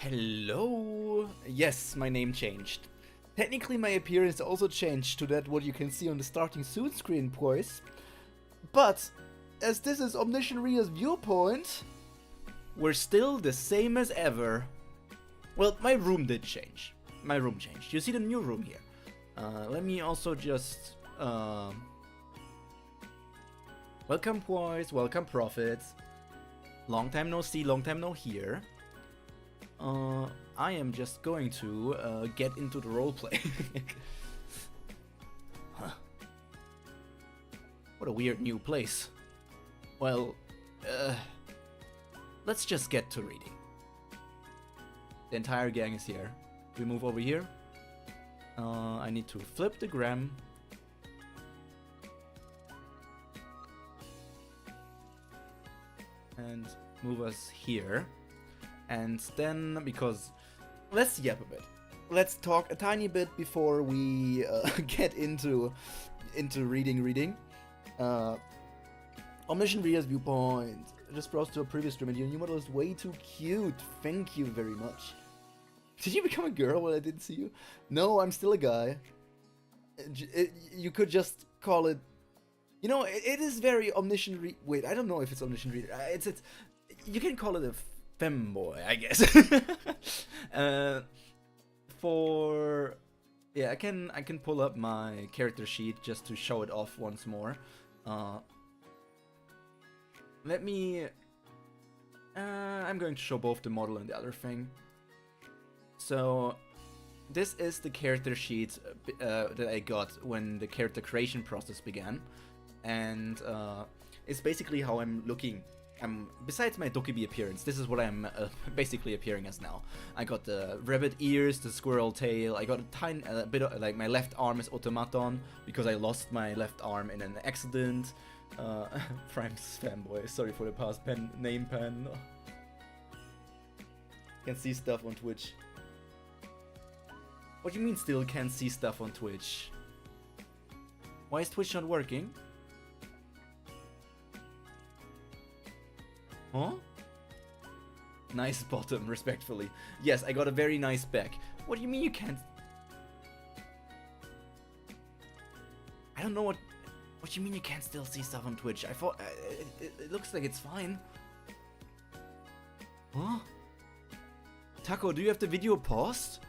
Hello! Yes, my name changed. Technically my appearance also changed to that what you can see on the starting soon screen, boys. But, as this is Omniscient Reader's viewpoint, we're still the same as ever. Well, my room did change. My room changed. You see the new room here. Let me also just... Welcome, boys. Welcome, prophets. Long time no see, long time no hear. I am just going to get into the roleplay. Huh. What a weird new place. Well, let's just get to reading. The entire gang is here. We move over here. I need to flip the gram. And move us here. And then, because let's yap a bit. Let's talk a tiny bit before we get into reading. Omniscient Reader's viewpoint. I just browsed to a previous stream and your new model is way too cute. Thank you very much. Did you become a girl when I didn't see you? No, I'm still a guy. You could just call it. You know, it is very Omniscient Reader. Wait, I don't know if it's Omniscient Reader. It's you can call it a femboy, I guess. Yeah, I can pull up my character sheet just to show it off once more. Let me. I'm going to show both the model and the other thing. So, this is the character sheet that I got when the character creation process began, and it's basically how I'm looking. Besides my dokkaebi appearance, this is what I'm basically appearing as now. I got the rabbit ears, the squirrel tail, I got a tiny bit of, like, my left arm is automaton, because I lost my left arm in an accident. Prime's fanboy, sorry for the past name pen. Can see stuff on Twitch. What do you mean still can't see stuff on Twitch? Why is Twitch not working? Huh? Nice bottom, respectfully. Yes, I got a very nice back. What do you mean you can't? I don't know what do you mean you can't still see stuff on Twitch? I thought it looks like it's fine. Huh? Taco, do you have the video paused?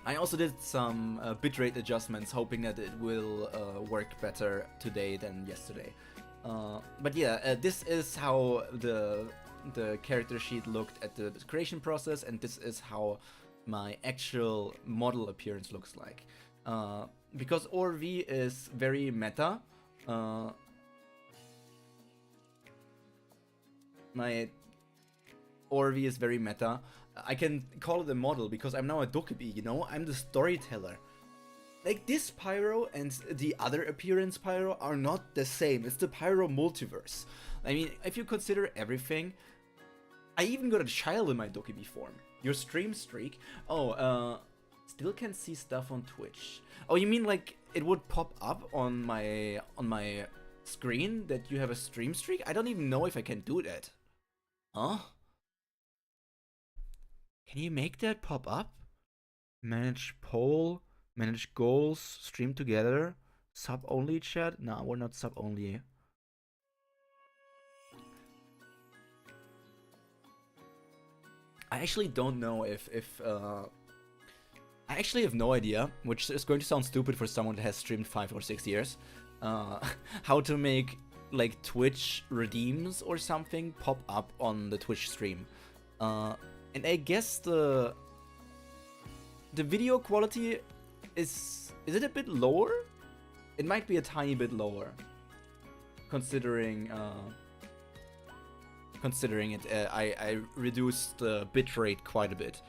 I also did some bitrate adjustments, hoping that it will work better today than yesterday. But yeah, this is how the character sheet looked at the creation process, and this is how my actual model appearance looks like. Because ORV is very meta, my ORV is very meta. I can call it a model because I'm now a dokkaebi, you know? I'm the storyteller. Like, this Pyro and the other appearance Pyro are not the same. It's the Pyro multiverse. I mean, if you consider everything, I even got a child in my dokkaebi form. Your stream streak. Oh, still can see stuff on Twitch. Oh, you mean like it would pop up on my screen that you have a stream streak? I don't even know if I can do that. Huh? Can you make that pop up? Manage poll, manage goals, stream together, sub only chat? No, we're not sub only. I actually don't know if I actually have no idea, which is going to sound stupid for someone that has streamed 5 or 6 years, how to make like Twitch redeems or something pop up on the Twitch stream. And I guess the video quality is it a bit lower? It might be a tiny bit lower, considering it. I reduced the bitrate quite a bit.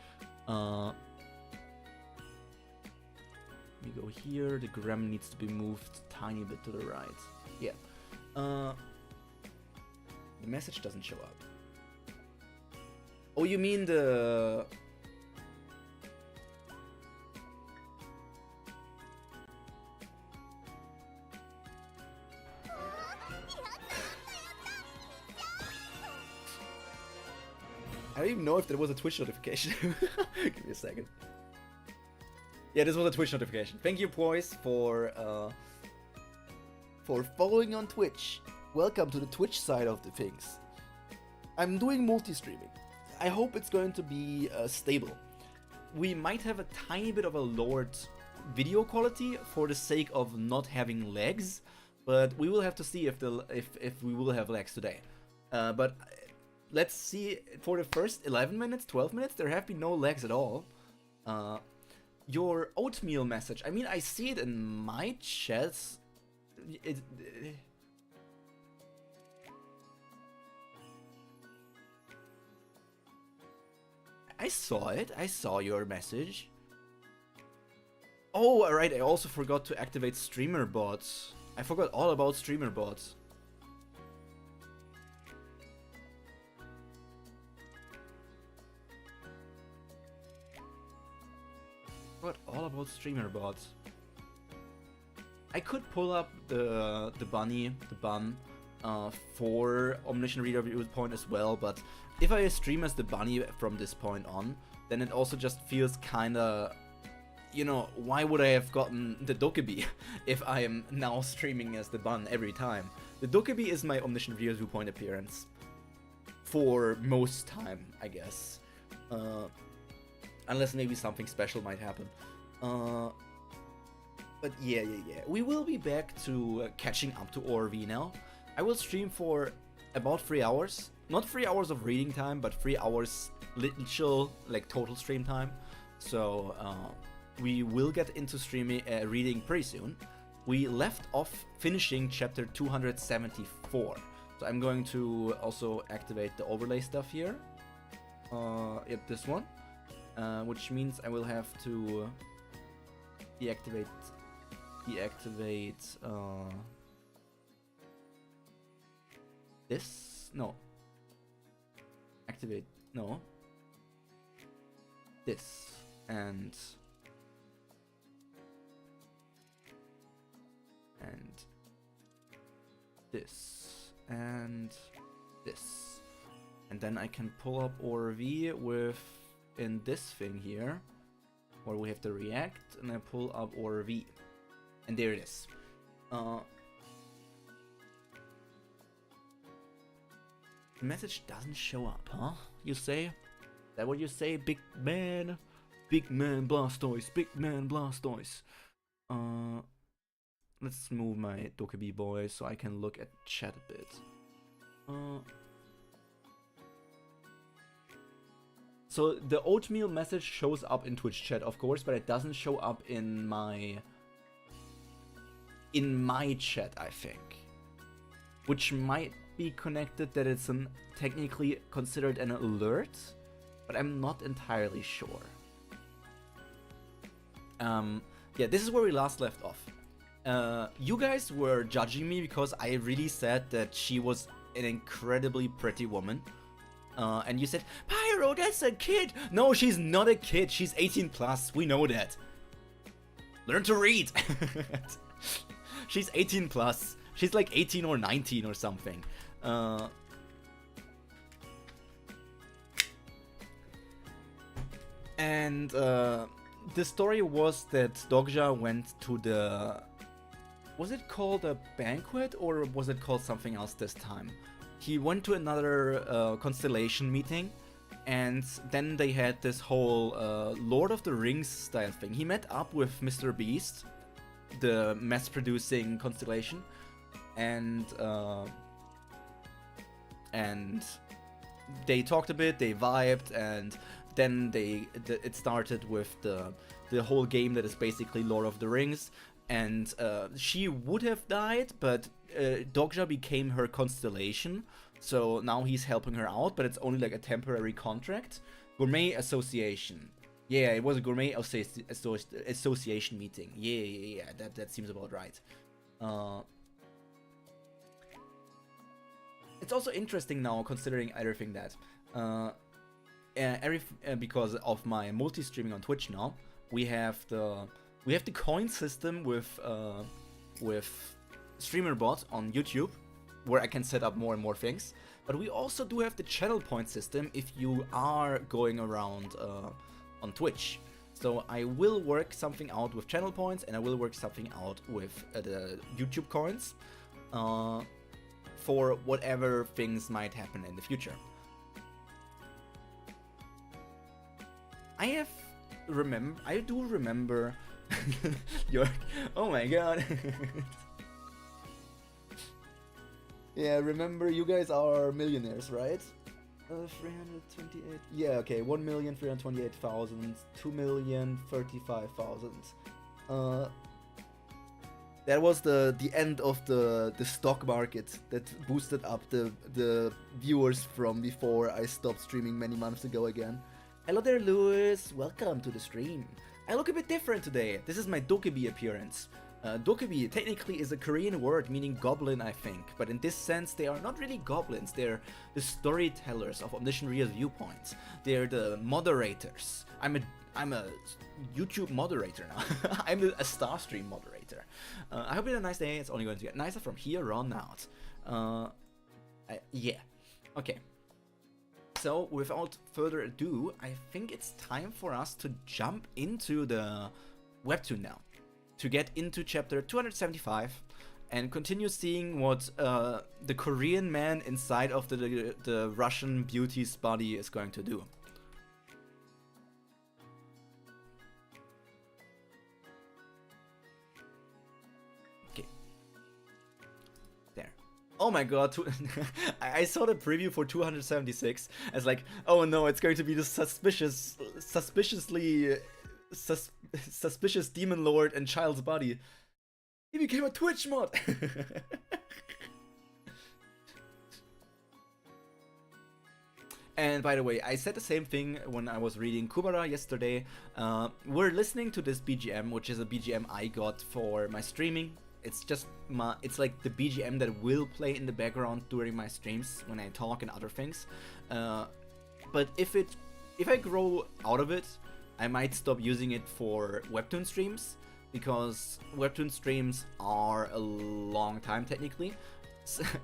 We go here. The gram needs to be moved a tiny bit to the right. Yeah. The message doesn't show up. Oh, you mean the... I don't even know if there was a Twitch notification. Give me a second. Yeah, this was a Twitch notification. Thank you, boys, for following on Twitch. Welcome to the Twitch side of the things. I'm doing multi-streaming. I hope it's going to be stable. We might have a tiny bit of a lowered video quality for the sake of not having lags, but we will have to see if we will have lags today. But let's see. For the first 11 minutes, 12 minutes, there have been no lags at all. Your oatmeal message. I mean, I see it in my chats. I saw it. I saw your message. Oh, alright. I also forgot to activate streamer bots. I forgot all about streamer bots. Forgot all about streamer bots. I could pull up the bun for Omniscient Reader viewpoint as well, but if I stream as the bunny from this point on, then it also just feels kinda, you know, why would I have gotten the dokkaebi if I am now streaming as the bun every time? The dokkaebi is my Omniscient Reader viewpoint appearance for most time, I guess. Unless maybe something special might happen. But yeah. We will be back to catching up to ORV now. I will stream for about 3 hours. Not 3 hours of reading time, but 3 hours literal, like total stream time. So we will get into streaming, reading pretty soon. We left off finishing chapter 274. So I'm going to also activate the overlay stuff here. Yep, this one. Which means I will have to deactivate this? No. Activate, no. This, and this, and this. And then I can pull up ORV with, in this thing here, where we have to react, and I pull up ORV. And there it is. The message doesn't show up, huh? You say? Is that what you say, big man? Big man Blastoise, big man Blastoise. Let's move my dokkaebi boy so I can look at chat a bit. So the oatmeal message shows up in Twitch chat, of course, but it doesn't show up in my chat, I think. Which might be connected that it's technically considered an alert, but I'm not entirely sure. Yeah, this is where we last left off. You guys were judging me because I really said that she was an incredibly pretty woman. And you said, Pyro, that's a kid! No, she's not a kid, she's 18 plus, we know that. Learn to read! She's 18 plus. She's like 18 or 19 or something. And the story was that Dogja went to the... Was it called a banquet or was it called something else this time? He went to another constellation meeting, and then they had this whole Lord of the Rings style thing. He met up with Mr. Beast, the mass-producing constellation, and they talked a bit, they vibed, and then it started with the whole game that is basically Lord of the Rings. And she would have died, but Dogja became her constellation, so now he's helping her out, but it's only like a temporary contract. Gourmet Association. Yeah, it was a Gourmet Association meeting. Yeah, that seems about right. It's also interesting now, considering everything that, because of my multi-streaming on Twitch now, we have the coin system with streamer bot on YouTube, where I can set up more and more things. But we also do have the channel point system if you are going around on Twitch. So I will work something out with channel points, and I will work something out with the YouTube coins for whatever things might happen in the future. I do remember your, oh my god. Yeah, remember you guys are millionaires, right? 328. Yeah, okay. 1,328,000, 2,035,000. That was the end of the stock market that boosted up the viewers from before I stopped streaming many months ago again. Hello there, Lewis. Welcome to the stream. I look a bit different today. This is my dokkaebi appearance. Dokkaebi technically is a Korean word meaning goblin, I think, but in this sense they are not really goblins, they're the storytellers of Omniscient Reader viewpoints. They're the moderators. I'm a YouTube moderator now. I'm a Starstream moderator. I hope you had a nice day. It's only going to get nicer from here on out. Yeah. Okay. So without further ado, I think it's time for us to jump into the Webtoon now, to get into chapter 275 and continue seeing what the Korean man inside of the Russian beauty's body is going to do. Okay. There. Oh my god, I saw the preview for 276 as like, oh no, it's going to be the suspicious demon lord and child's body. He became a Twitch mod. And by the way, I said the same thing when I was reading Kubara yesterday. We're listening to this BGM, which is a BGM I got for my streaming. It's just it's like the BGM that will play in the background during my streams when I talk and other things. But if I grow out of it, I might stop using it for Webtoon streams, because Webtoon streams are a long time technically,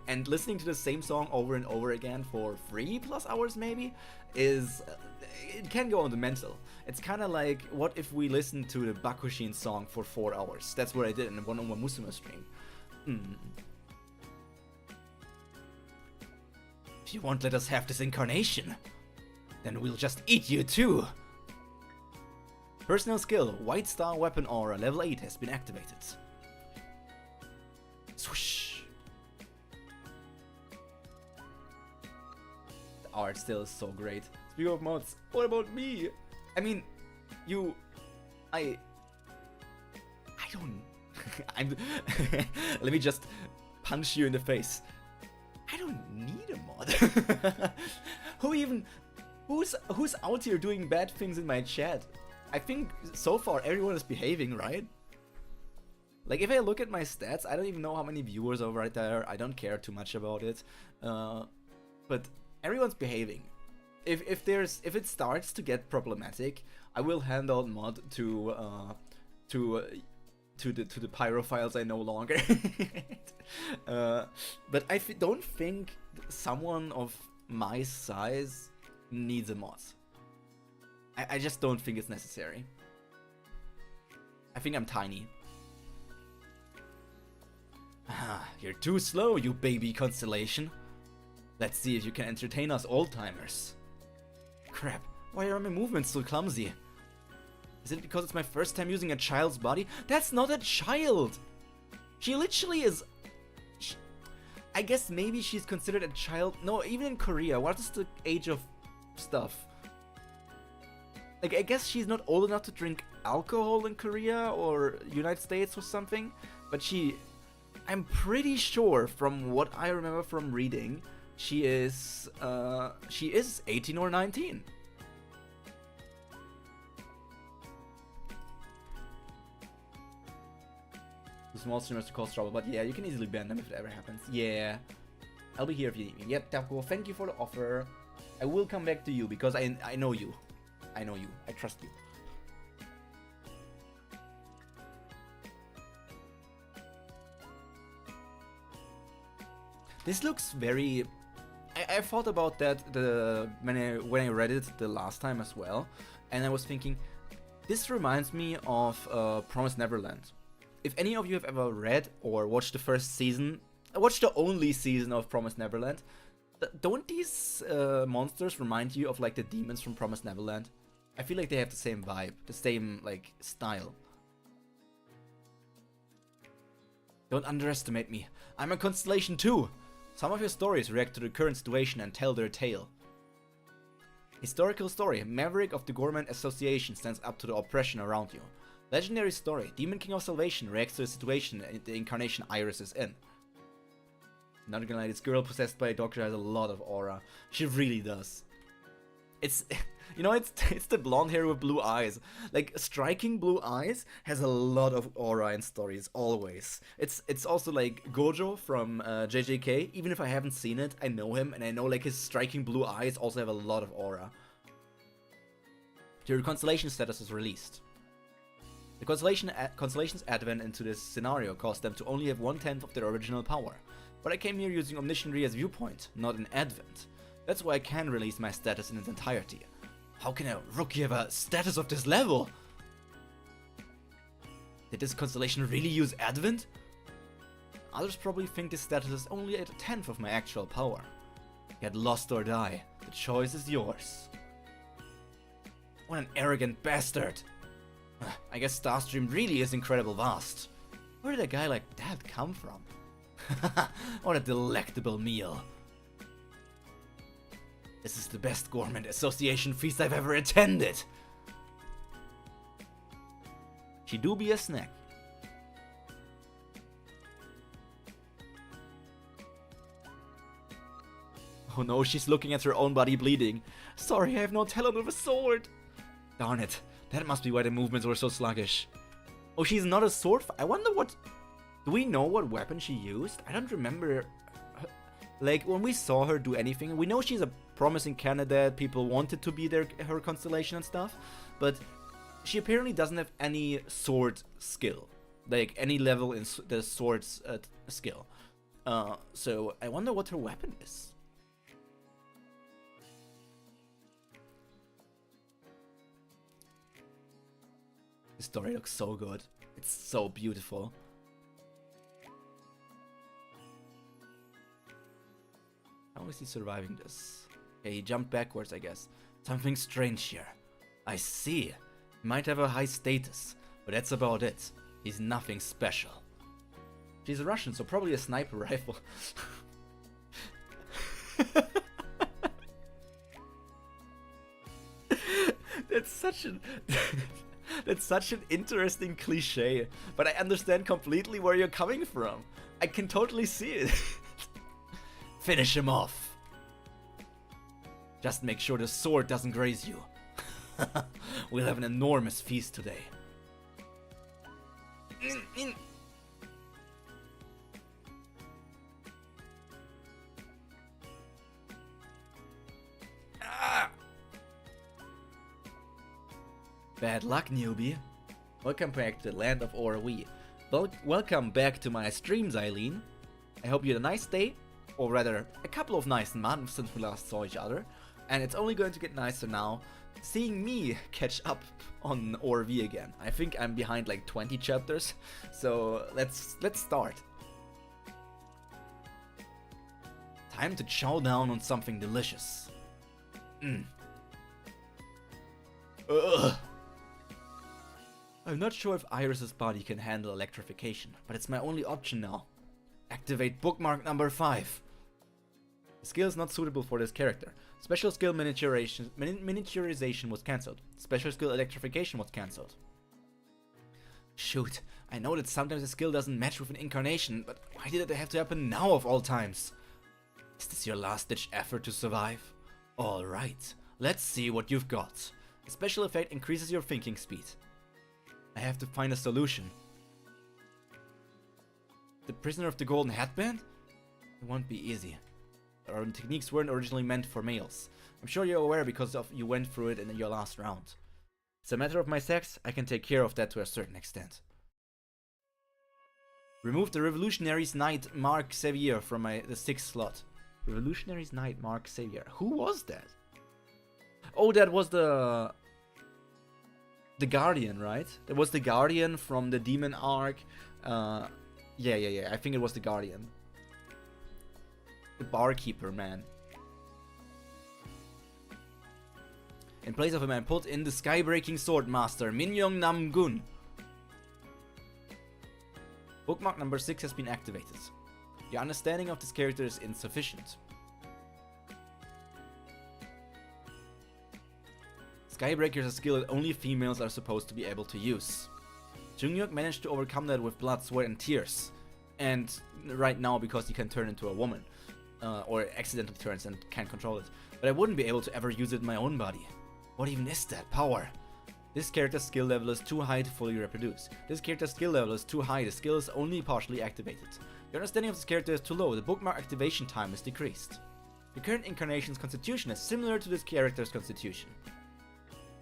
and listening to the same song over and over again for 3+ hours maybe it can go on the mental. It's kind of like, what if we listened to the Bakushin song for 4 hours? That's what I did in the One Musume stream. If you won't let us have this incarnation, then we'll just eat you too. Personal skill, White Star Weapon Aura, level 8 has been activated. Swoosh. The art still is so great. Speaking of mods, what about me? I mean, I don't... Let me just punch you in the face. I don't need a mod. Who's out here doing bad things in my chat? I think so far everyone is behaving, right? Like, if I look at my stats, I don't even know how many viewers are right there. I don't care too much about it. But everyone's behaving. If it starts to get problematic, I will hand out mod to the Pyro files I no longer. But I don't think someone of my size needs a mod. I just don't think it's necessary. I think I'm tiny. Ah, you're too slow, you baby constellation. Let's see if you can entertain us old-timers. Crap, why are my movements so clumsy? Is it because it's my first time using a child's body? That's not a child! She literally is... I guess maybe she's considered a child. No, even in Korea, what is the age of stuff? Like, I guess she's not old enough to drink alcohol in Korea or United States or something, but I'm pretty sure from what I remember from reading, she is 18 or 19. The small streamers to cause trouble, but yeah, you can easily ban them if it ever happens. Yeah, I'll be here if you need me. Yep, Taco, thank you for the offer. I will come back to you because I know you. I know you. I trust you. This looks very I thought about that when I read it the last time as well, and I was thinking, this reminds me of Promised Neverland. If any of you have ever read or watched the first season, watched the only season of Promised Neverland, don't these monsters remind you of like the demons from Promised Neverland? I feel like they have the same vibe, the same like style. Don't underestimate me. I'm a constellation too. Some of your stories react to the current situation and tell their tale. Historical story. Maverick of the Gorman Association stands up to the oppression around you. Legendary story. Demon King of Salvation reacts to the situation the incarnation Iris is in. Not gonna lie, this girl possessed by a doctor has a lot of aura. She really does. It's, you know, it's the blonde hair with blue eyes. Like, striking blue eyes has a lot of aura in stories, always. It's also like Gojo from JJK. Even if I haven't seen it, I know him, and I know like his striking blue eyes also have a lot of aura. Their constellation status is released. The constellation's advent into this scenario caused them to only have 1/10 of their original power. But I came here using Omniscient Reader's viewpoint, not an advent. That's why I can release my status in its entirety. How can a rookie have a status of this level? Did this constellation really use advent? Others probably think this status is only at 1/10 of my actual power. Get lost or die. The choice is yours. What an arrogant bastard. I guess Starstream really is incredible vast. Where did a guy like that come from? What a delectable meal. This is the best Gourmet Association feast I've ever attended. She do be a snack. Oh no, she's looking at her own body bleeding. Sorry, I have no talent with a sword. Darn it, that must be why the movements were so sluggish. Oh, she's not a sword I wonder what... Do we know what weapon she used? I don't remember. Like, when we saw her do anything, we know she's a promising candidate, people wanted to be her constellation and stuff, but she apparently doesn't have any sword skill. Like, any level in the sword's skill. So, I wonder what her weapon is. The story looks so good. It's so beautiful. How is he surviving this? Okay, he jumped backwards, I guess. Something strange here. I see. He might have a high status, but that's about it. He's nothing special. She's a Russian, so probably a sniper rifle. That's such an... That's such an interesting cliche, but I understand completely where you're coming from. I can totally see it. Finish him off. Just make sure the sword doesn't graze you. We'll have an enormous feast today. Bad luck, newbie. Welcome back to the land of Orwe. Welcome back to my streams, Eileen. I hope you had a nice day, or rather, a couple of nice months since we last saw each other. And it's only going to get nicer now, seeing me catch up on ORV again. I think I'm behind like 20 chapters, so let's start. Time to chow down on something delicious. Ugh. I'm not sure if Iris's body can handle electrification, but it's my only option now. Activate bookmark number 5. The skill is not suitable for this character. Special skill miniaturization was cancelled. Special skill electrification was cancelled. Shoot, I know that sometimes a skill doesn't match with an incarnation, but why did it have to happen now of all times? Is this your last-ditch effort to survive? Alright, let's see what you've got. A special effect increases your thinking speed. I have to find a solution. The Prisoner of the Golden Headband? It won't be easy. Our techniques weren't originally meant for males. I'm sure you're aware because you went through it in your last round. It's a matter of my sex, I can take care of that to a certain extent. Remove the Revolutionary's Knight Mark Xavier from the 6th slot. Revolutionary's Knight Mark Xavier. Who was that? Oh, that was the Guardian, right? That was the Guardian from the Demon arc. Yeah. I think it was the Guardian. The barkeeper, man. In place of him, I put in the Skybreaking Sword Master, Minyoung Namgun. Bookmark number 6 has been activated. Your understanding of this character is insufficient. Skybreaker is a skill that only females are supposed to be able to use. Junghyuk managed to overcome that with blood, sweat, and tears. And right now, because he can turn into a woman. Or accidentally turns and can't control it. But I wouldn't be able to ever use it in my own body. What even is that power? This character's skill level is too high to fully reproduce. This character's skill level is too high, the skill is only partially activated. Your understanding of this character is too low, the bookmark activation time is decreased. The current incarnation's constitution is similar to this character's constitution.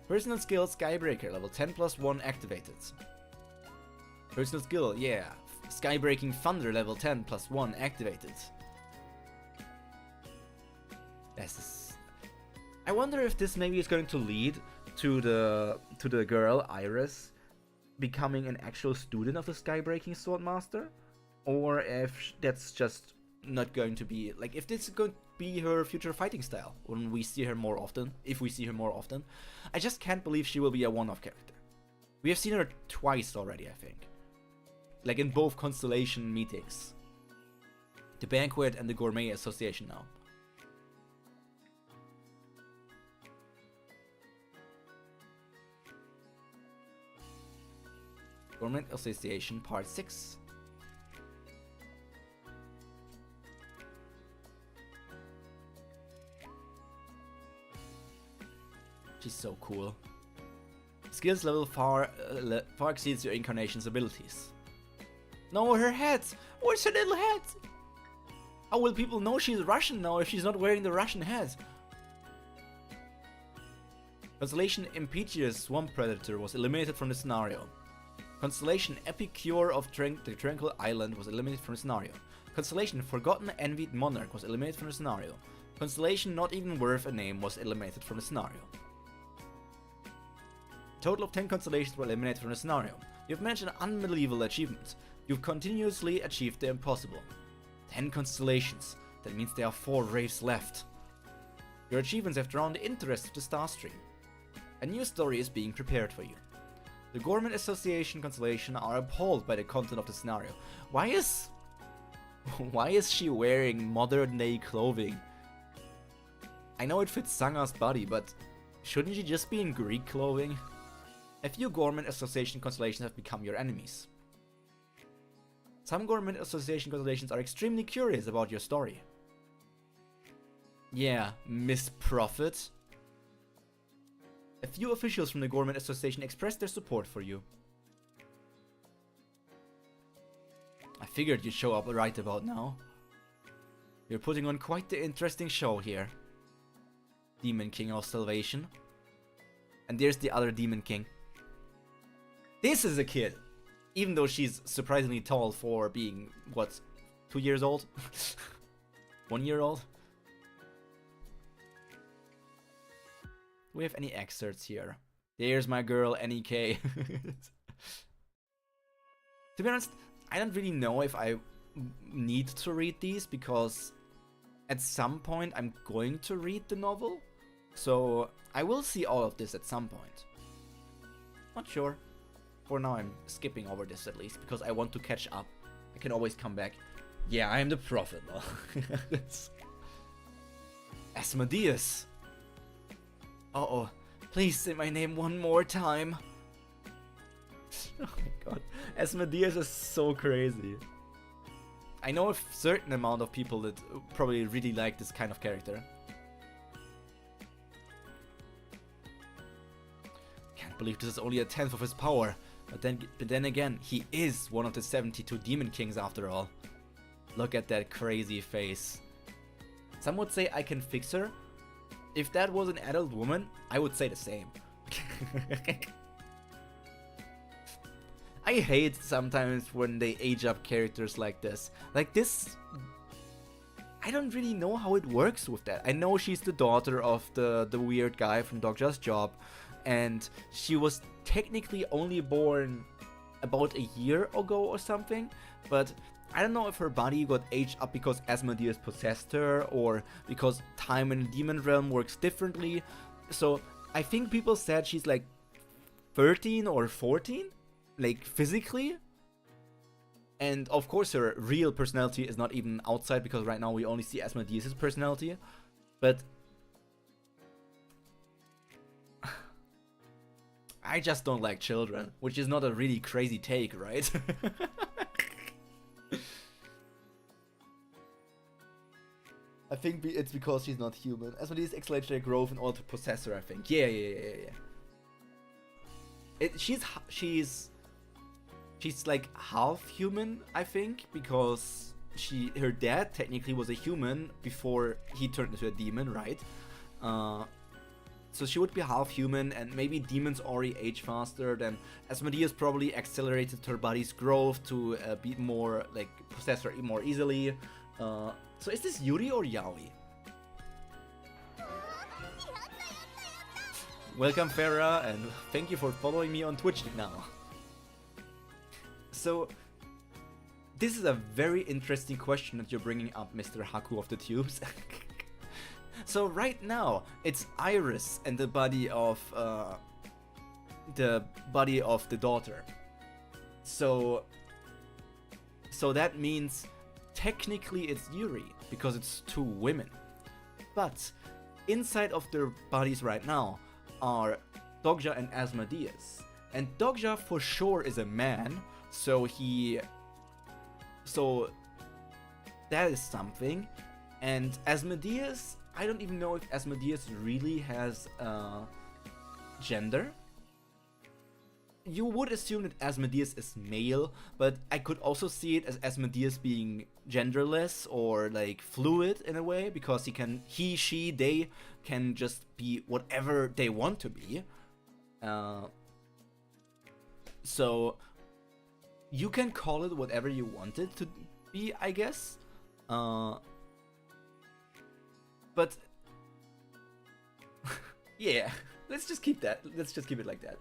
Personal skill Skybreaker, level 10 plus 1 activated. Personal skill, yeah. Skybreaking Thunder, level 10 plus 1 activated. I wonder if this maybe is going to lead to the girl Iris becoming an actual student of the Skybreaking Swordmaster, or if that's just not going to be like, if this is going to be her future fighting style when we see her more often, if we see her more often. I just can't believe she will be a one-off character. We have seen her twice already, I think, like in both Constellation meetings, the Banquet and the Gourmet Association now. Government Association Part 6. She's so cool. Skills level far exceeds your incarnation's abilities. No, her head! Where's her little head? How will people know she's Russian now if she's not wearing the Russian hat? Constellation Impetuous Swamp Predator was eliminated from the scenario. Constellation Epicure of the Tranquil Island was eliminated from the scenario. Constellation Forgotten Envied Monarch was eliminated from the scenario. Constellation Not Even Worth a Name was eliminated from the scenario. A total of 10 constellations were eliminated from the scenario. You've managed an unbelievable achievement. You've continuously achieved the impossible. 10 constellations. That means there are 4 wraiths left. Your achievements have drawn the interest of the Star Stream. A new story is being prepared for you. The Government Association Constellation are appalled by the content of the scenario. Why is she wearing modern day clothing? I know it fits Sanga's body, but shouldn't she just be in Greek clothing? A few Government Association Constellations have become your enemies. Some Government Association Constellations are extremely curious about your story. Yeah, Miss Prophet. A few officials from the Government Association expressed their support for you. I figured you'd show up right about now. You're putting on quite the interesting show here. Demon King of Salvation. And there's the other Demon King. This is a kid! Even though she's surprisingly tall for being, what, 2 years old? 1 year old? Do we have any excerpts here? There's my girl, NEK. To be honest, I don't really know if I need to read these, because at some point I'm going to read the novel. So I will see all of this at some point. Not sure. For now I'm skipping over this at least, because I want to catch up. I can always come back. Yeah, I am the prophet though. Asmodeus! Uh-oh, please say my name one more time. Oh my god, Asmodeus is so crazy. I know a certain amount of people that probably really like this kind of character. Can't believe this is only a tenth of his power. But then again, he is one of the 72 Demon Kings after all. Look at that crazy face. Some would say I can fix her. If that was an adult woman, I would say the same. I hate sometimes when they age up characters like this. Like this... I don't really know how it works with that. I know she's the daughter of the weird guy from Dokkaebi's Job, and she was technically only born about a year ago or something, but I don't know if her body got aged up because Asmodeus possessed her, or because time in the demon realm works differently. So I think people said she's like 13 or 14, like physically. And of course her real personality is not even outside, because right now we only see Asmodeus' personality. But I just don't like children, which is not a really crazy take, right? I think it's because she's not human. Asmodeus accelerates their growth in order to possess her, I think. Yeah. She's like half human, I think, because her dad technically was a human before he turned into a demon, right? So she would be half human, and maybe demons already age faster. Then Asmodeus probably accelerated her body's growth to be more like possess her more easily. So is this Yuri or Yaoi? Welcome, Farah, and thank you for following me on Twitch now. So, this is a very interesting question that you're bringing up, Mr. Haku of the Tubes. So right now, it's Iris and the body of the daughter. So that means technically it's Yuri, because it's two women. But inside of their bodies right now are Dokkaebi and Asmodeus. And Dokkaebi for sure is a man. So that is something. And Asmodeus, I don't even know if Asmodeus really has gender. You would assume that Asmodeus is male, but I could also see it as Asmodeus being genderless or like fluid in a way, because he, she, they can just be whatever they want to be. So you can call it whatever you want it to be, I guess. But yeah, let's just keep that. Let's just keep it like that.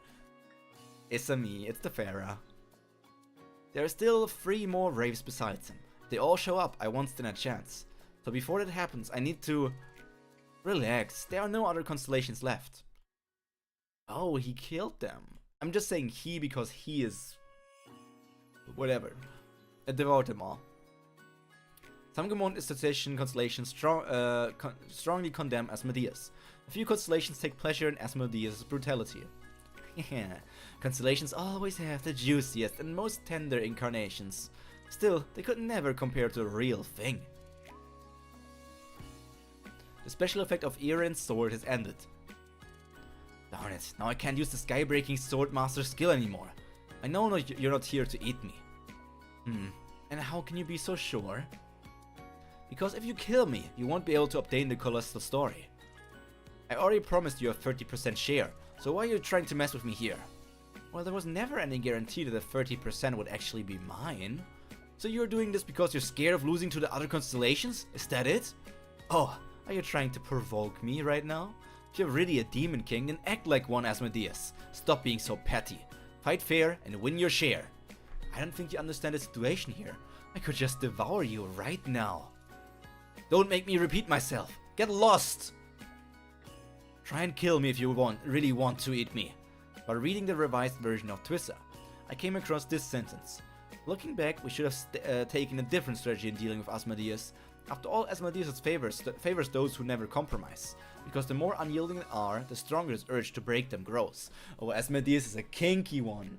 It's a me, it's the Farah. There are still 3 more raves besides him. They all show up, I won't stand a chance. So before that happens, I need to relax. There are no other constellations left. Oh, he killed them. I'm just saying he because he is whatever. I devoured them all. Some Gamon association constellations strongly condemn Asmodeus. A few constellations take pleasure in Asmodeus' brutality. Yeah, constellations always have the juiciest and most tender incarnations. Still, they could never compare to a real thing. The special effect of Iren's sword has ended. Darn it, now I can't use the sky-breaking sword master skill anymore. I know you're not here to eat me. And how can you be so sure? Because if you kill me, you won't be able to obtain the colossal story. I already promised you a 30% share, so why are you trying to mess with me here? Well, there was never any guarantee that the 30% would actually be mine. So you're doing this because you're scared of losing to the other constellations? Is that it? Oh, are you trying to provoke me right now? If you're really a demon king, then act like one, Asmodeus. Stop being so petty. Fight fair and win your share. I don't think you understand the situation here. I could just devour you right now. Don't make me repeat myself. Get lost! Try and kill me if you really want to eat me. While reading the revised version of Twissa, I came across this sentence. Looking back, we should have taken a different strategy in dealing with Asmodeus. After all, Asmodeus favors those who never compromise. Because the more unyielding they are, the stronger his urge to break them grows. Oh, Asmodeus is a kinky one.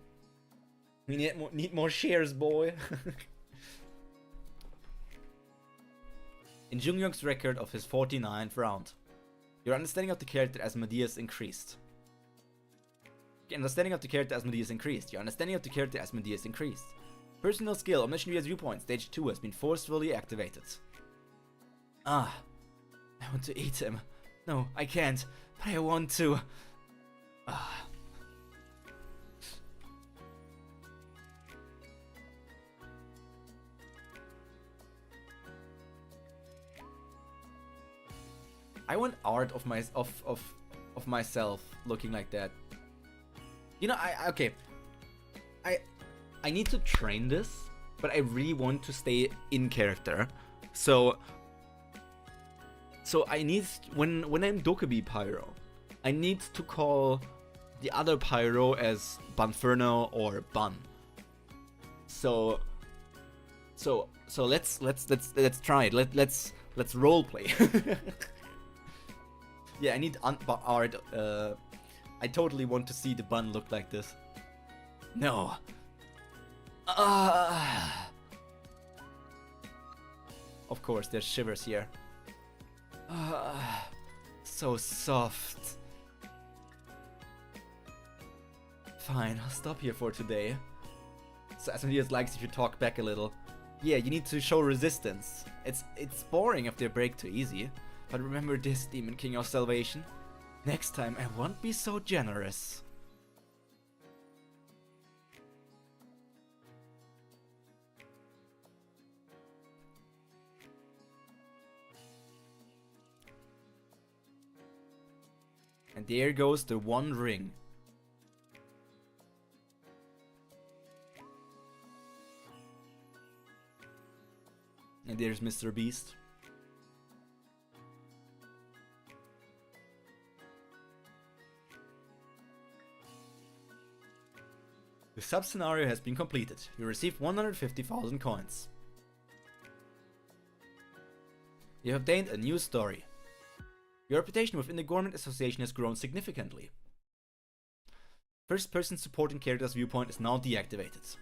We need more shares, boy. In Jungyoung's record of his 49th round, your understanding of the character Asmodeus increased. Your understanding of the character Asmodeus increased. Personal skill, Omniscient Reader Viewpoint, stage 2 has been forcefully activated. Ah, I want to eat him. No, I can't, but I want to. Ah. I want art of myself looking like that. You know, I need to train this, but I really want to stay in character. So I need, when I'm dokkaebi Pyro, I need to call the other Pyro as Bunferno or Bun. So let's try it. Let's roleplay. Yeah, I need art. I totally want to see the Bun look like this. No. Of course, there's shivers here. So soft. Fine, I'll stop here for today. So Asmodeus likes if you talk back a little. Yeah, you need to show resistance. It's boring if they break too easy. But remember this, Demon King of Salvation. Next time I won't be so generous. And there goes the one ring. And there's Mr. Beast. The sub-scenario has been completed. You received 150,000 coins. You have obtained a new story. Your reputation within the Government Association has grown significantly. First-person supporting character's viewpoint is now deactivated.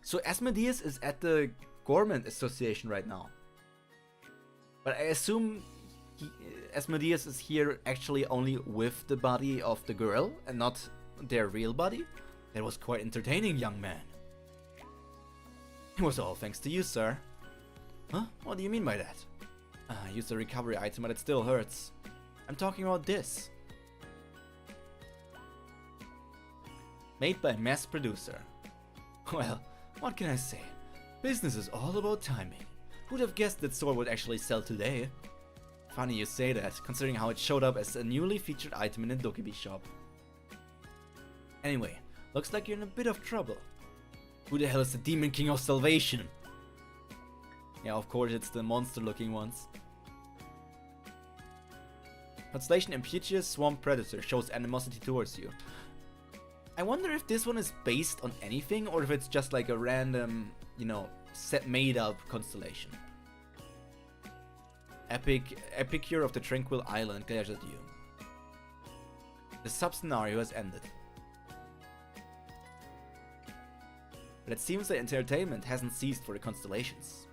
So Asmodeus is at the Government Association right now. But I assume Asmodeus is here actually only with the body of the girl and not their real body? That was quite entertaining, young man. It was all thanks to you, sir. Huh? What do you mean by that? I used a recovery item, but it still hurts. I'm talking about this. Made by mass producer. Well, what can I say? Business is all about timing. Who'd have guessed that sword would actually sell today? Funny you say that, considering how it showed up as a newly featured item in the dokkaebi shop. Anyway, looks like you're in a bit of trouble. Who the hell is the Demon King of Salvation? Yeah, of course it's the monster-looking ones. Translation: Impetuous Swamp Predator shows animosity towards you. I wonder if this one is based on anything or if it's just like a random, you know, made-up constellation. Epicure of the Tranquil Island glares at you. The sub-scenario has ended. But it seems that entertainment hasn't ceased for the constellations.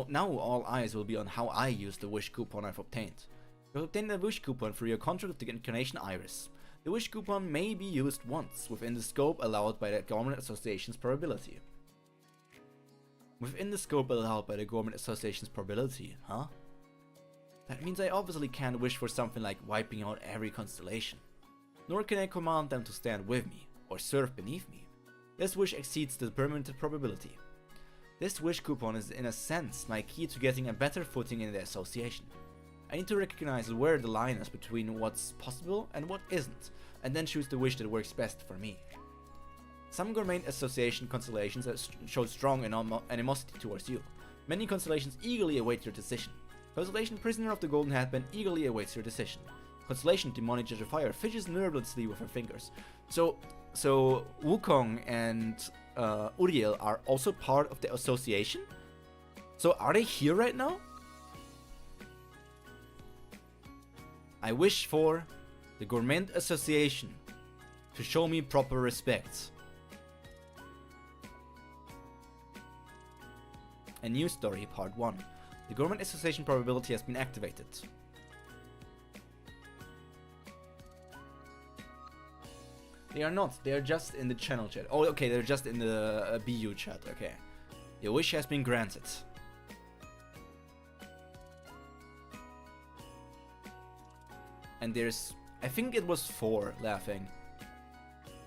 Now all eyes will be on how I use the wish coupon I've obtained. You'll obtain the wish coupon through your contract with the Incarnation Iris. The wish coupon may be used once within the scope allowed by the Government Association's probability. Within the scope allowed by the Government Association's probability, huh? That means I obviously can't wish for something like wiping out every constellation. Nor can I command them to stand with me, or serve beneath me. This wish exceeds the permanent probability. This wish coupon is in a sense my key to getting a better footing in the association. I need to recognize where the line is between what's possible and what isn't, and then choose the wish that works best for me. Some Government Association constellations show strong animosity towards you. Many constellations eagerly await your decision. Constellation Prisoner of the Golden Headband eagerly awaits your decision. Constellation Demonic Judge of Fire fidgets nervously with her fingers. So Wukong and Uriel are also part of the association? So are they here right now? I wish for the Government Association to show me proper respect. A new story, part 1. The Government Association probability has been activated. They are not, they are just in the channel chat. Oh, okay, they're just in the BU chat, okay. Your wish has been granted. And there's, I think it was 4 laughing.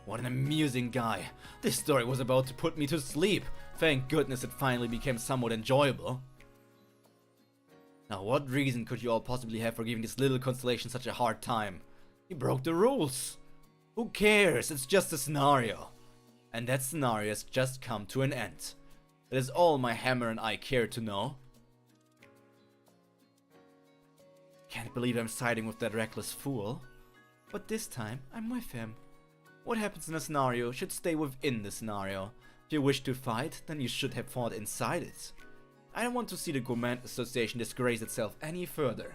What an amusing guy. This story was about to put me to sleep. Thank goodness it finally became somewhat enjoyable. Now what reason could you all possibly have for giving this little constellation such a hard time? He broke the rules. Who cares? It's just a scenario. And that scenario has just come to an end. That is all my hammer and I care to know. Can't believe I'm siding with that reckless fool. But this time, I'm with him. What happens in a scenario should stay within the scenario. If you wish to fight, then you should have fought inside it. I don't want to see the Command Association disgrace itself any further.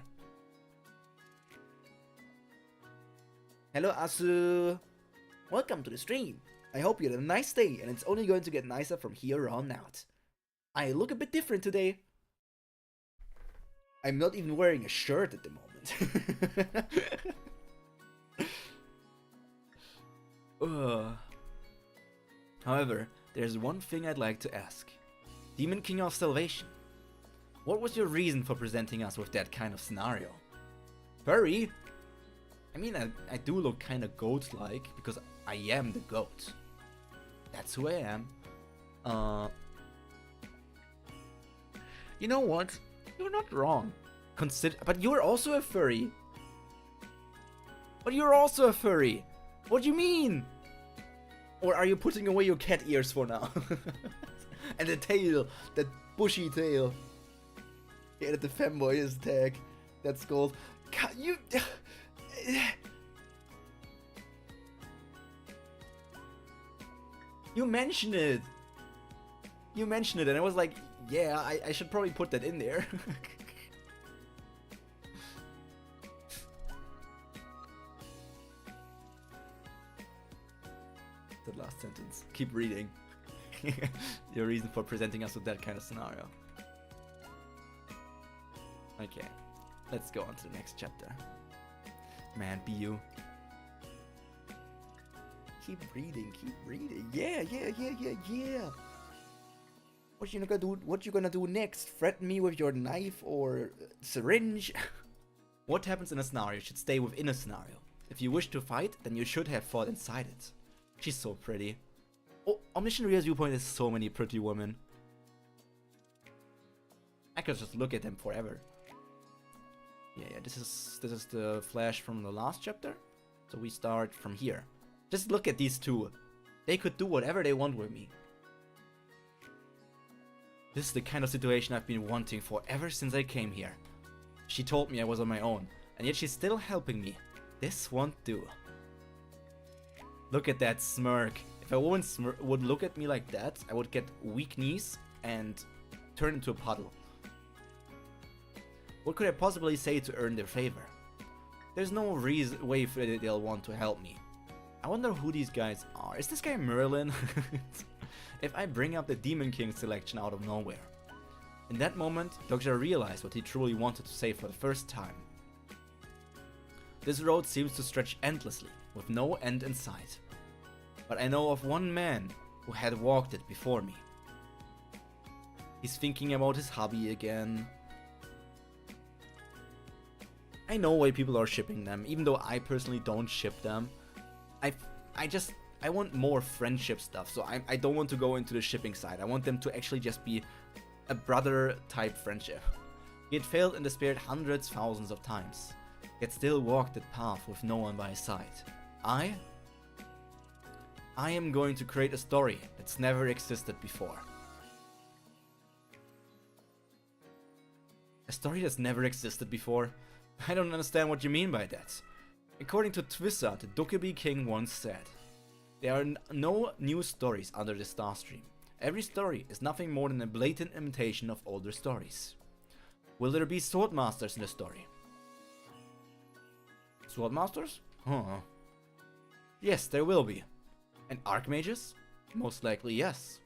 Hello Asu! Welcome to the stream. I hope you had a nice day and it's only going to get nicer from here on out. I look a bit different today. I'm not even wearing a shirt at the moment. However, there's one thing I'd like to ask. Demon King of Salvation, what was your reason for presenting us with that kind of scenario? Furry? I mean, I do look kinda goat-like, because I am the goat. That's who I am. You know what? You're not wrong. But you're also a furry. But you're also a furry. What do you mean? Or are you putting away your cat ears for now? And the tail, that bushy tail. Yeah, that the femboy is tag. That's gold. You... You mentioned it. You mentioned it and I was like, yeah, I should probably put that in there. The last sentence. Keep reading. Your reason for presenting us with that kind of scenario. Okay, let's go on to the next chapter. Man, be you. Keep reading, keep reading. Yeah. What you gonna do next? Threaten me with your knife or syringe? What happens in a scenario should stay within a scenario. If you wish to fight, then you should have fought inside it. She's so pretty. Oh, Omniscient Reader's viewpoint is so many pretty women. I could just look at them forever. Yeah, this is the flash from the last chapter. So we start from here. Just look at these two. They could do whatever they want with me. This is the kind of situation I've been wanting for ever since I came here. She told me I was on my own, and yet she's still helping me. This won't do. Look at that smirk. If a woman would look at me like that, I would get weak knees and turn into a puddle. What could I possibly say to earn their favor? There's no way they'll want to help me. I wonder who these guys are. Is this guy Merlin? If I bring up the Demon King selection out of nowhere. In that moment, Dokkaebi realized what he truly wanted to say for the first time. This road seems to stretch endlessly, with no end in sight. But I know of one man who had walked it before me. He's thinking about his hobby again. I know why people are shipping them, even though I personally don't ship them. I want more friendship stuff, so I don't want to go into the shipping side. I want them to actually just be a brother type friendship. He had failed in the spirit hundreds, thousands of times, yet still walked that path with no one by his side. I am going to create a story that's never existed before. A story that's never existed before? I don't understand what you mean by that. According to Twissa, the Dokkaebi King once said, there are no new stories under the star stream. Every story is nothing more than a blatant imitation of older stories. Will there be swordmasters in the story? Swordmasters? Huh. Yes, there will be. And archmages? Most likely yes.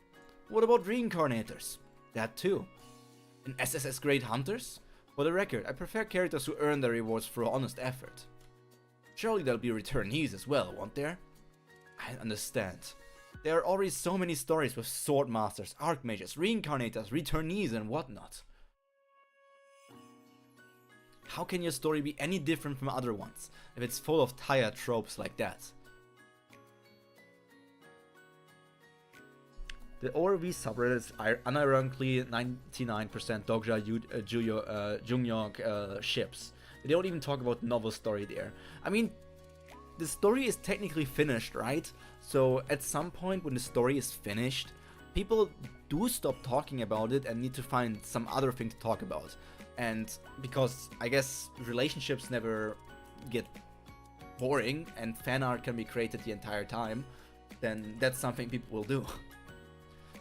What about reincarnators? That too. And SSS Great Hunters? For the record, I prefer characters who earn their rewards through honest effort. Surely there'll be returnees as well, won't there? I understand. There are already so many stories with swordmasters, archmages, reincarnators, returnees and whatnot. How can your story be any different from other ones, if it's full of tired tropes like that? The ORV subreddit is unironically 99% Jungyok ships. They don't even talk about novel story there. I mean, the story is technically finished, right? So at some point when the story is finished, people do stop talking about it and need to find some other thing to talk about. And because I guess relationships never get boring and fan art can be created the entire time, then that's something people will do.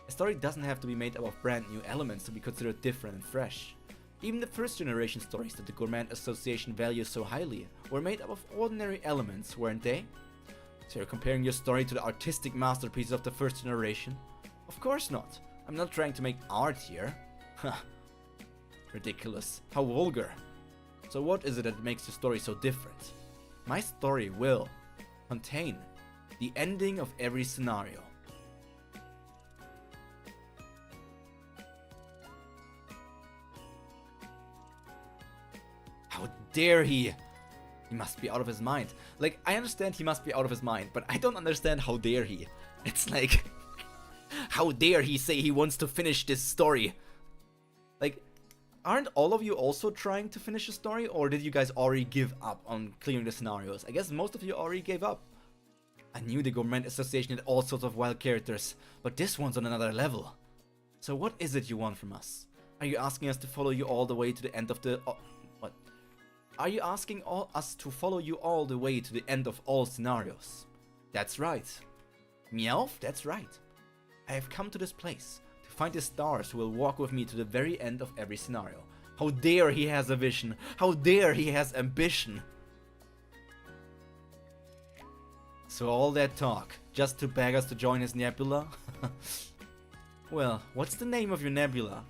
A story doesn't have to be made up of brand new elements to be considered different and fresh. Even the first generation stories that the Gourmet Association values so highly were made up of ordinary elements, weren't they? So you're comparing your story to the artistic masterpieces of the first generation? Of course not. I'm not trying to make art here. Ridiculous. How vulgar. So what is it that makes your story so different? My story will contain the ending of every scenario. How dare he? He must be out of his mind. Like, I understand he must be out of his mind, but I don't understand how dare he. It's like, how dare he say he wants to finish this story? Like, aren't all of you also trying to finish a story, or did you guys already give up on clearing the scenarios? I guess most of you already gave up. I knew the Gourmet Association had all sorts of wild characters, but this one's on another level. So what is it you want from us? Are you asking us to follow you all the way to the end of the... what? Are you asking us to follow you all the way to the end of all scenarios? That's right. Meowth, that's right. I have come to this place to find the stars who will walk with me to the very end of every scenario. How dare he has a vision! How dare he has ambition! So all that talk, just to beg us to join his nebula? Well, what's the name of your nebula?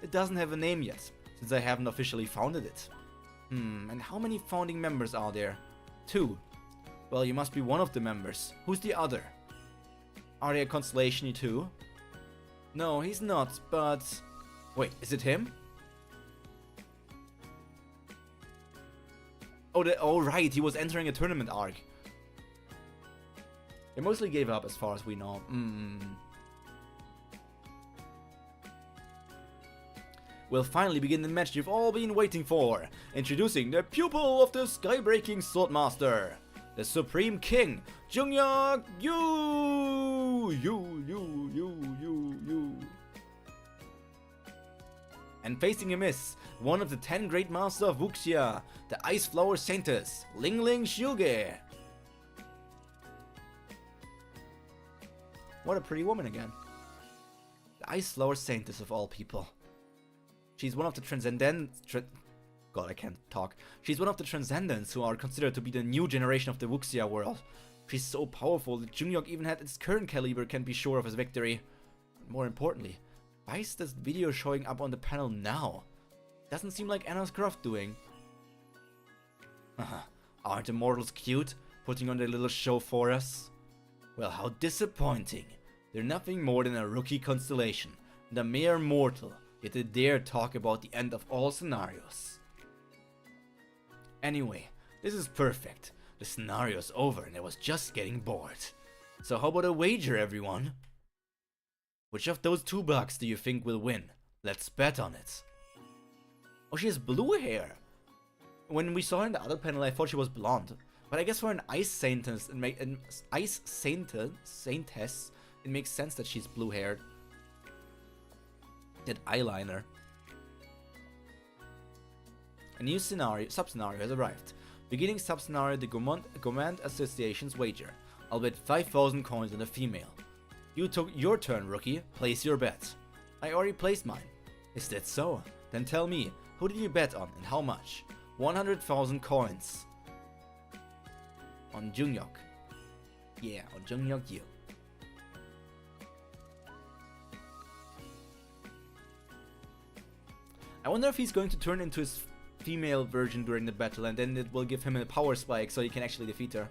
It doesn't have a name yet, since I haven't officially founded it. And how many founding members are there? 2. Well, you must be one of the members. Who's the other? Are they a constellation too? No, he's not, but... Wait, is it him? Oh right, he was entering a tournament arc. They mostly gave up as far as we know. We'll finally begin the match you've all been waiting for. Introducing the pupil of the Skybreaking Swordmaster, the Supreme King, Jungyok Yu. And facing him is one of the 10 Great Masters of Wuxia, the Ice Flower Saintess, Ling Shilge. What a pretty woman again. The Ice Flower Saintess of all people. She's one of the God, I can't talk. She's one of the Transcendents who are considered to be the new generation of the Wuxia world. She's so powerful that Jungyok, even at its current caliber, can be sure of his victory. But more importantly, why is this video showing up on the panel now? Doesn't seem like Anna's Croft doing. Aren't immortals cute, putting on their little show for us? Well, how disappointing. They're nothing more than a rookie constellation, and a mere mortal, yet they dare talk about the end of all scenarios. Anyway, this is perfect. The scenario's over and I was just getting bored. So how about a wager, everyone? Which of those 2 bucks do you think will win? Let's bet on it. Oh, she has blue hair. When we saw her in the other panel, I thought she was blonde. But I guess for an ice saintess, it makes sense that she's blue-haired. That eyeliner. A new sub-scenario has arrived. Beginning sub-scenario, the Gourmet Association's wager. I'll bet 5,000 coins on a female. You took your turn, rookie. Place your bet. I already placed mine. Is that so? Then tell me, who did you bet on and how much? 100,000 coins. On Jungyok. Yeah, on Jungyok Yu. I wonder if he's going to turn into his female version during the battle, and then it will give him a power spike so he can actually defeat her.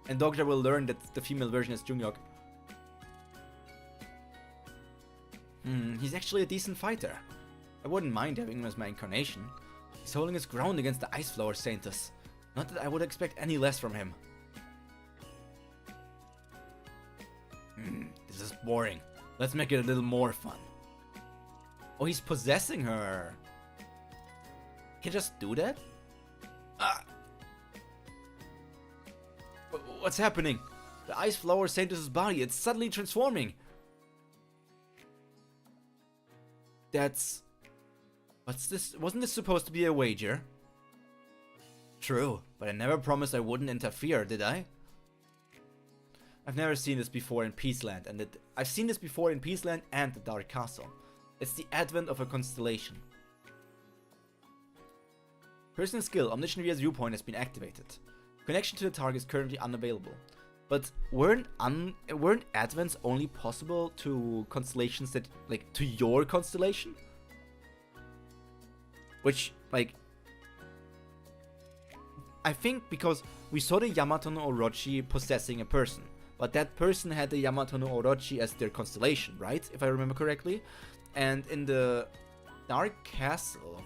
And Dokkaebi will learn that the female version is Jungyok. He's actually a decent fighter. I wouldn't mind having him as my incarnation. He's holding his ground against the Ice Flower Saintess. Not that I would expect any less from him. boring. Let's make it a little more fun. Oh, he's possessing her. Can you just do that? Ah! What's happening? The ice flower sank to his body. It's suddenly transforming. That's... What's this? Wasn't this supposed to be a wager? True, but I never promised I wouldn't interfere, did I? I've never seen this before in Peaceland, and I've seen this before in Peaceland and the Dark Castle. It's the advent of a constellation. Personal skill, Omniscient Reader's viewpoint has been activated. Connection to the target is currently unavailable. But weren't advents only possible to constellations that, like, to your constellation? Which, like, I think because we saw the Yamato no Orochi possessing a person, but that person had the Yamato no Orochi as their constellation, right? If I remember correctly. And in the Dark Castle,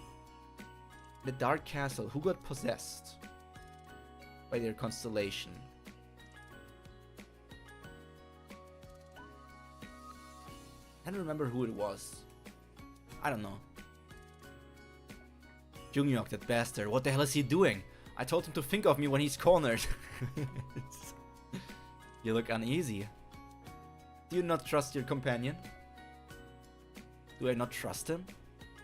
who got possessed by their constellation? I don't remember who it was. I don't know. Jungyok, that bastard. What the hell is he doing? I told him to think of me when he's cornered. You look uneasy. Do you not trust your companion? Do I not trust him?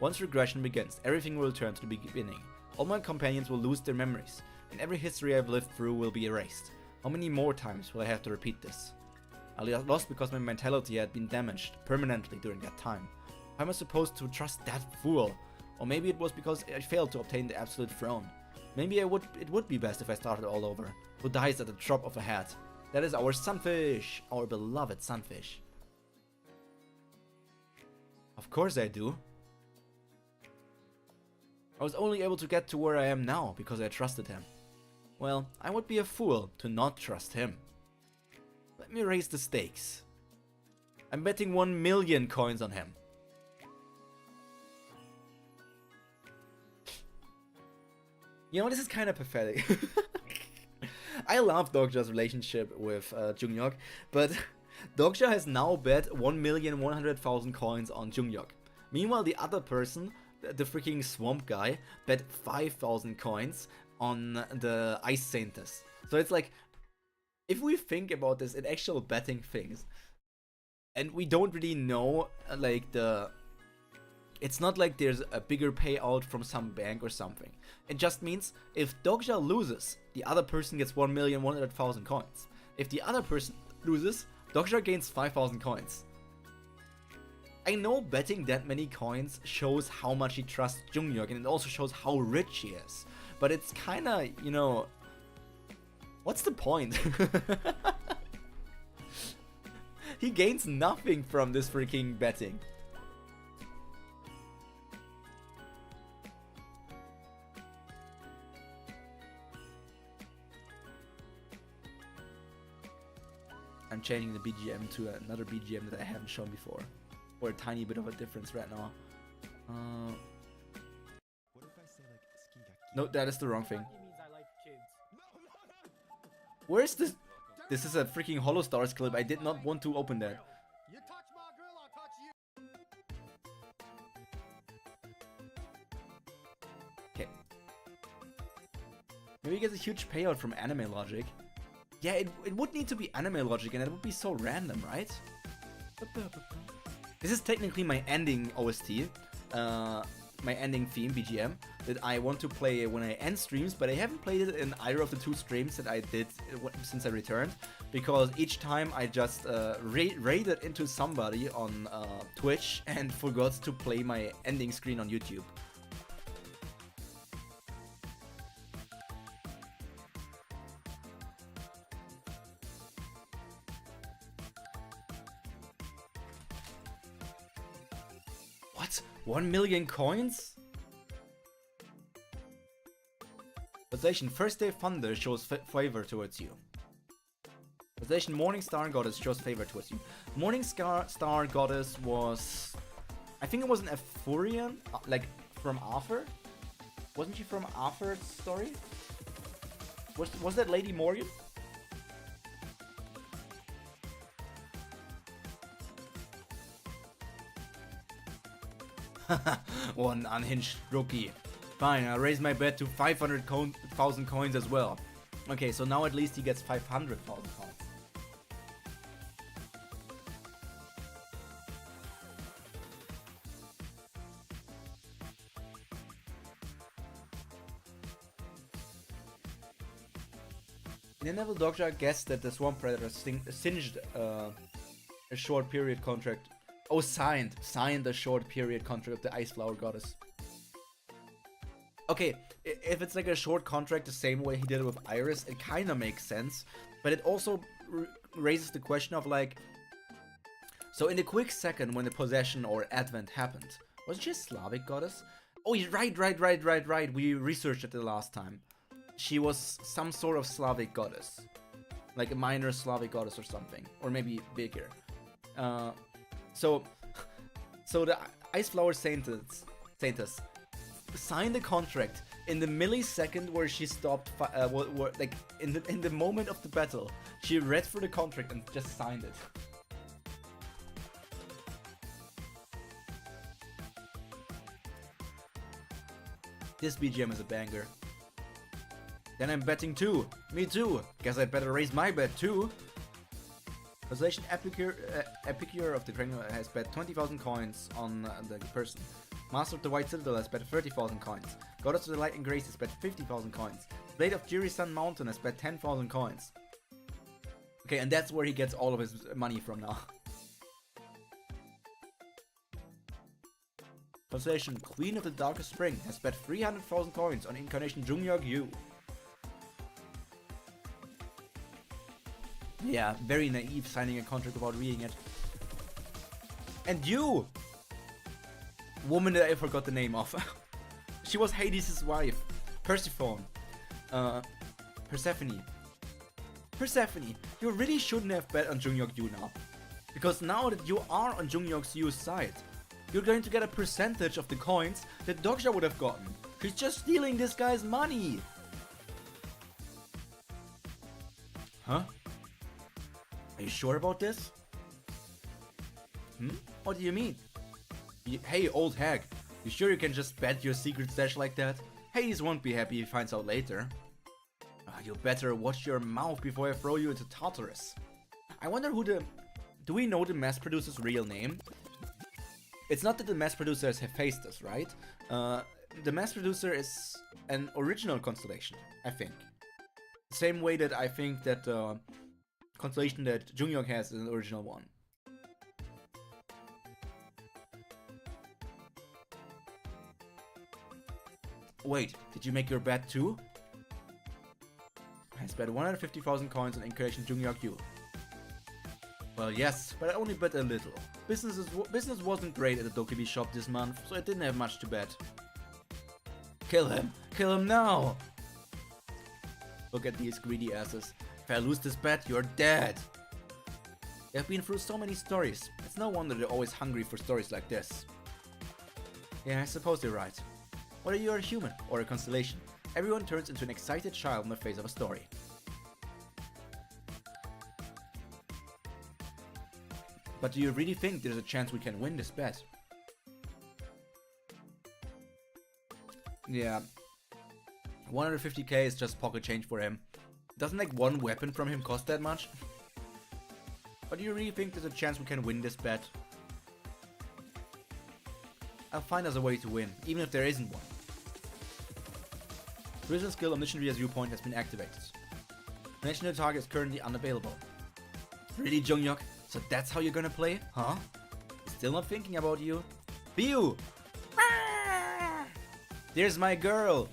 Once regression begins, everything will return to the beginning. All my companions will lose their memories, and every history I've lived through will be erased. How many more times will I have to repeat this? I lost because my mentality had been damaged permanently during that time. How am I supposed to trust that fool? Or maybe it was because I failed to obtain the absolute throne. Maybe it would be best if I started all over. Who dies at the drop of a hat? That is our sunfish, our beloved sunfish. Of course I do. I was only able to get to where I am now because I trusted him. Well, I would be a fool to not trust him. Let me raise the stakes. I'm betting 1 million coins on him. You know, this is kind of pathetic. I love Dokja's relationship with Jungyok, but Dokja has now bet 1,100,000 coins on Jungyok. Meanwhile, the other person, the freaking swamp guy, bet 5,000 coins on the Ice Saintess. So it's like, if we think about this in actual betting things, and we don't really know, like, it's not like there's a bigger payout from some bank or something. It just means if Dokja loses, the other person gets 1,100,000 coins. If the other person loses, Dokja gains 5,000 coins. I know betting that many coins shows how much he trusts Jungyok, and it also shows how rich he is. But it's kinda, you know, what's the point? He gains nothing from this freaking betting. I'm changing the BGM to another BGM that I haven't shown before. Or a tiny bit of a difference right now. No, that is the wrong thing. Where is this? This is a freaking Hollow Stars clip. I did not want to open that. Okay. Maybe he gets a huge payout from Anime Logic. Yeah, it would need to be Anime Logic, and it would be so random, right? This is technically my ending OST, my ending theme, BGM, that I want to play when I end streams, but I haven't played it in either of the 2 streams that I did since I returned, because each time I just raided into somebody on Twitch and forgot to play my ending screen on YouTube. What? 1 million coins? Position First Day Thunder shows favor towards you. Position Morning Star Goddess shows favor towards you. Morning Star Goddess was... I think it was an Ephorian, like from Arthur? Wasn't she from Arthur's story? Was that Lady Morgan? One unhinged rookie. Fine, I'll raise my bet to 500,000 coins as well. Okay, so now at least he gets 500,000 coins. In the Neville Dogja guessed that the Swamp Predator singed a short period contract. Oh, signed a short period contract of the Ice Flower Goddess. Okay, if it's like a short contract the same way he did it with Iris, it kind of makes sense. But it also raises the question of like, so in the quick second when the possession or advent happened, was she a Slavic goddess? Oh, right. We researched it the last time. She was some sort of Slavic goddess. Like a minor Slavic goddess or something. Or maybe bigger. So the Ice Flower Saintess signed the contract in the millisecond where she stopped, like in the moment of the battle. She read through the contract and just signed it. This BGM is a banger. Then I'm betting too. Me too. Guess I'd better raise my bet too. Translation Epicure of the Dragon has bet 20,000 coins on the person. Master of the White Citadel has bet 30,000 coins. Goddess of the Light and Grace has bet 50,000 coins. Blade of Jiri-Sun Mountain has bet 10,000 coins. Okay, and that's where he gets all of his money from now. Translation Queen of the Darkest Spring has bet 300,000 coins on Incarnation Jungyok Yu. Yeah, very naive signing a contract without reading it. And you! Woman that I forgot the name of. She was Hades' wife. Persephone. Persephone. Persephone, you really shouldn't have bet on Jungyok Yu now. Because now that you are on Jungyok Yu's side, you're going to get a percentage of the coins that Dogja would have gotten. She's just stealing this guy's money. Huh? Are you sure about this? What do you mean? Hey, old hag, you sure you can just bet your secret stash like that? Hades won't be happy if he finds out later. You better watch your mouth before I throw you into Tartarus. I wonder who do we know the mass producer's real name? It's not that the mass producer is Hephaestus, right? The mass producer is an original constellation, I think. Same way that I think that constellation that Jungyok has is an original one. Wait, did you make your bet too? I bet 150,000 coins on Incarnation Jungyok Yu. Well, yes, but I only bet a little. Business wasn't great at the dokkaebi shop this month, so I didn't have much to bet. Kill him! Kill him now! Look at these greedy asses. If I lose this bet, you're dead! They've been through so many stories. It's no wonder they're always hungry for stories like this. Yeah, I suppose you're right. Whether you're a human or a constellation, everyone turns into an excited child in the face of a story. But do you really think there's a chance we can win this bet? Yeah. 150k is just pocket change for him. Doesn't like one weapon from him cost that much? But do you really think there's a chance we can win this bet? I'll find us a way to win, even if there isn't one. Prison skill Omniscient Reader's viewpoint has been activated. Mention the target is currently unavailable. Really, Jungyok? So that's how you're gonna play? Huh? Still not thinking about you? Pew! There's my girl!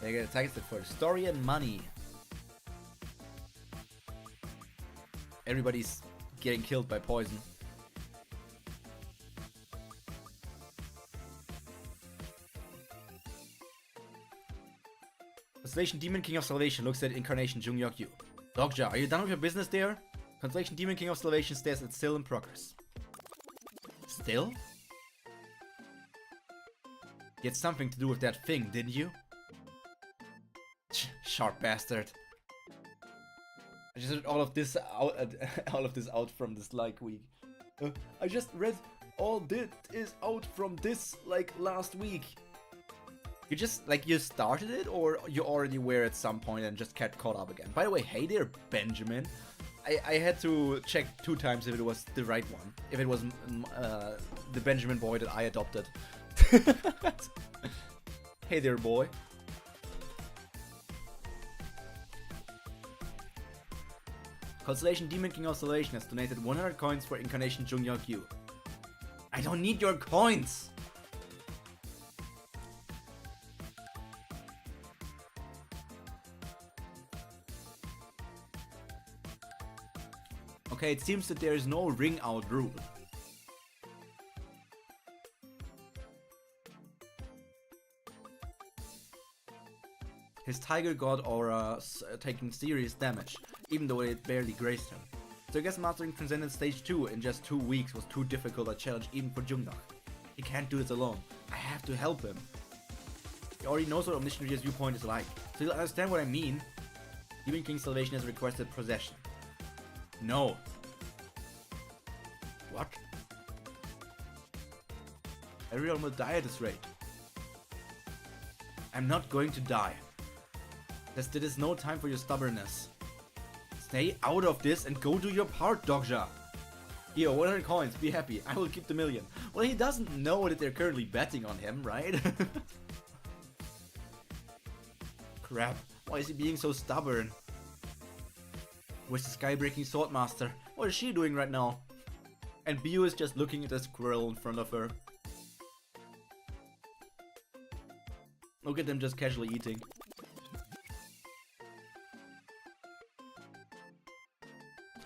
They get attacked for story and money. Everybody's getting killed by poison. Constellation Demon King of Salvation looks at Incarnation Jungyok Yu. Dogja, are you done with your business there? Constellation Demon King of Salvation stares at still in progress. Still? You had something to do with that thing, didn't you? Sharp bastard. I just read all of this out, all of this out from this like week. I just read all this is out from this like last week. You just like you started it, or you already were at some point and just got caught up again. By the way, hey there, Benjamin. I had to check 2 times if it was the right one. If it was the Benjamin boy that I adopted. Hey there, boy. Constellation Demon King Constellation has donated 100 coins for Incarnation Junghyuk Yu. I don't need your coins! Okay, it seems that there is no ring out rule. His Tiger God aura taking serious damage, even though it barely grazed him. So I guess mastering Transcendent Stage 2 in just 2 weeks was too difficult a challenge even for Junghyuk. He can't do this alone. I have to help him. He already knows what Omniscient Reader's viewpoint is like, so he'll understand what I mean. Demon King Salvation has requested possession. No. What? Everyone will die at this rate. I'm not going to die. There is no time for your stubbornness. Stay out of this and go do your part, Dokja. Here, 100 coins, be happy. I will keep the million. Well, he doesn't know that they're currently betting on him, right? Crap, why is he being so stubborn? Where's the Skybreaking Swordmaster? What is she doing right now? And Bio is just looking at a squirrel in front of her. Look at them just casually eating.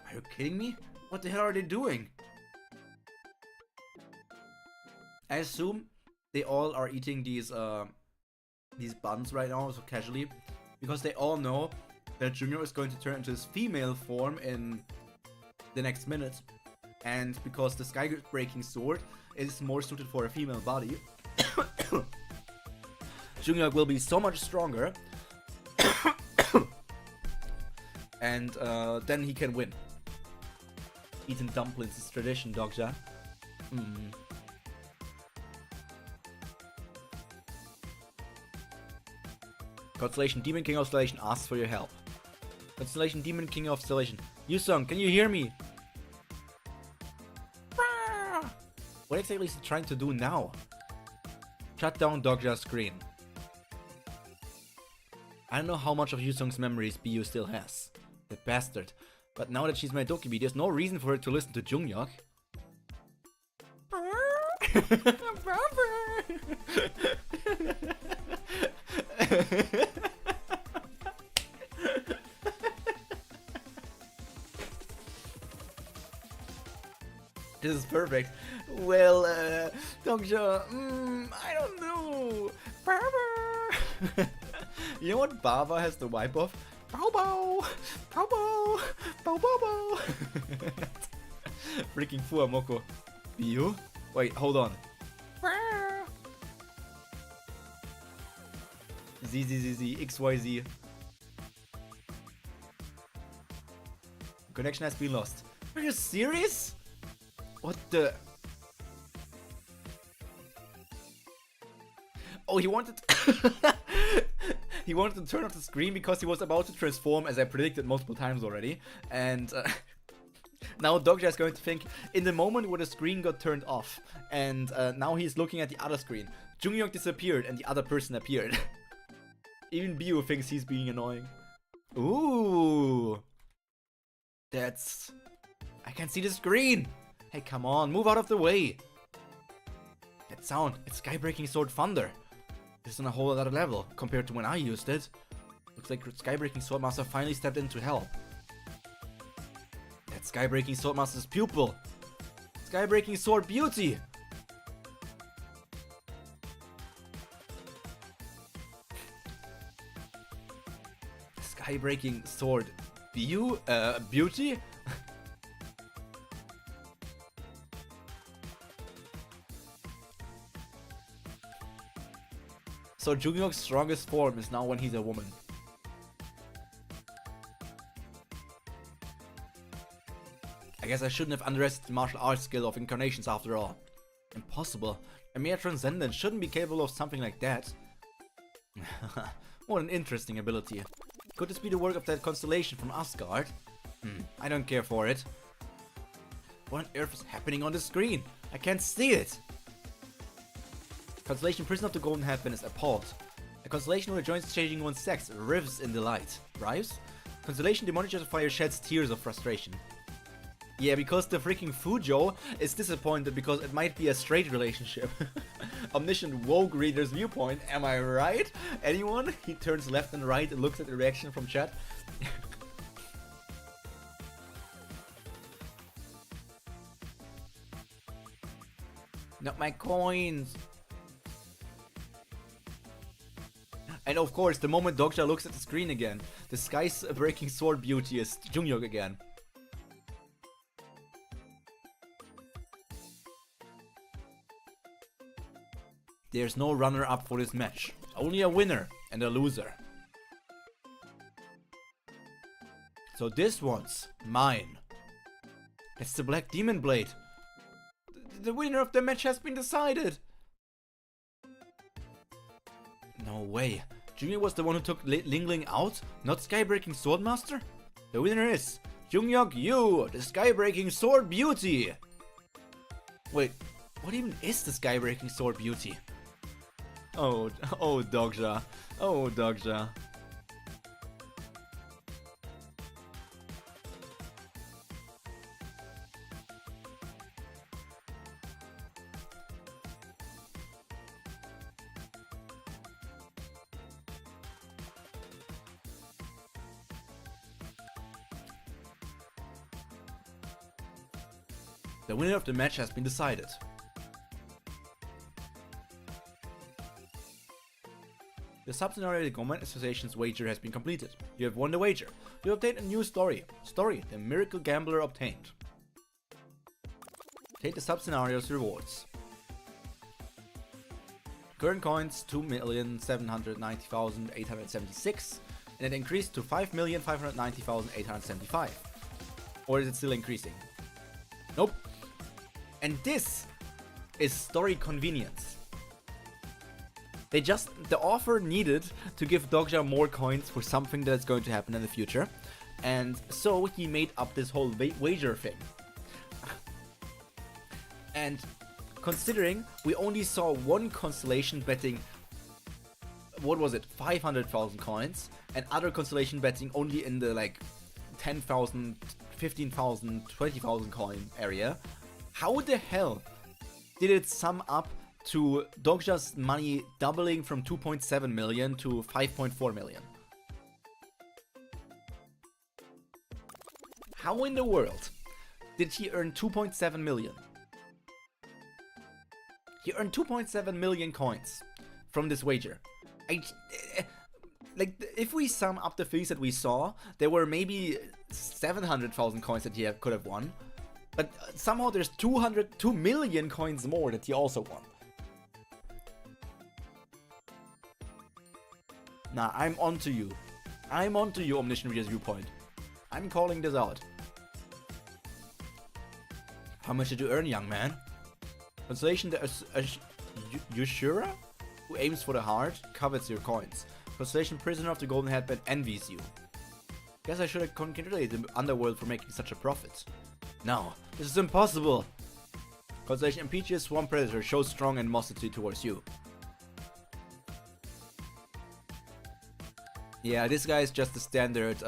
Are you kidding me? What the hell are they doing? I assume they all are eating these buns right now, so casually, because they all know that Junior is going to turn into his female form in the next minute, and because the Skybreaking Sword is more suited for a female body, Junior will be so much stronger, and then he can win. Eating dumplings is tradition, Dokja. Constellation Demon King of Constellation asks for your help. Constellation Demon King of Constellation. Yusung, can you hear me? What exactly is he trying to do now? Shut down Dokja's screen. I don't know how much of Yusung's memories BU still has. The bastard. But now that she's my dokkaebi, there's no reason for her to listen to Junghyuk. This is perfect. Well, Dokja, I don't know. You know what Baba has the wipe of? Bow bow! Bow bow! Bow bow bow! Freaking Fuamoko. You? Wait, hold on. XYZ. Connection has been lost. Are you serious? What the? Oh, he wanted he wanted to turn off the screen because he was about to transform, as I predicted multiple times already. And now Dokja is going to think in the moment where the screen got turned off, and now he's looking at the other screen. Junghyuk disappeared and the other person appeared. Even Bio thinks he's being annoying. Ooh, that's... I can see the screen. Hey, come on, move out of the way. That sound, it's Skybreaking Sword Thunder. This is on a whole other level compared to when I used it. Looks like Skybreaking Swordmaster finally stepped in to help. That's Skybreaking Swordmaster's pupil. Skybreaking Sword Beauty. Skybreaking Sword Beauty? So Junghyuk's strongest form is now when he's a woman. guess I shouldn't have underestimated the martial arts skill of incarnations after all. Impossible. A mere transcendent shouldn't be capable of something like that. What an interesting ability. Could this be the work of that constellation from Asgard? I don't care for it. What on earth is happening on the screen? I can't see it! Constellation Prison of the Golden Headband is appalled. A constellation who joins changing one's sex writhes in delight. Writhes? Constellation Demonic of Fire sheds tears of frustration. Yeah, because the freaking Fujo is disappointed because it might be a straight relationship. Omniscient Woke Reader's viewpoint, am I right? Anyone? He turns left and right and looks at the reaction from chat. Not my coins! And of course, the moment Dokja looks at the screen again, the sky's breaking sword beauty is Junghyuk again. There's no runner-up for this match, only a winner and a loser. So this one's mine. It's the Black Demon Blade. The winner of the match has been decided. No way. Junghyuk was the one who took Lingling out, not Skybreaking Swordmaster? The winner is Junghyuk Yu, the Skybreaking Sword Beauty. Wait, what even is the Skybreaking Sword Beauty? Oh Dokja. Oh, Dokja. The winner of the match has been decided. The sub-scenario the Government Association's wager has been completed. You have won the wager. You obtained a new story. Story, the Miracle Gambler obtained. Take the sub-scenario's rewards. Current coins 2,790,876 and it increased to 5,590,875. Or is it still increasing? Nope. And this is story convenience. The author needed to give Dokja more coins for something that's going to happen in the future. And so he made up this whole wager thing. And considering we only saw one constellation betting, what was it, 500,000 coins, and other constellation betting only in the like 10,000, 15,000, 20,000 coin area, how the hell did it sum up to Dokja's money doubling from 2.7 million to 5.4 million? How in the world did he earn 2.7 million? He earned 2.7 million coins from this wager. Like, if we sum up the things that we saw, there were maybe 700,000 coins that he could have won. But somehow there's 2 million coins more that he also won. Nah, I'm onto you. I'm onto you, Omniscient Reader's viewpoint. I'm calling this out. How much did you earn, young man? Constellation the Yushura, who aims for the heart, covets your coins. Constellation Prisoner of the Golden Headband envies you. Guess I should have congratulated the Underworld for making such a profit. No, this is impossible! Constellation Impetuous Swamp Predator shows strong animosity towards you. Yeah, this guy is just a standard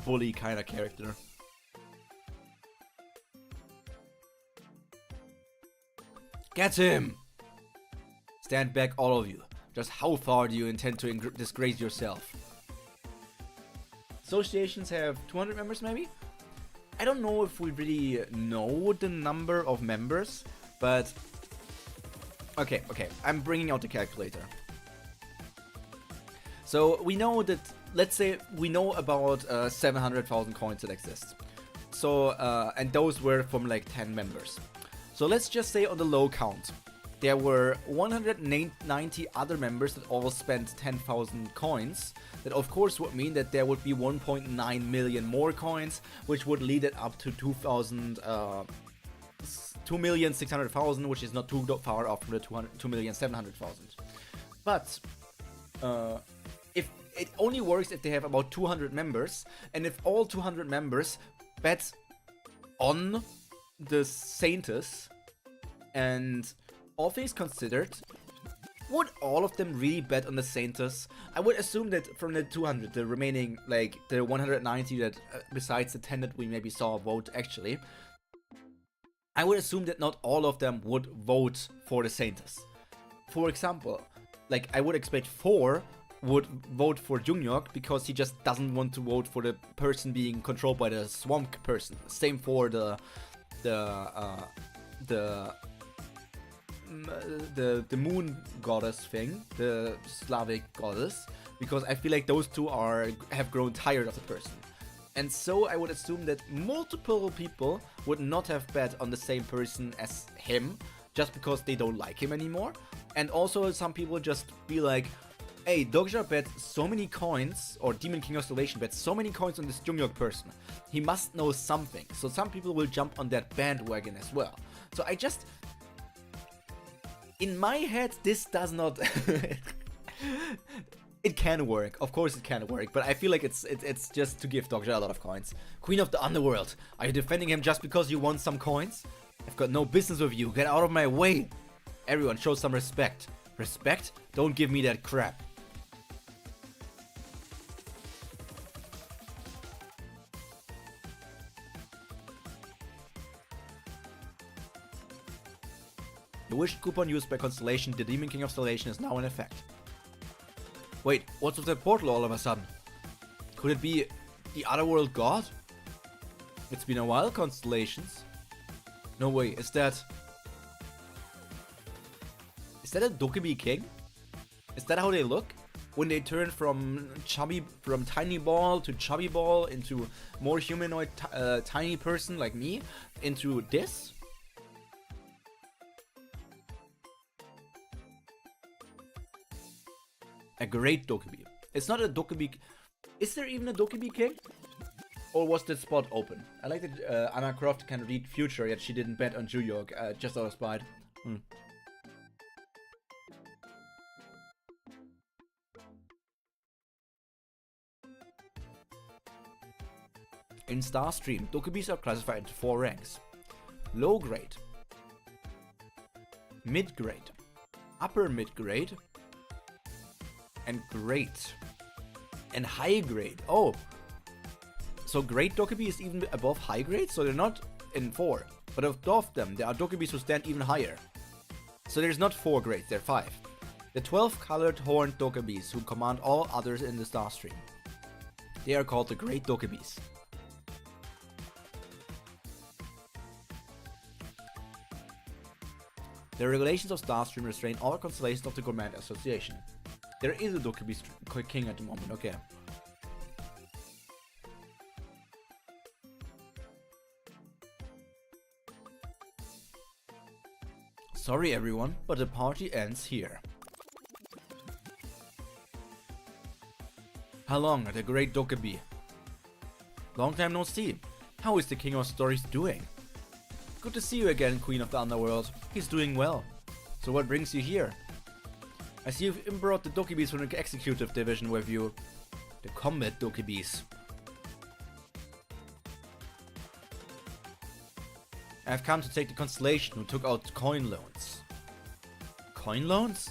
bully kind of character. Get him! Stand back, all of you. Just how far do you intend to disgrace yourself? Associations have 200 members maybe? I don't know if we really know the number of members, but... Okay, I'm bringing out the calculator. So we know that, let's say we know about 700,000 coins that exist. So, and those were from like 10 members. So let's just say on the low count, there were 190 other members that all spent 10,000 coins. That of course would mean that there would be 1.9 million more coins, which would lead it up to 2,600,000, which is not too far off from the 2,700,000. But if it only works if they have about 200 members, and if all 200 members bet on the Saintus, and all things considered, would all of them really bet on the Saintus? I would assume that from the 200, the remaining, like, the 190 that, besides the 10 that we maybe saw vote actually, I would assume that not all of them would vote for the Saintus. For example, like, I would expect 4 would vote for Jungyok because he just doesn't want to vote for the person being controlled by the swamp person. Same for the moon goddess thing, the Slavic goddess, because I feel like those two have grown tired of the person. And so I would assume that multiple people would not have bet on the same person as him just because they don't like him anymore. And also some people just be like, hey, Dokja bet so many coins, or Demon King of Salvation bet so many coins on this Jungyok person. He must know something. So some people will jump on that bandwagon as well. So I just... in my head, this does not... It can work. Of course it can work. But I feel like it's just to give Dokja a lot of coins. Queen of the Underworld. Are you defending him just because you want some coins? I've got no business with you. Get out of my way. Everyone, show some respect. Respect? Don't give me that crap. The wish coupon used by Constellation, the Demon King of Salvation, is now in effect. Wait, what's with that portal all of a sudden? Could it be the Otherworld God? It's been a while, Constellations. No way, is that a dokkaebi king? Is that how they look? When they turn from tiny ball to chubby ball into more humanoid tiny person like me into this? A great dokkaebi. It's not a dokkaebi. Is there even a dokkaebi king? Or was that spot open? I like that Anna Croft can read future, yet she didn't bet on Jungyok just out of spite. In Starstream, dokkaebis are classified into 4 ranks. Low grade, mid grade, upper mid grade, and great. And high grade. Oh! So great dokkaebi is even above high grade? So they're not in 4. But above them, there are dokkaebis who stand even higher. So there's not 4 grades, there are 5. The 12 colored horned dokkaebis who command all others in the Starstream. They are called the Great Dokkaebis. The regulations of Starstream restrain all constellations of the Command Association. There is a dokkaebi king at the moment, okay. Sorry everyone, but the party ends here. How long, the great dokkaebi? Long time no see. How is the King of Stories doing? Good to see you again, Queen of the Underworld. He's doing well. So what brings you here? I see you've brought the dokkaebis from the Executive Division with you. The combat dokkaebis. I've come to take the Constellation who took out coin loans. Coin loans?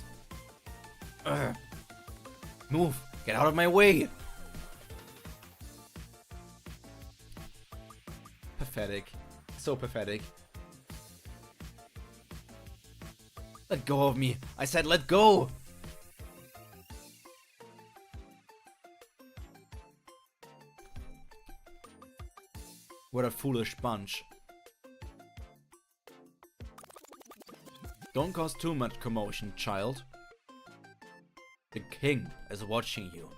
Move! Get out of my way! Pathetic. So pathetic. Let go of me! I said let go! What a foolish bunch. Don't cause too much commotion, child. The king is watching you.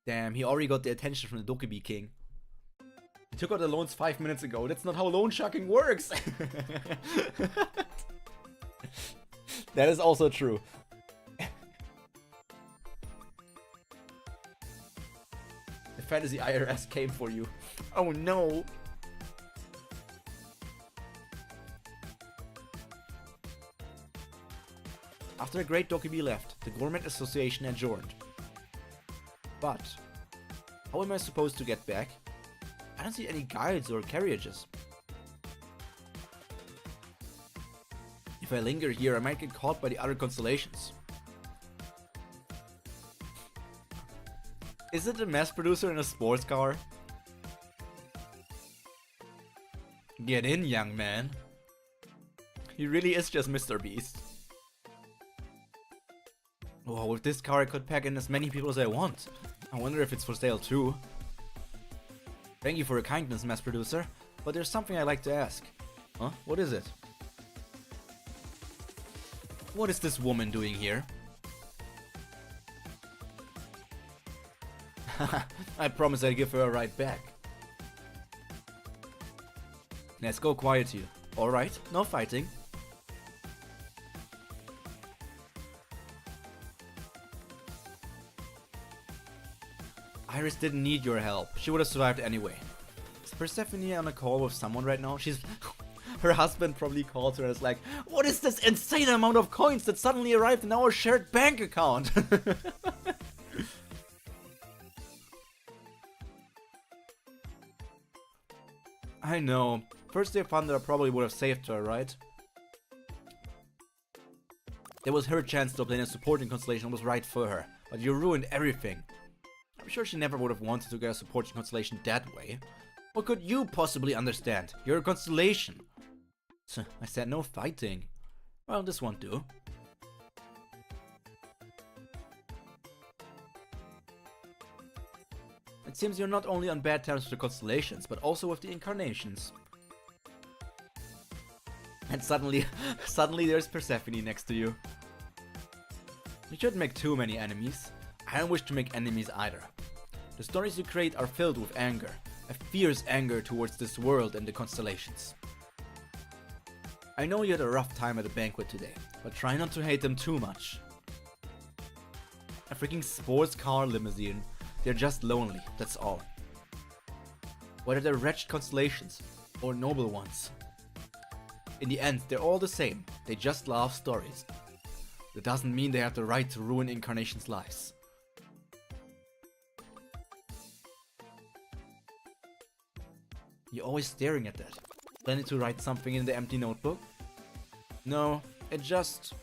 Damn, he already got the attention from the dokkaebi king. He took out the loans 5 minutes ago. That's not how loan sharking works. That is also true. The fantasy IRS came for you. Oh no. After a great dokkaebi left, the Gourmet Association adjourned. But how am I supposed to get back? I don't see any guides or carriages. If I linger here, I might get caught by the other constellations. Is it a mass producer in a sports car? Get in, young man. He really is just Mr. Beast. Oh, with this car I could pack in as many people as I want. I wonder if it's for sale too. Thank you for your kindness, mass producer, but there's something I'd like to ask. Huh? What is it? What is this woman doing here? I promise I'll give her a ride back. Let's go quiet you. Alright, no fighting. Iris didn't need your help. She would have survived anyway. Is Persephone on a call with someone right now? She's... Her husband probably called her and is like, what is this insane amount of coins that suddenly arrived in our shared bank account? I know. First day Thunder probably would have saved her, right? That was her chance to obtain a supporting constellation that was right for her. But you ruined everything. I'm sure she never would have wanted to get a supporting constellation that way. What could you possibly understand? You're a constellation. I said no fighting. Well, this won't do. It seems you're not only on bad terms with the constellations, but also with the incarnations. And suddenly there's Persephone next to you. You shouldn't make too many enemies. I don't wish to make enemies either. The stories you create are filled with anger. A fierce anger towards this world and the constellations. I know you had a rough time at the banquet today, but try not to hate them too much. A freaking sports car limousine. They're just lonely, that's all. Whether they're wretched constellations or noble ones. In the end, they're all the same. They just love stories. That doesn't mean they have the right to ruin incarnations' lives. You're always staring at that. Planning to write something in the empty notebook? No, it just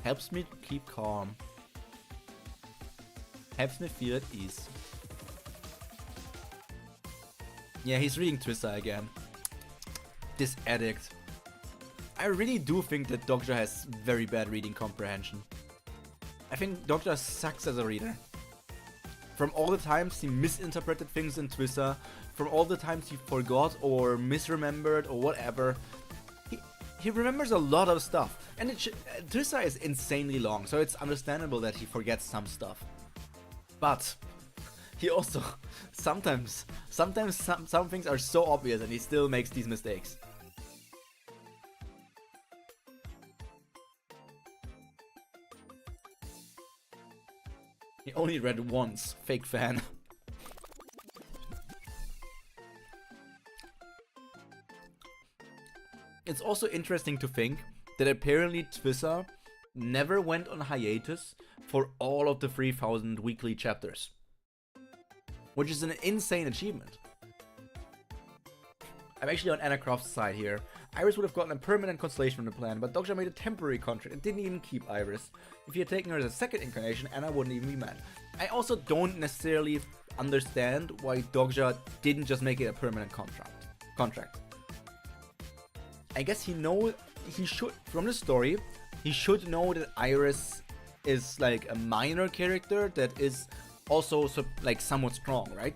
helps me keep calm. Helps me feel at ease. Yeah, he's reading Twissa again. This addict. I really do think that Dokja has very bad reading comprehension. I think Dokja sucks as a reader. From all the times he misinterpreted things in Twissa, from all the times he forgot or misremembered or whatever, he remembers a lot of stuff. And Twissa is insanely long, so it's understandable that he forgets some stuff. But he also sometimes some things are so obvious and he still makes these mistakes. He only read once, fake fan. It's also interesting to think that apparently Twissa never went on hiatus for all of the 3000 weekly chapters. Which is an insane achievement. I'm actually on Anna Croft's side here. Iris would have gotten a permanent constellation from the plan, but Dokja made a temporary contract and didn't even keep Iris. If he had taken her as a second incarnation, Anna wouldn't even be mad. I also don't necessarily understand why Dokja didn't just make it a permanent contract. I guess he should, from the story, he should know that Iris is like a minor character that is also like somewhat strong, right?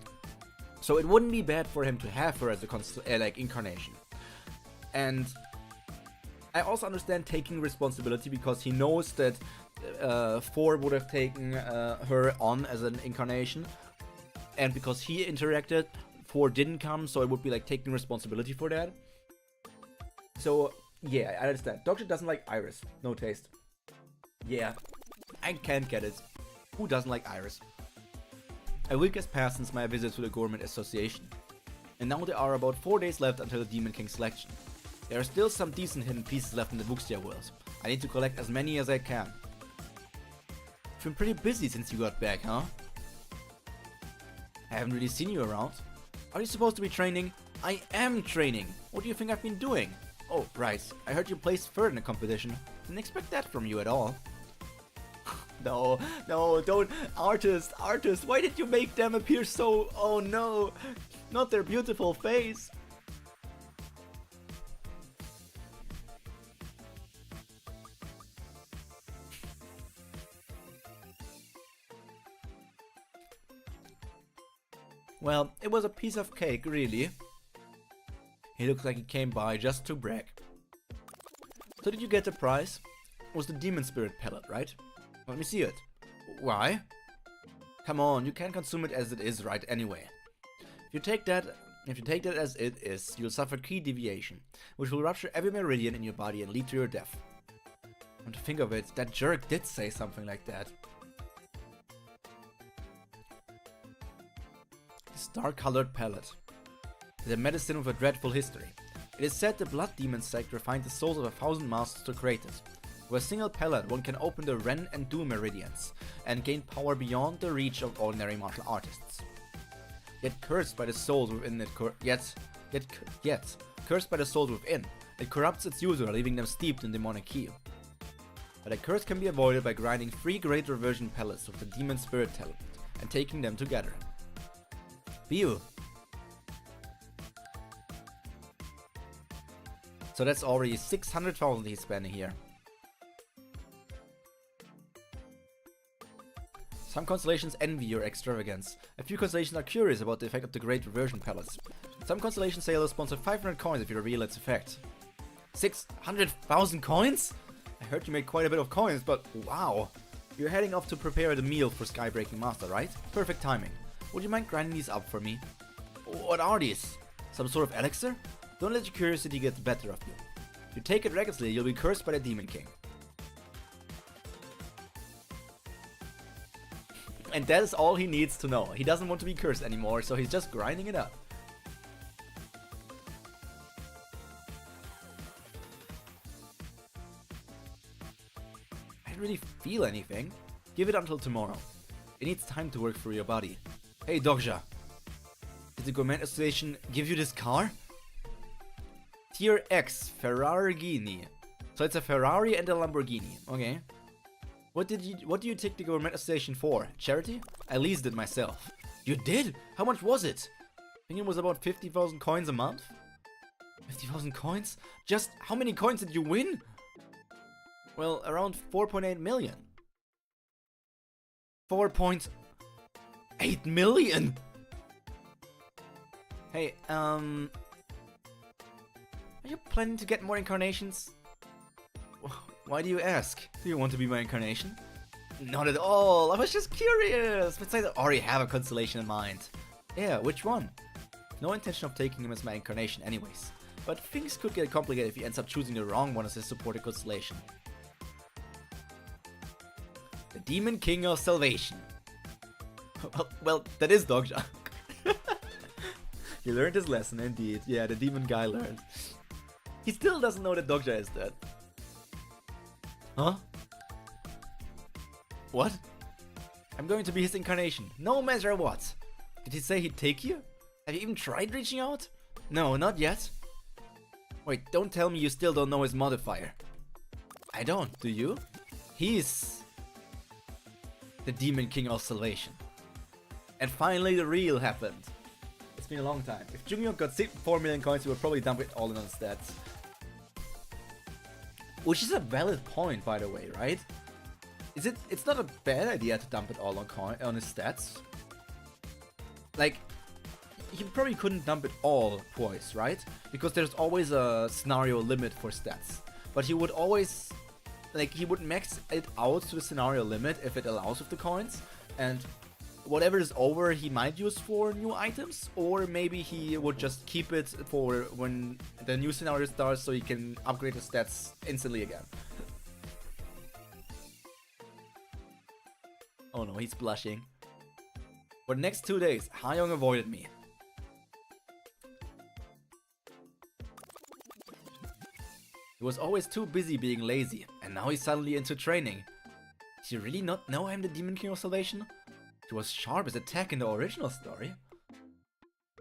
So it wouldn't be bad for him to have her as a like incarnation. And I also understand taking responsibility because he knows that Ford would have taken her on as an incarnation, and because he interacted 4 didn't come, so it would be like taking responsibility for that. So yeah, I understand. Doctor doesn't like Iris. No taste. Yeah, I can't get it. Who doesn't like Iris? A week has passed since my visit to the Gourmet Association, and now there are about 4 days left until the Demon King selection. There are still some decent hidden pieces left in the Wuxia world. I need to collect as many as I can. You've been pretty busy since you got back, huh? I haven't really seen you around. Are you supposed to be training? I am training! What do you think I've been doing? Oh, right. I heard you placed third in the competition. Didn't expect that from you at all. No, don't. Artist, why did you make them appear so... Oh no, not their beautiful face. Well, it was a piece of cake, really. He looks like he came by just to brag. So did you get the prize? It was the Demon Spirit pellet, right? Let me see it. Why? Come on, you can't consume it as it is right anyway. If you take that as it is, you'll suffer key deviation, which will rupture every meridian in your body and lead to your death. Come to think of it, that jerk did say something like that. Star-colored pellet. It's a medicine with a dreadful history. It is said the blood demon sect refined the souls of 1,000 masters to create it. With a single pellet, one can open the Ren and Du meridians and gain power beyond the reach of ordinary martial artists. Yet cursed by the souls within it, cursed by the souls within, it corrupts its user, leaving them steeped in demonic ki. But a curse can be avoided by grinding 3 great reversion pellets with the demon spirit talent and taking them together. View. So that's already 600,000 he's spending here. Some constellations envy your extravagance. A few constellations are curious about the effect of the great reversion pellets. Some constellations say they'll sponsor 500 coins if you reveal its effect. 600,000 coins? I heard you made quite a bit of coins, but wow. You're heading off to prepare the meal for Skybreaking Master, right? Perfect timing. Would you mind grinding these up for me? What are these? Some sort of elixir? Don't let your curiosity get the better of you. If you take it recklessly, you'll be cursed by the Demon King. And that is all he needs to know. He doesn't want to be cursed anymore, so he's just grinding it up. I don't really feel anything. Give it until tomorrow. It needs time to work through your body. Hey, Dokja. Did the Gourmet Association give you this car? Tier X Ferrarghini. So it's a Ferrari and a Lamborghini. Okay. What do you take the Gourmet Association for? Charity? I leased it myself. You did? How much was it? I think it was about 50,000 coins a month. 50,000 coins? Just how many coins did you win? Well, around 4.8 million. 4.8 million? Hey, are you planning to get more incarnations? Why do you ask? Do you want to be my incarnation? Not at all, I was just curious. Besides, I already have a constellation in mind. Yeah, which one? No intention of taking him as my incarnation anyways. But things could get complicated if he ends up choosing the wrong one as his supported constellation. The Demon King of Salvation. Well, that is Dokja. He learned his lesson indeed. Yeah, the demon guy learned. He still doesn't know that Dokja is dead. Huh? What? I'm going to be his incarnation, no matter what. Did he say he'd take you? Have you even tried reaching out? No, not yet. Wait, don't tell me you still don't know his modifier. I don't, do you? He's the Demon King of Salvation. And finally the real happened. It's been a long time. If Junghyuk got 4 million coins, he would probably dump it all in on stats. Which is a valid point, by the way, right? It's not a bad idea to dump it all on his stats. Like, he probably couldn't dump it all twice, right? Because there's always a scenario limit for stats. But he would always, like, he would max it out to the scenario limit if it allows with the coins. And whatever is over he might use for new items, or maybe he would just keep it for when the new scenario starts so he can upgrade his stats instantly again. Oh no, he's blushing. For the next 2 days, Hayoung avoided me. He was always too busy being lazy, and now he's suddenly into training. Did you really not know I'm the Demon King of Salvation? He was sharp as attack in the original story.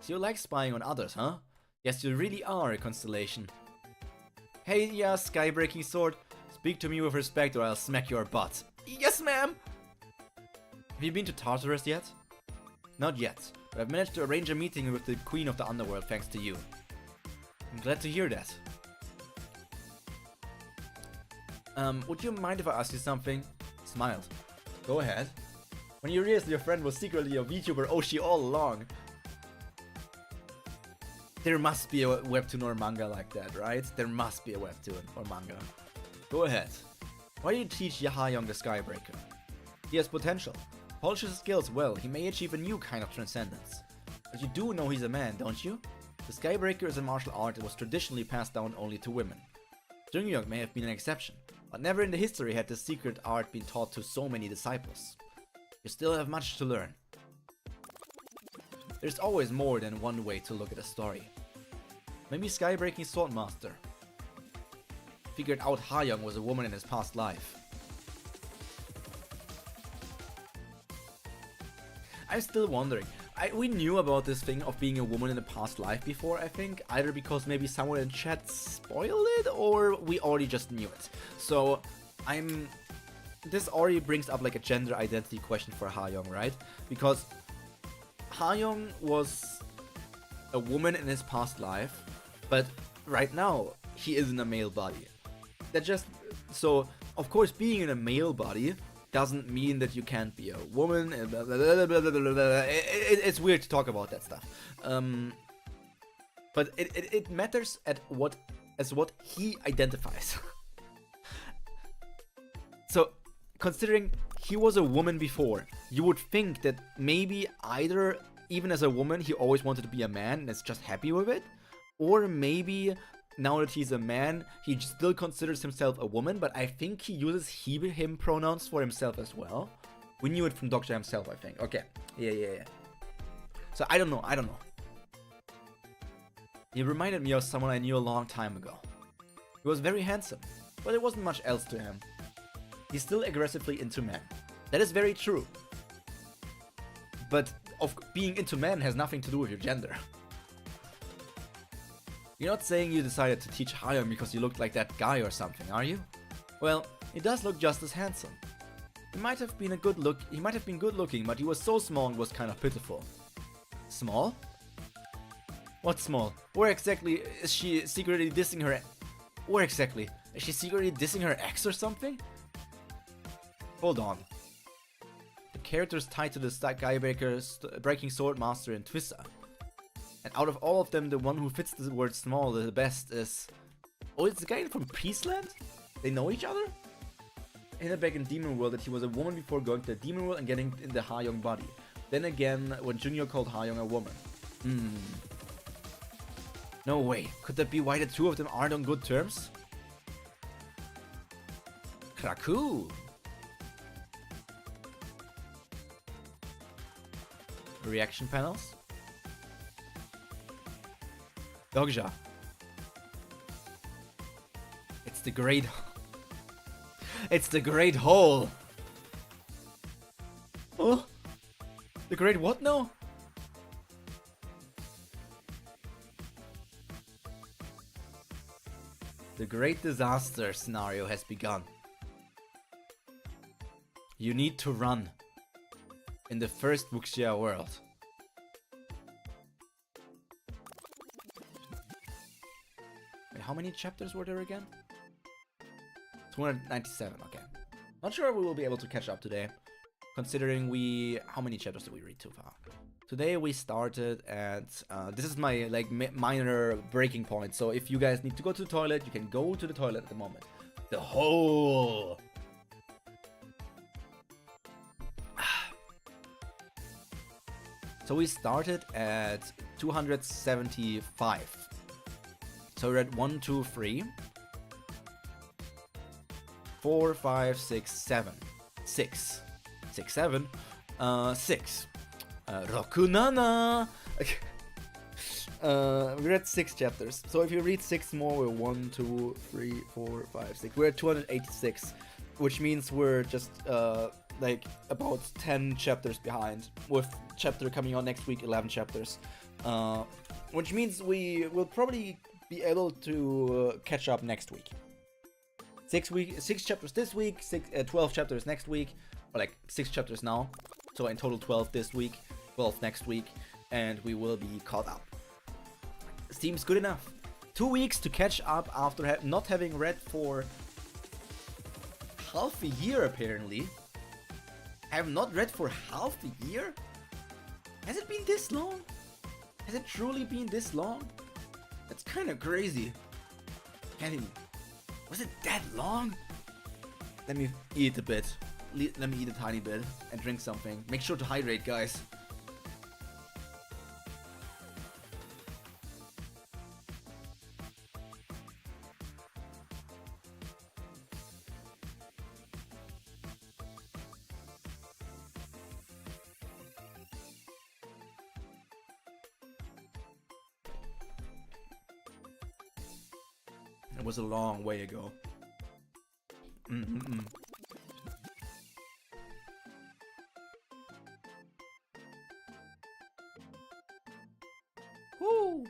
So you like spying on others, huh? Yes, you really are a constellation. Hey, yeah, Skybreaking Sword. Speak to me with respect or I'll smack your butt. Yes, ma'am! Have you been to Tartarus yet? Not yet, but I've managed to arrange a meeting with the Queen of the Underworld thanks to you. I'm glad to hear that. Would you mind if I ask you something? Smiled. Go ahead. When you realized your friend was secretly a VTuber Oshi all along. There must be a webtoon or manga like that, right? There must be a webtoon or manga. Go ahead. Why do you teach Hayoung the Skybreaker? He has potential. Polishes his skills well, he may achieve a new kind of transcendence. But you do know he's a man, don't you? The Skybreaker is a martial art that was traditionally passed down only to women. Jungyeok may have been an exception, but never in the history had this secret art been taught to so many disciples. You still have much to learn. There's always more than one way to look at a story. Maybe Skybreaking Swordmaster figured out Hayoung was a woman in his past life. I'm still wondering. We knew about this thing of being a woman in a past life before, I think. Either because maybe someone in chat spoiled it, or we already just knew it. So, this already brings up like a gender identity question for Hayoung, right? Because Hayoung was a woman in his past life, but right now, he is in a male body. So, of course, being in a male body doesn't mean that you can't be a woman. Blah, blah, blah, blah, blah, blah, blah. It's weird to talk about that stuff. But it matters as what he identifies. So, considering he was a woman before, you would think that maybe either, even as a woman, he always wanted to be a man and is just happy with it, or maybe now that he's a man, he still considers himself a woman, but I think he uses he, him pronouns for himself as well. We knew it from Doctor himself, I think. Okay. Yeah. So I don't know. He reminded me of someone I knew a long time ago. He was very handsome, but there wasn't much else to him. He's still aggressively into men. That is very true. But being into men has nothing to do with your gender. You're not saying you decided to teach Hayoung because you looked like that guy or something, are you? Well, he does look just as handsome. He might have been good looking, but he was so small and was kind of pitiful. Small? What's small? Where exactly is she secretly dissing her? Where exactly? Is she secretly dissing her ex or something? Hold on. The characters tied to the Skybreaker, Breaking Sword Master and Twissa. And out of all of them, the one who fits the word small the best is... Oh, it's the guy from Peaceland? They know each other? I hinted back in Demon World that he was a woman before going to the Demon World and getting in the Hayoung body. Then again, when Junior called Hayoung a woman. No way. Could that be why the two of them aren't on good terms? Kraku! Reaction panels? Dogja. It's the great... It's the Great Hole! Oh? The Great what now? The Great Disaster scenario has begun. You need to run. In the first Wuxia world. Wait, how many chapters were there again? 297, okay. Not sure if we will be able to catch up today. Considering how many chapters did we read so far? Today we started at, this is my minor breaking point. So if you guys need to go to the toilet, you can go to the toilet at the moment. The hole! So we started at 275. So we're at 1, 2, 3, 4, 5, 6, 7. 6. 6, 7. 6. Rokunana! We're at 6 chapters. So if you read 6 more, we're 1, 2, 3, 4, 5, 6. We're at 286. Which means we're just like about 10 chapters behind. With chapter coming out next week, 11 chapters. Which means we will probably be able to catch up next week. 6 chapters this week, 12 chapters next week, or like 6 chapters now. So in total 12 this week, 12 next week, and we will be caught up. Seems good enough. 2 weeks to catch up after not having read for half a year apparently. I have not read for half a year? Has it been this long? Has it truly been this long? That's kind of crazy. Was it that long? Let me eat a bit. Let me eat a tiny bit and drink something. Make sure to hydrate, guys. It was a long way ago. Hoo!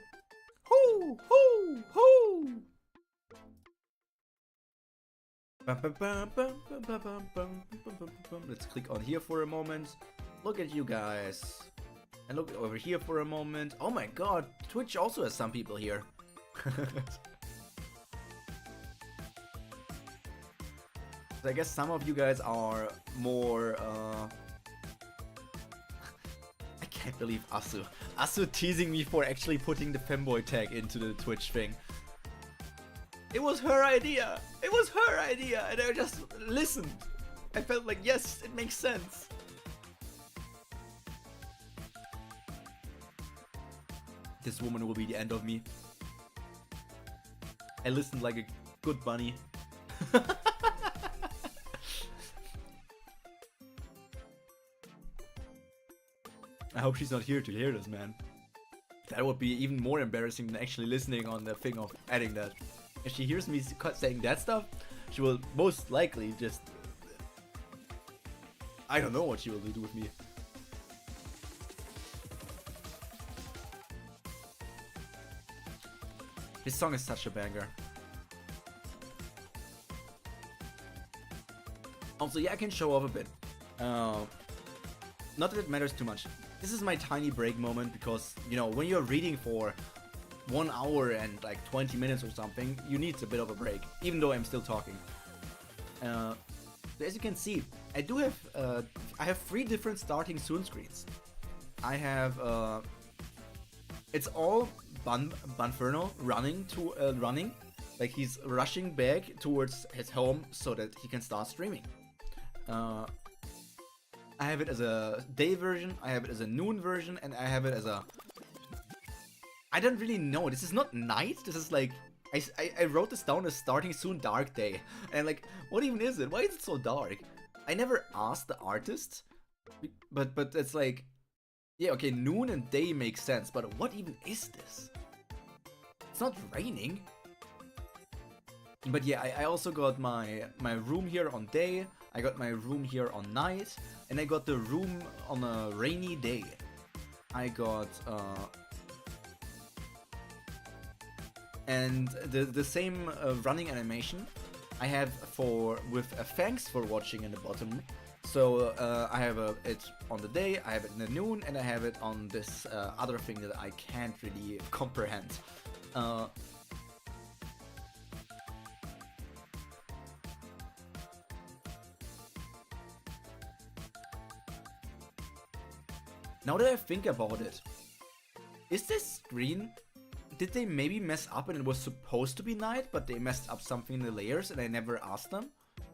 Hoo! Hoo! Hoo! Let's click on here for a moment. Look at you guys. And look over here for a moment. Oh my god, Twitch also has some people here. I guess some of you guys are more, I can't believe Asu teasing me for actually putting the femboy tag into the Twitch thing. It was her idea! It was her idea! And I just listened. I felt like, yes, it makes sense. This woman will be the end of me. I listened like a good bunny. I hope she's not here to hear this, man. That would be even more embarrassing than actually listening on the thing of adding that. If she hears me saying that stuff, she will most likely just... I don't know what she will do with me. This song is such a banger. Also, yeah, I can show off a bit. Not that it matters too much. This is my tiny break moment because, you know, when you're reading for 1 hour and like 20 minutes or something, you need a bit of a break, even though I'm still talking. As you can see, I do have, I have 3 different starting soon screens. I have, it's all Bunferno running, like he's rushing back towards his home so that he can start streaming. I have it as a day version, I have it as a noon version, and I have it as a... I don't really know, this is not night, this is like... I wrote this down as starting soon dark day. And like, what even is it? Why is it so dark? I never asked the artist, but it's like... Yeah, okay, noon and day makes sense, but what even is this? It's not raining. But yeah, I also got my room here on day, I got my room here on night, and I got the room on a rainy day. I got and the same running animation I have with thanks for watching in the bottom. So I have it on the day, I have it in the noon, and I have it on this other thing that I can't really comprehend. Now that I think about it, is this screen, did they maybe mess up and it was supposed to be night, but they messed up something in the layers and I never asked them?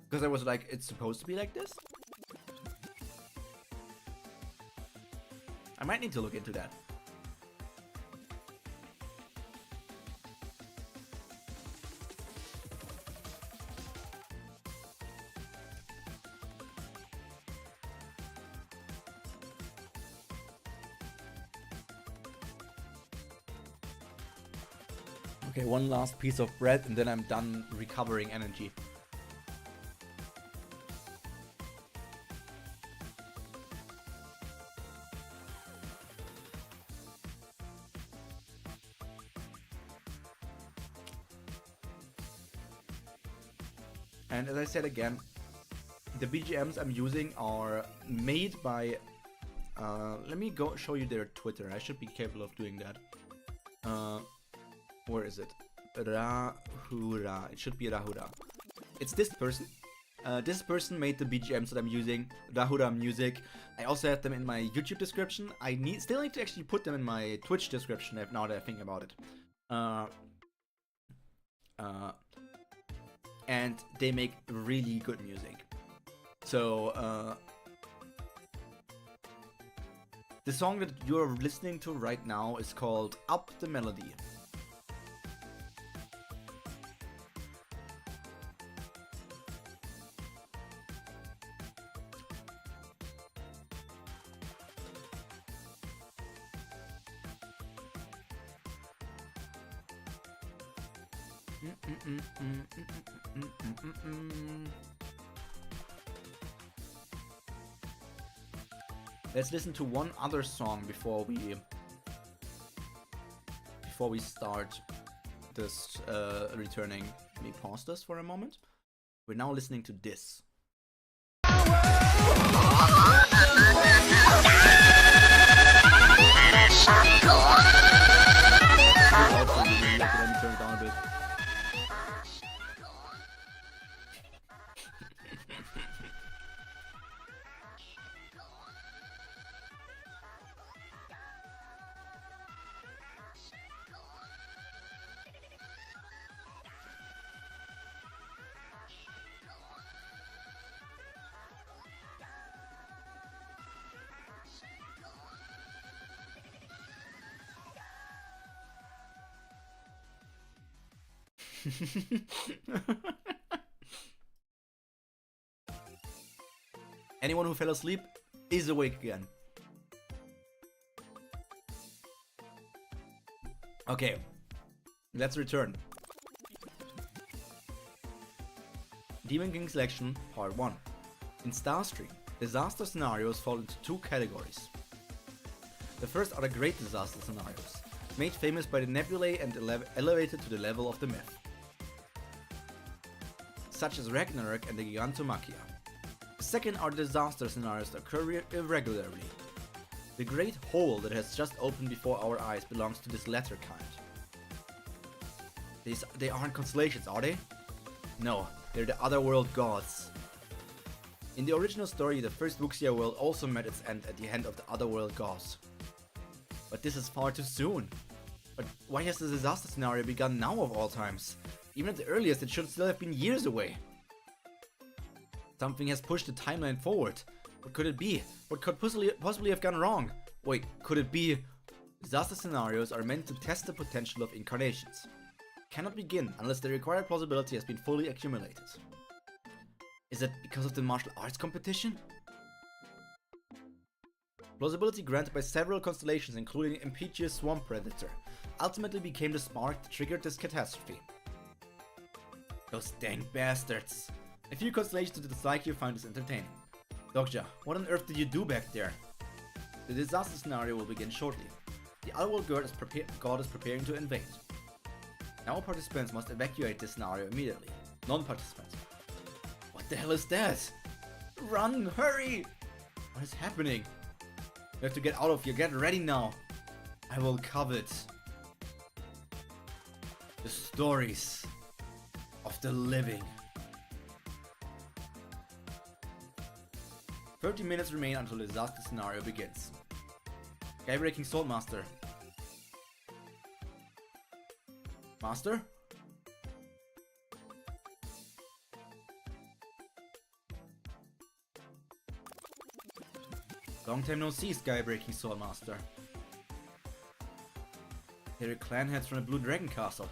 Because I was like, it's supposed to be like this? I might need to look into that. Okay, one last piece of bread and then I'm done recovering energy. And as I said again, the BGMs I'm using are made by... let me go show you their Twitter. I should be capable of doing that. Where is it? Rahura. It should be Rahura. It's this person. This person made the BGMs that I'm using. Rahura Music. I also have them in my YouTube description. I still need to actually put them in my Twitch description now that I think about it. And they make really good music. So, the song that you're listening to right now is called Up the Melody. Let's listen to one other song before we start this returning. Let me pause this for a moment. We're now listening to this. Let me turn it down a bit. Anyone who fell asleep is awake again. Okay, let's return. Demon King Selection Part 1. In Starstream, disaster scenarios fall into two categories. The first are the great disaster scenarios, made famous by the nebulae and elevated to the level of the myth, such as Ragnarok and the Gigantomachia. The second are disaster scenarios that occur irregularly. The great hole that has just opened before our eyes belongs to this latter kind. They aren't constellations, are they? No, they're the otherworld gods. In the original story, the first Wuxia world also met its end at the hand of the otherworld gods. But this is far too soon. But why has the disaster scenario begun now of all times? Even at the earliest, it should still have been years away. Something has pushed the timeline forward. What could it be? What could possibly have gone wrong? Wait, could it be? Disaster scenarios are meant to test the potential of incarnations. Cannot begin unless the required plausibility has been fully accumulated. Is it because of the martial arts competition? Plausibility granted by several constellations, including Impetuous Swamp Predator, ultimately became the spark that triggered this catastrophe. Those dang bastards. A few constellations to dislike you find this entertaining. Dokja, what on earth did you do back there? The disaster scenario will begin shortly. The otherworld god is preparing to invade. Now participants must evacuate this scenario immediately. Non-participants. What the hell is that? Run! Hurry! What is happening? You have to get out of here. Get ready now. I will covet the stories of the living. 30 minutes remain until the disaster scenario begins. Skybreaking Sword Master. Master? Long time no see, Skybreaking Swordmaster. Here are clan heads from the Blue Dragon Castle.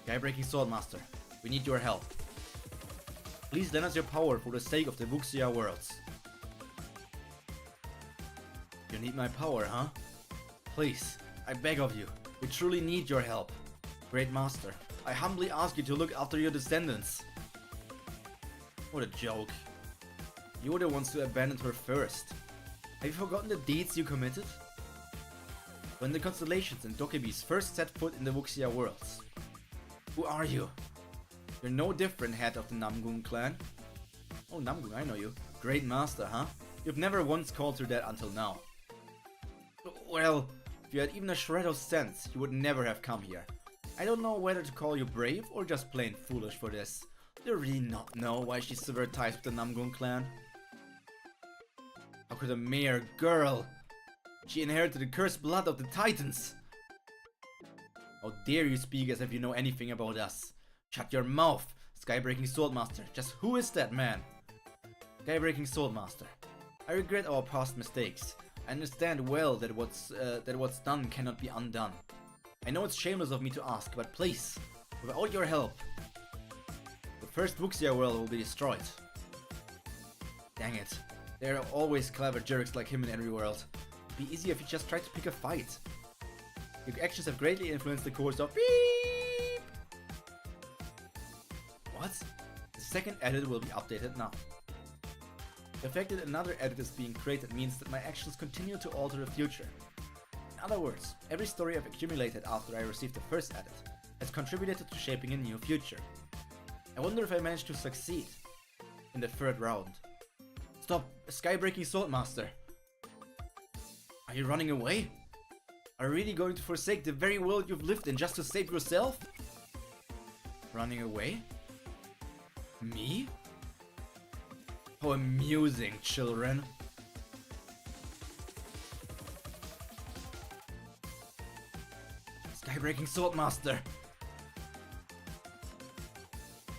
Skybreaking Swordmaster, we need your help. Please lend us your power for the sake of the Wuxia worlds. You need my power, huh? Please, I beg of you, we truly need your help. Great Master, I humbly ask you to look after your descendants. What a joke. You were the ones who abandoned her first. Have you forgotten the deeds you committed? When the constellations and dokkaebis first set foot in the Wuxia worlds. Who are you? You're no different, head of the Namgung clan. Oh, Namgung, I know you. Great Master, huh? You've never once called her that until now. Well, if you had even a shred of sense, you would never have come here. I don't know whether to call you brave or just plain foolish for this. Do you really not know why she severed ties with the Namgung clan? How could a mere girl? She inherited the cursed blood of the Titans. How dare you speak as if you know anything about us? Shut your mouth, Skybreaking Swordmaster. Just who is that man? Skybreaking Swordmaster. I regret our past mistakes. I understand well that what's done cannot be undone. I know it's shameless of me to ask, but please, without your help, the first Wuxia world will be destroyed. Dang it. There are always clever jerks like him in every world. It'd be easier if you just tried to pick a fight. Your actions have greatly influenced the course of beep. What? The second edit will be updated now. The fact that another edit is being created means that my actions continue to alter the future. In other words, every story I've accumulated after I received the first edit has contributed to shaping a new future. I wonder if I managed to succeed in the third round. Stop, Skybreaking Swordmaster! Are you running away? Are you really going to forsake the very world you've lived in just to save yourself? Running away? Me? How amusing, children. Skybreaking Swordmaster!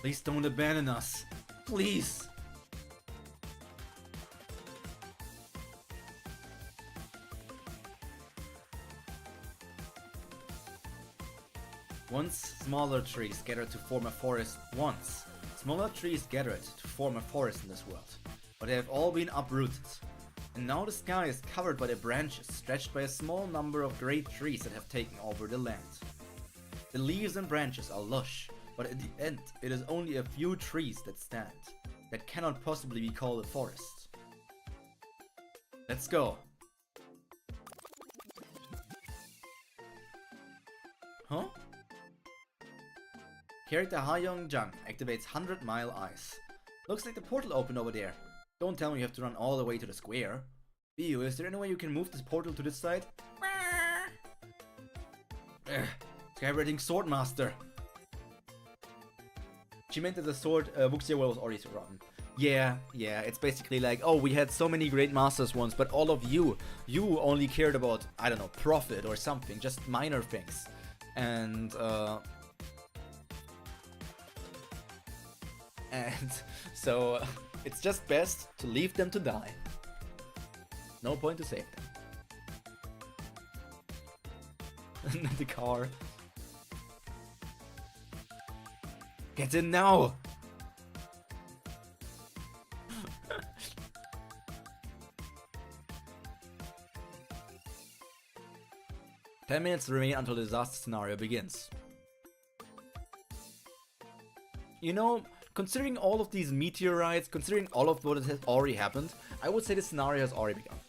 Please don't abandon us. Please! Once smaller trees gathered to form a forest. Once smaller trees gathered to form a forest in this world, but they have all been uprooted. And now the sky is covered by the branches stretched by a small number of great trees that have taken over the land. The leaves and branches are lush, but at the end it is only a few trees that stand, that cannot possibly be called a forest. Let's go. Huh? Character Hayoung Jang activates 100 Mile Ice. Looks like the portal opened over there. Don't tell me you have to run all the way to the square. Ew, is there any way you can move this portal to this side? Skybreaking Swordmaster. She meant that the sword Wuxia world was already forgotten. Yeah, it's basically like, oh, we had so many great masters once, but all of you only cared about, I don't know, profit or something, just minor things. And so it's just best to leave them to die. No point to save them. The car. Get in now! 10 minutes remain until the disaster scenario begins. You know, considering all of these meteorites, considering all of what has already happened, I would say the scenario has already begun.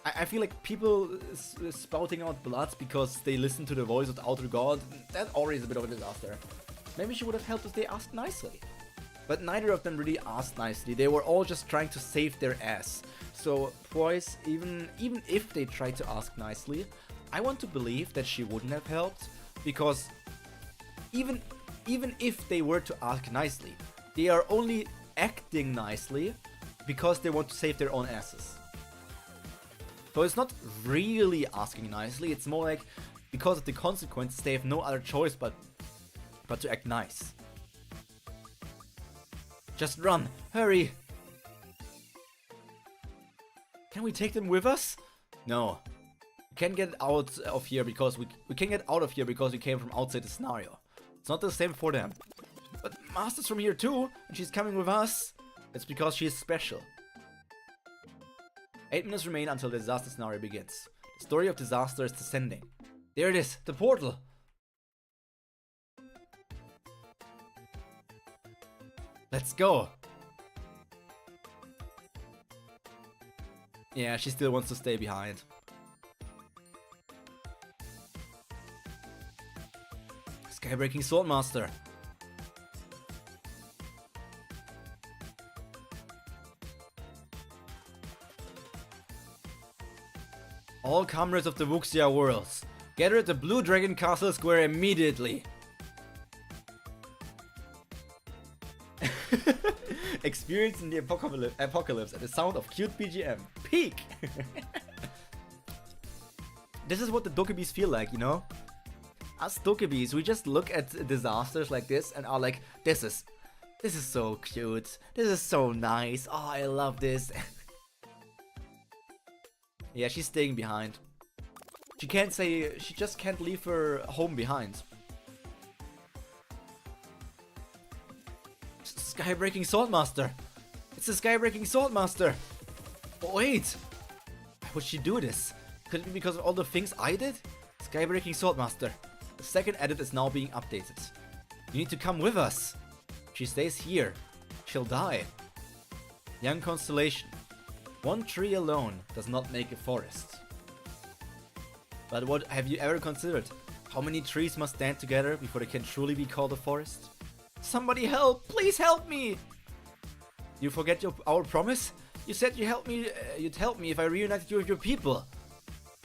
I feel like people spouting out bloods because they listen to the voice of the outer god, that already is a bit of a disaster. Maybe she would have helped if they asked nicely. But neither of them really asked nicely, they were all just trying to save their ass. So, boys, even if they tried to ask nicely, I want to believe that she wouldn't have helped, because even if they were to ask nicely, they are only acting nicely because they want to save their own asses. So it's not really asking nicely, it's more like because of the consequences they have no other choice but to act nice. Just run, hurry! Can we take them with us? No. We can't get out of here because we can't get out of here because we came from outside the scenario. It's not the same for them. But Master's from here too, and she's coming with us. It's because she is special. 8 minutes remain until the disaster scenario begins. The story of disaster is descending. There it is, the portal. Let's go. Yeah, she still wants to stay behind. Skybreaking Swordmaster. All comrades of the Wuxia worlds, gather at the Blue Dragon Castle Square immediately. Experiencing the apocalypse at the sound of cute BGM. Peak! This is what the dokkaebis feel like, you know? Us dokkaebis, we just look at disasters like this and are like, this is so cute. This is so nice. Oh, I love this. Yeah, she's staying behind. She just can't leave her home behind. Skybreaking Swordmaster! It's the Skybreaking Swordmaster! Oh, wait! Why would she do this? Could it be because of all the things I did? Skybreaking Swordmaster. The second edit is now being updated. You need to come with us! If she stays here, she'll die. Young Constellation. One tree alone does not make a forest. But what have you ever considered? How many trees must stand together before they can truly be called a forest? Somebody help! Please help me! You forget our promise? You said you'd help me if I reunited you with your people.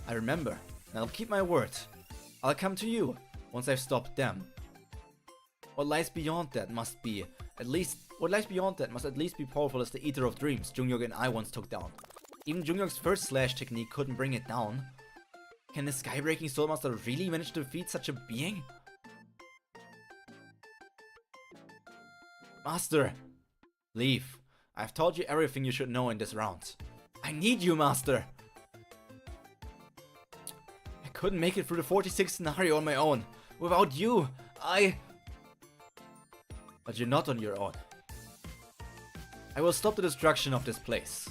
I remember, and I'll keep my word. I'll come to you once I've stopped them. What lies beyond that must at least be powerful as the Eater of Dreams Jungyok and I once took down. Even Jungyok's first slash technique couldn't bring it down. Can the Skybreaking Swordmaster really manage to defeat such a being? Master! Leave. I've told you everything you should know in this round. I need you, Master! I couldn't make it through the 46th scenario on my own. Without you, But you're not on your own. I will stop the destruction of this place.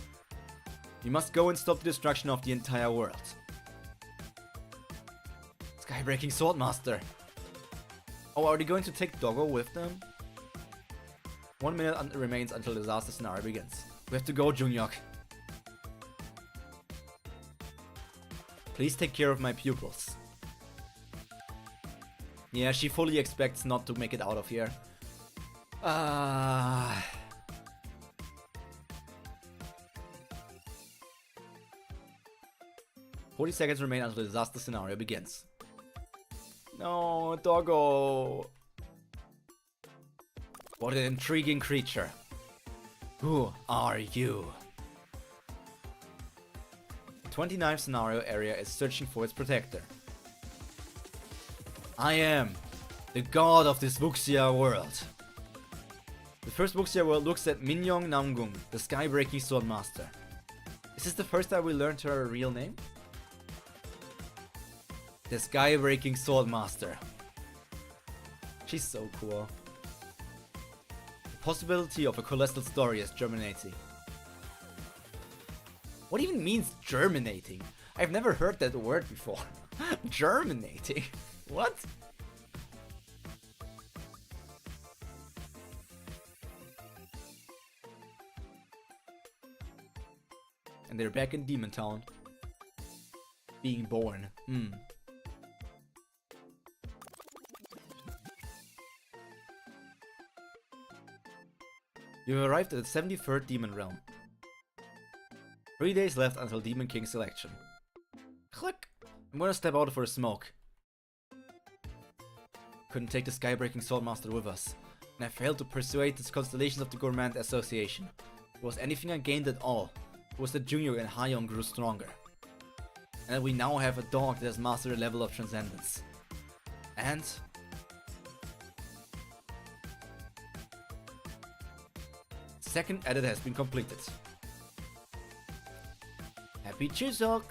You must go and stop the destruction of the entire world. Skybreaking Swordmaster. Oh, are they going to take Doggo with them? 1 minute remains until the disaster scenario begins. We have to go, Jungyok. Please take care of my pupils. Yeah, she fully expects not to make it out of here. 40 seconds remain until the disaster scenario begins. No, Doggo. What an intriguing creature. Who are you? The 29th scenario area is searching for its protector. I am the god of this Wuxia world. The first Wuxia world looks at Minyoung Namgung, the Skybreaking Swordmaster. Is this the first time we learned her real name? The Skybreaking Swordmaster. She's so cool. The possibility of a colossal story is germinating. What even means germinating? I've never heard that word before. Germinating? What? And they're back in Demon Town. Being born. You have arrived at the 73rd Demon Realm. 3 days left until Demon King selection. Click! I'm gonna step out for a smoke. Couldn't take the Skybreaking Swordmaster with us, and I failed to persuade the constellations of the Gourmand Association. If it was anything I gained at all, it was that Jungyok and Hayeon grew stronger. And that we now have a dog that has mastered a level of transcendence. And second edit has been completed. Happy Chuseok!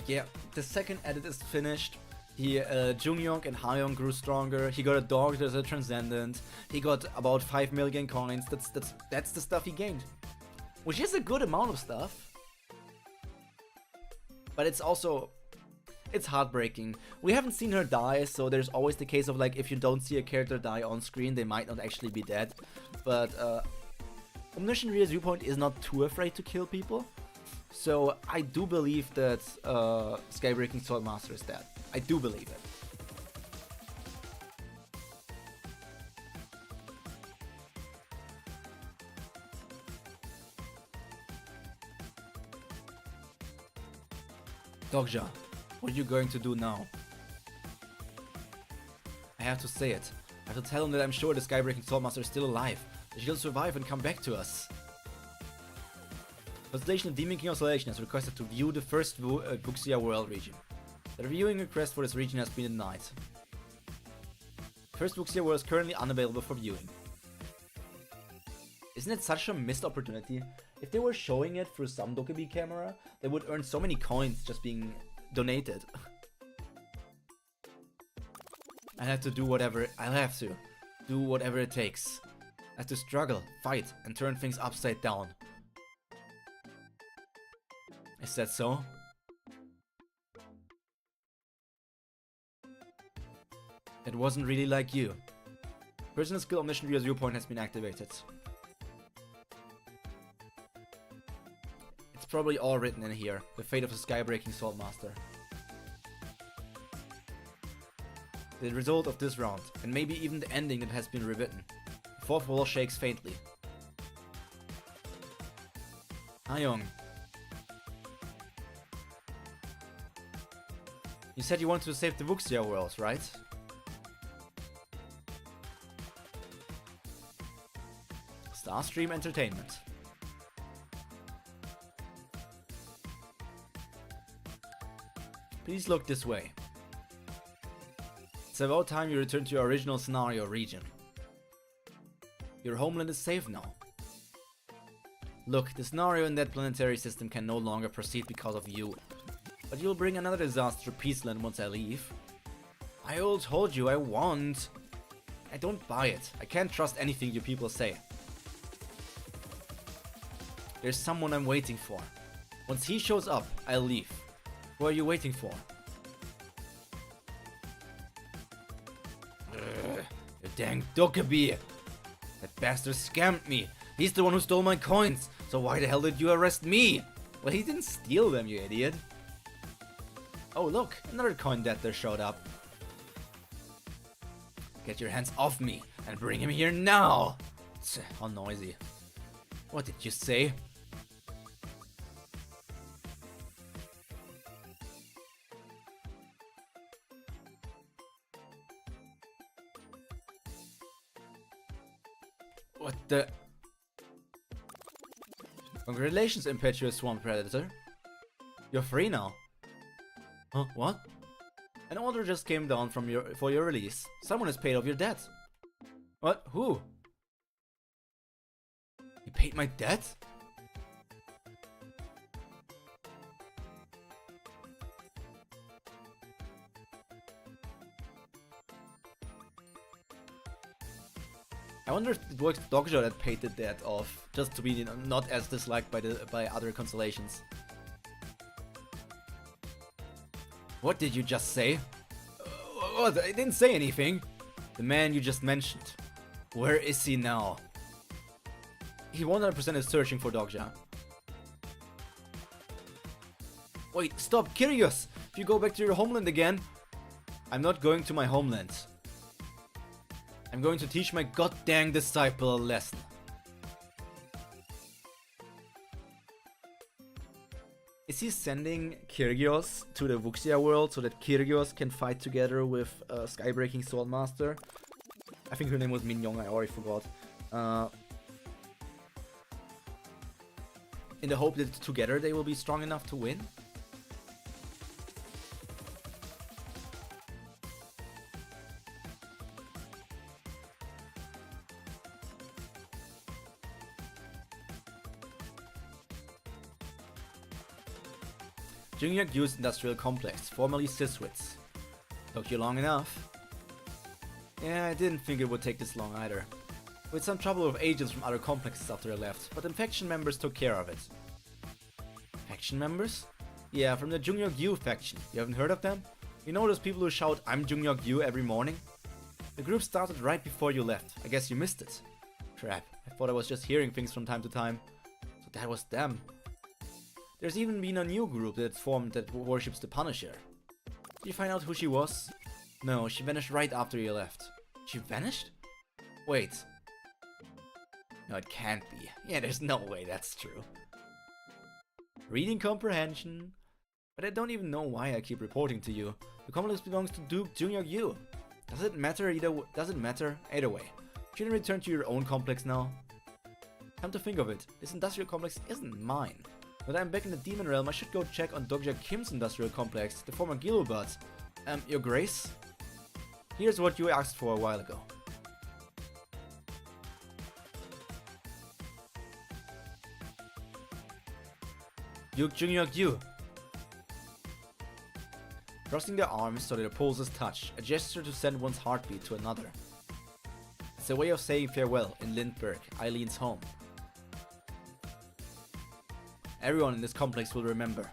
Yeah, the second edit is finished. Jungyoung and Hayoung grew stronger. He got a dog that's a transcendent. He got about 5 million coins. That's the stuff he gained, which is a good amount of stuff. But it's also, it's heartbreaking. We haven't seen her die, so there's always the case of like, if you don't see a character die on screen, they might not actually be dead. But Omniscient Reader's viewpoint is not too afraid to kill people. So I do believe that Skybreaking Swordmaster is dead. I do believe it. Dokja, what are you going to do now? I have to say it. I have to tell him that I'm sure the Skybreaking Swordmaster is still alive. That he'll survive and come back to us. Constellation of Demon King Constellation has requested to view the first Wuxia world region. The viewing request for this region has been denied. First Wuxia world is currently unavailable for viewing. Isn't it such a missed opportunity? If they were showing it through some dokkaebi camera, they would earn so many coins just being donated. I have to do whatever it takes. I have to struggle, fight, and turn things upside down. Is that so? It wasn't really like you. Personal skill Omniscient Reader's viewpoint has been activated. It's probably all written in here. The fate of the Skybreaking Swordmaster. The result of this round, and maybe even the ending that has been rewritten. The fourth wall shakes faintly. Hayoung. You said you wanted to save the Wuxia world, right? Starstream Entertainment. Please look this way. It's about time you return to your original scenario region. Your homeland is safe now. Look, the scenario in that planetary system can no longer proceed because of you. But you'll bring another disaster to Peaceland once I leave. I all told you I won't. I don't buy it. I can't trust anything you people say. There's someone I'm waiting for. Once he shows up, I'll leave. Who are you waiting for? You dang dokkaebi! That bastard scammed me. He's the one who stole my coins. So why the hell did you arrest me? Well, he didn't steal them, you idiot. Oh look, another coin debtor showed up. Get your hands off me and bring him here now! How noisy. What did you say? What the... Congratulations, impetuous swamp predator. You're free now. Huh? What? An order just came down from for your release. Someone has paid off your debt. What? Who? He paid my debt? I wonder if it was Dokja that paid the debt off, just to be not as disliked by other constellations. What did you just say? What? I didn't say anything. The man you just mentioned. Where is he now? He 100% is searching for Dokja. Wait, stop, Kyrios! If you go back to your homeland again... I'm not going to my homeland. I'm going to teach my goddamn disciple a lesson. Is he sending Kyrgios to the Wuxia world so that Kyrgios can fight together with Skybreaking Swordmaster? I think her name was Minyoung, I already forgot. In the hope that together they will be strong enough to win? Jungyu's Industrial Complex, formerly Siswitz. Took you long enough. Yeah, I didn't think it would take this long either. We had some trouble with agents from other complexes after I left, but the faction members took care of it. Faction members? Yeah, from the Jungyu faction. You haven't heard of them? You know those people who shout "I'm Jungyu" every morning? The group started right before you left. I guess you missed it. Crap, I thought I was just hearing things from time to time. So that was them. There's even been a new group that formed that worships the Punisher. Did you find out who she was? No, she vanished right after you left. She vanished? Wait. No, it can't be. Yeah, there's no way that's true. Reading comprehension. But I don't even know why I keep reporting to you. The complex belongs to Duke Jungyu. Does it matter either way? Shouldn't you return to your own complex now? Come to think of it, this industrial complex isn't mine. Now that I'm back in the demon realm, I should go check on Dokja Kim's industrial complex, the former Gilobot. Your Grace? Here's what you asked for a while ago. Duke Jungyu. Crossing their arms so their pulses touch, a gesture to send one's heartbeat to another. It's a way of saying farewell in Lindbergh, Eileen's home. Everyone in this complex will remember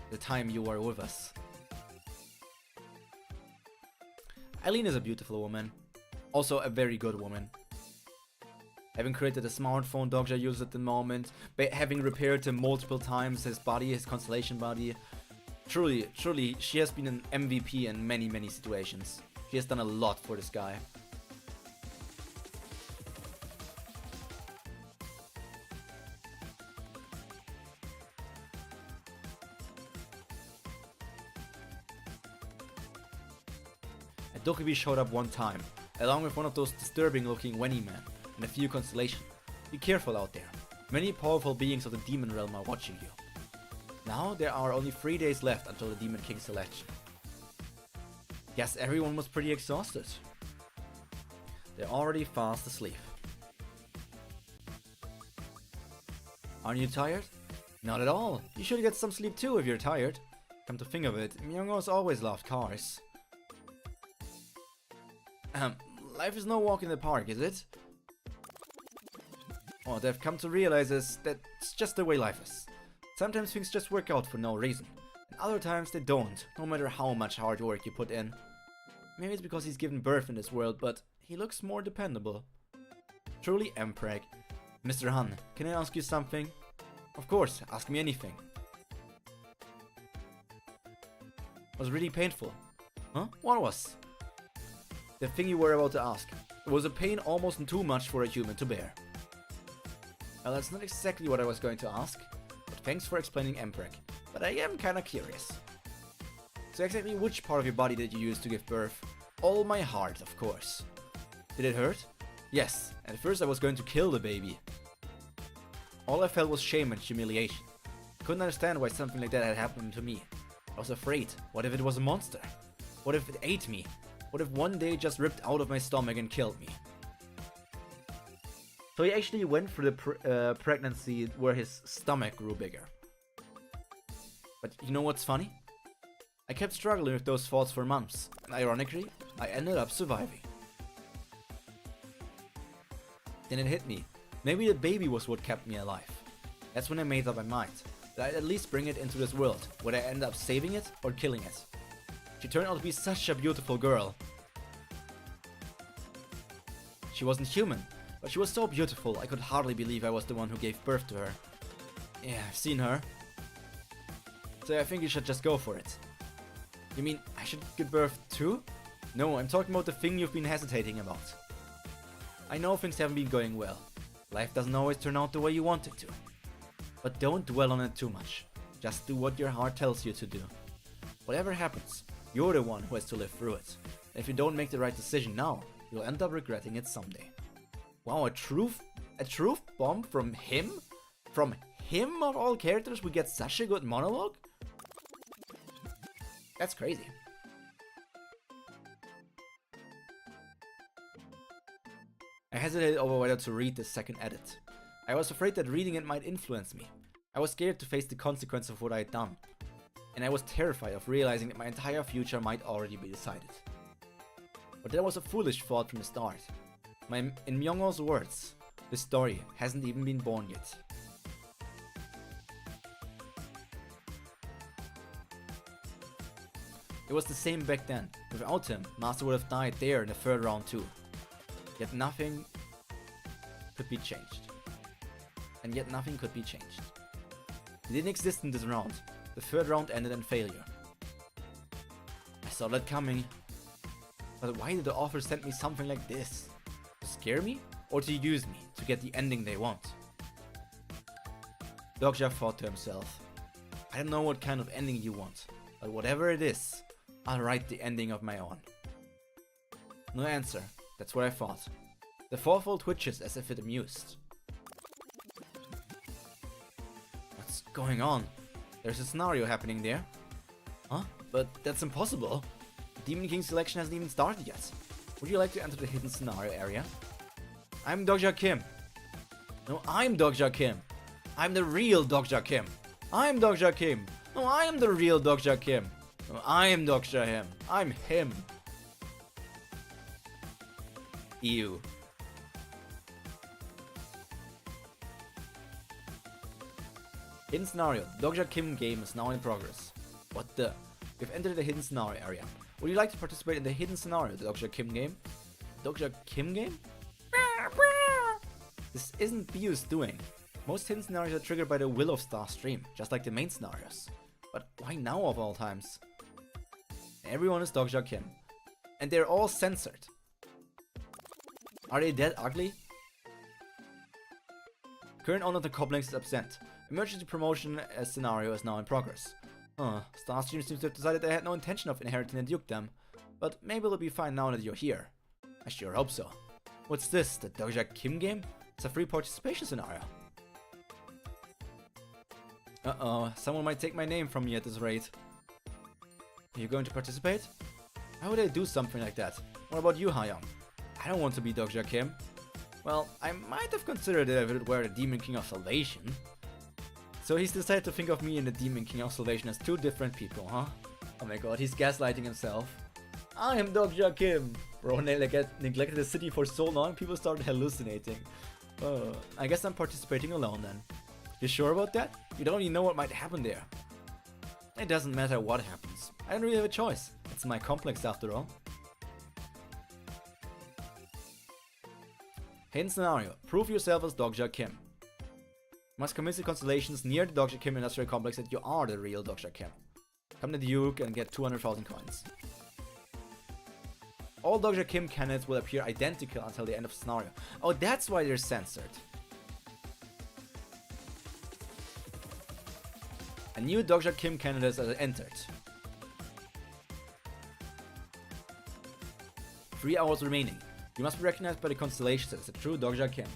the time you were with us. Eileen is a beautiful woman, also a very good woman. Having created a smartphone Dokja uses at the moment, having repaired him multiple times, his body, his constellation body. Truly, she has been an MVP in many situations. She has done a lot for this guy. A dokkaebi showed up one time, along with one of those disturbing looking Wenny men and a few constellations. Be careful out there. Many powerful beings of the demon realm are watching you. Now there are only 3 days left until the Demon King's election. Guess everyone was pretty exhausted. They're already fast asleep. Aren't you tired? Not at all. You should get some sleep too if you're tired. Come to think of it, Myungho's always loved cars. Life is no walk in the park, is it? What I've come to realize is that it's just the way life is. Sometimes things just work out for no reason, and other times they don't, no matter how much hard work you put in. Maybe it's because he's given birth in this world, but he looks more dependable. Truly Mpreg. Mr. Han, can I ask you something? Of course, ask me anything. It was really painful. Huh? What was? The thing you were about to ask. It was a pain almost too much for a human to bear. Well, that's not exactly what I was going to ask. Thanks for explaining Mpreg, but I am kinda curious. So exactly which part of your body did you use to give birth? All my heart, of course. Did it hurt? Yes, at first I was going to kill the baby. All I felt was shame and humiliation. I couldn't understand why something like that had happened to me. I was afraid. What if it was a monster? What if it ate me? What if one day it just ripped out of my stomach and killed me? So he actually went through the pregnancy where his stomach grew bigger. But you know what's funny? I kept struggling with those thoughts for months, and ironically, I ended up surviving. Then it hit me. Maybe the baby was what kept me alive. That's when I made up my mind, that I'd at least bring it into this world, whether I end up saving it or killing it. She turned out to be such a beautiful girl. She wasn't human, but she was so beautiful I could hardly believe I was the one who gave birth to her. Yeah, I've seen her. So I think you should just go for it. You mean I should give birth too? No, I'm talking about the thing you've been hesitating about. I know things haven't been going well. Life doesn't always turn out the way you want it to. But don't dwell on it too much. Just do what your heart tells you to do. Whatever happens, you're the one who has to live through it. And if you don't make the right decision now, you'll end up regretting it someday. Wow, a truth bomb from him? From him of all characters we get such a good monologue? That's crazy. I hesitated over whether to read the second edit. I was afraid that reading it might influence me. I was scared to face the consequence of what I had done. and I was terrified of realizing that my entire future might already be decided. But that was a foolish thought from the start. In Myungho's words, the story hasn't even been born yet. It was the same back then. Without him, Master would have died there in the third round too. Yet nothing could be changed. And yet nothing could be changed. He didn't exist in this round. The third round ended in failure. I saw that coming. But why did the author send me something like this? To scare me? Or to use me to get the ending they want? Dokja thought to himself, I don't know what kind of ending you want, but whatever it is, I'll write the ending of my own. No answer, that's what I thought. The fourfold twitches as if it amused. What's going on? There's a scenario happening there. Huh? But that's impossible. The Demon King selection hasn't even started yet. Would you like to enter the hidden scenario area? I'm Dokja Kim. No, I'm Dokja Kim. I'm the real Dokja Kim. I'm Dokja Kim. No, I am the real Dokja Kim. No, I am Dokja Him. I'm him. Ew. Hidden scenario. The Dokja Kim game is now in progress. What the? You've entered the hidden scenario area. Would you like to participate in the hidden scenario, the Dokja Kim game? Dokja Kim game? This isn't BU's doing. Most hidden scenarios are triggered by the will of Star stream, just like the main scenarios. But why now of all times? Everyone is Dokja Kim. And they're all censored. Are they that ugly? Current owner of the Coblinks is absent. Emergency promotion scenario is now in progress. Starstream seems to have decided they had no intention of inheriting the dukedom. But maybe it'll be fine now that you're here. I sure hope so. What's this, the Dokja Kim game? It's a free participation scenario. Uh-oh, someone might take my name from me at this rate. Are you going to participate? Why would I do something like that? What about you, Hayoung? I don't want to be Dokja Kim. Well, I might have considered it if it were the Demon King of Salvation. So he's decided to think of me and the Demon King of Salvation as two different people, huh? Oh my god, he's gaslighting himself. I am Dokja Kim! Bro, neglected the city for so long, people started hallucinating. I guess I'm participating alone then. You sure about that? You don't even know what might happen there. It doesn't matter what happens. I don't really have a choice. It's my complex after all. Hidden scenario. Prove yourself as Dokja Kim. Must convince the constellations near the Dokja Kim industrial complex that you are the real Dokja Kim. Come to the Duke and get 200,000 coins. All Dokja Kim candidates will appear identical until the end of the scenario. Oh, that's why they're censored. A new Dokja Kim candidates are entered. 3 hours remaining. You must be recognized by the constellations as a true Dokja Kim.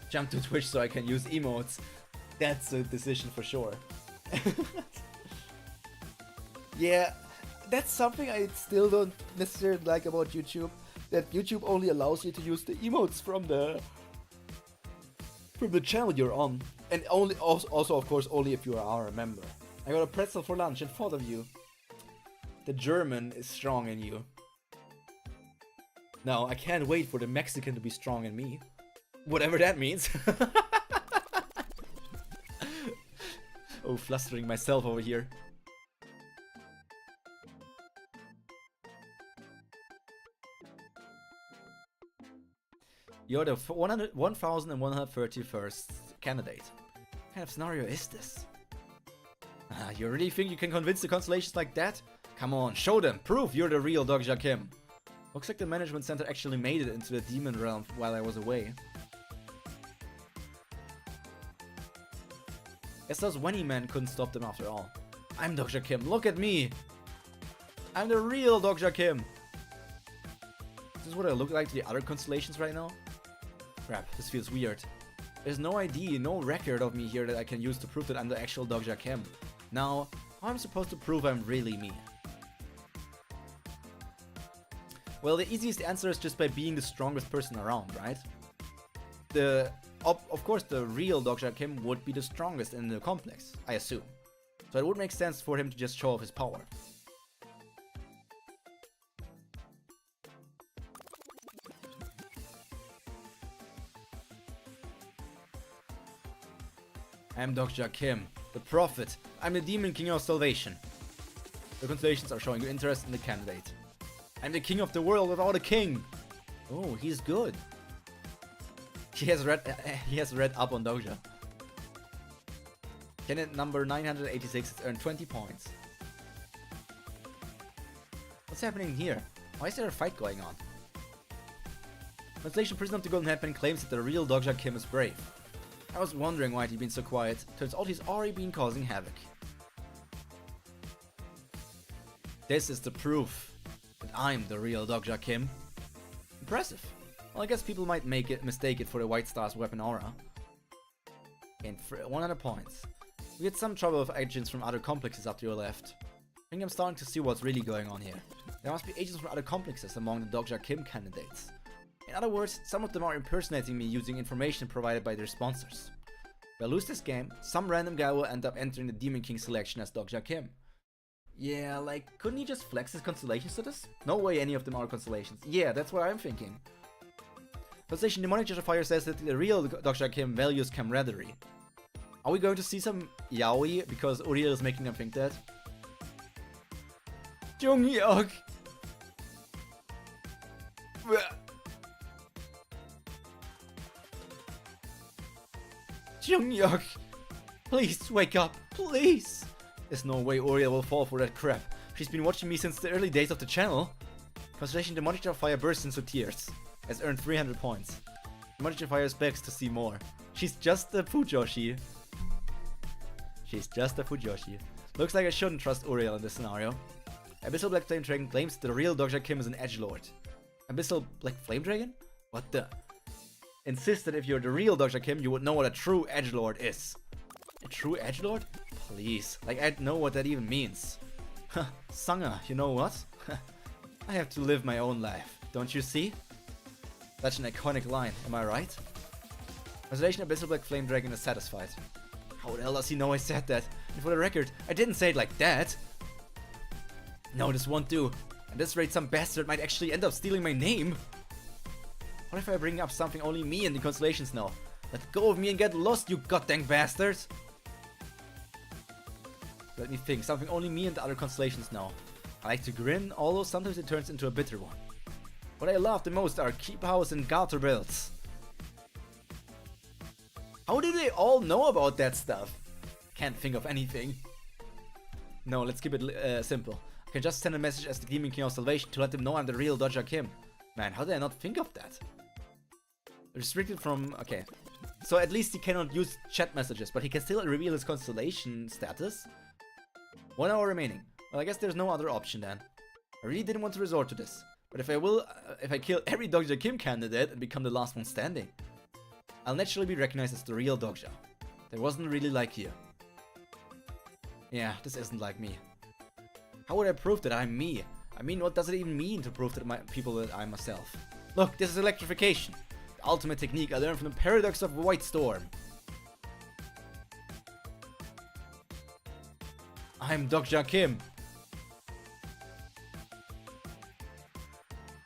Jump to Twitch so I can use emotes. That's a decision for sure. Yeah, that's something I still don't necessarily like about YouTube. That YouTube only allows you to use the emotes from the channel you're on. And also of course only if you are a member. I got a pretzel for lunch and thought of you. The German is strong in you. Now I can't wait for the Mexican to be strong in me. Whatever that means. Oh, flustering myself over here. You're the 1131st candidate. What kind of scenario is this? You really think you can convince the constellations like that? Come on, show them! Prove you're the real Dokja Kim! Looks like the management center actually made it into the demon realm while I was away. Guess those Wenny men couldn't stop them after all. I'm Dokja Kim, look at me! I'm the real Dokja Kim! Is this what I look like to the other constellations right now? Crap, this feels weird. There's no ID, no record of me here that I can use to prove that I'm the actual Dokja Kim. Now, how am I supposed to prove I'm really me? Well, the easiest answer is just by being the strongest person around, right? Of course, the real Dr. Kim would be the strongest in the complex, I assume. So it would make sense for him to just show off his power. I'm Dr. Kim, the prophet. I'm the demon king of salvation. The constellations are showing you interest in the candidate. I'm the king of the world without a king. Oh, he's good. He has read up on Doja. Candidate number 986 has earned 20 points. What's happening here? Why is there a fight going on? Translation Prisoner of the Golden Headband claims that the real Doja Kim is brave. I was wondering why he'd been so quiet. Turns out he's already been causing havoc. This is the proof that I'm the real Doja Kim. Impressive. Well, I guess people might mistake it for the White Star's weapon aura. Gained 100 points. We had some trouble with agents from other complexes up to your left. I think I'm starting to see what's really going on here. There must be agents from other complexes among the Doja Kim candidates. In other words, some of them are impersonating me using information provided by their sponsors. If I lose this game, some random guy will end up entering the Demon King selection as Doja Kim. Yeah, like, couldn't he just flex his constellations to this? No way any of them are constellations. Yeah, that's what I'm thinking. Constellation Demonic Judge of Fire says that the real Doja Kim values camaraderie. Are we going to see some yaoi because Uriel is making them think that? Jung-hyuk! Jung-hyuk! Please wake up, please! There's no way Uriel will fall for that crap. She's been watching me since the early days of the channel. Constellation Demonic Judge of Fire bursts into tears. Has earned 300 points. Demonic Judge of Fire begs to see more. She's just a Fujoshi. She's just a Fujoshi. Looks like I shouldn't trust Uriel in this scenario. Abyssal Black Flame Dragon claims the real Doja Kim is an edgelord. Abyssal Black Flame Dragon? What the? Insists that if you're the real Doja Kim, you would know what a true edgelord is. A true edgelord? Please, like I'd know what that even means. Huh, Sanga, you know what? I have to live my own life, don't you see? Such an iconic line, am I right? Constellation Abyssal Black Flame Dragon is satisfied. How the hell does he know I said that? And for the record, I didn't say it like that. No, this won't do. At this rate, some bastard might actually end up stealing my name. What if I bring up something only me and the constellations know? Let go of me and get lost, you goddamn bastards! Let me think, something only me and the other constellations know. I like to grin, although sometimes it turns into a bitter one. What I love the most are keep house and garter belts. How do they all know about that stuff? Can't think of anything. No, let's keep it simple. I can just send a message as the Demon King of Salvation to let them know I'm the real Doja Kim. Man, how did I not think of that? Restricted from... okay. So at least he cannot use chat messages, but he can still reveal his constellation status. 1 hour remaining. Well, I guess there's no other option then. I really didn't want to resort to this. But if I kill every Doja Kim candidate and become the last one standing, I'll naturally be recognized as the real Doja. There wasn't really like here. Yeah, this isn't like me. How would I prove that I'm me? I mean, what does it even mean to prove that people that I'm myself? Look, this is electrification. The ultimate technique I learned from the paradox of White Storm. I'm Doja Kim.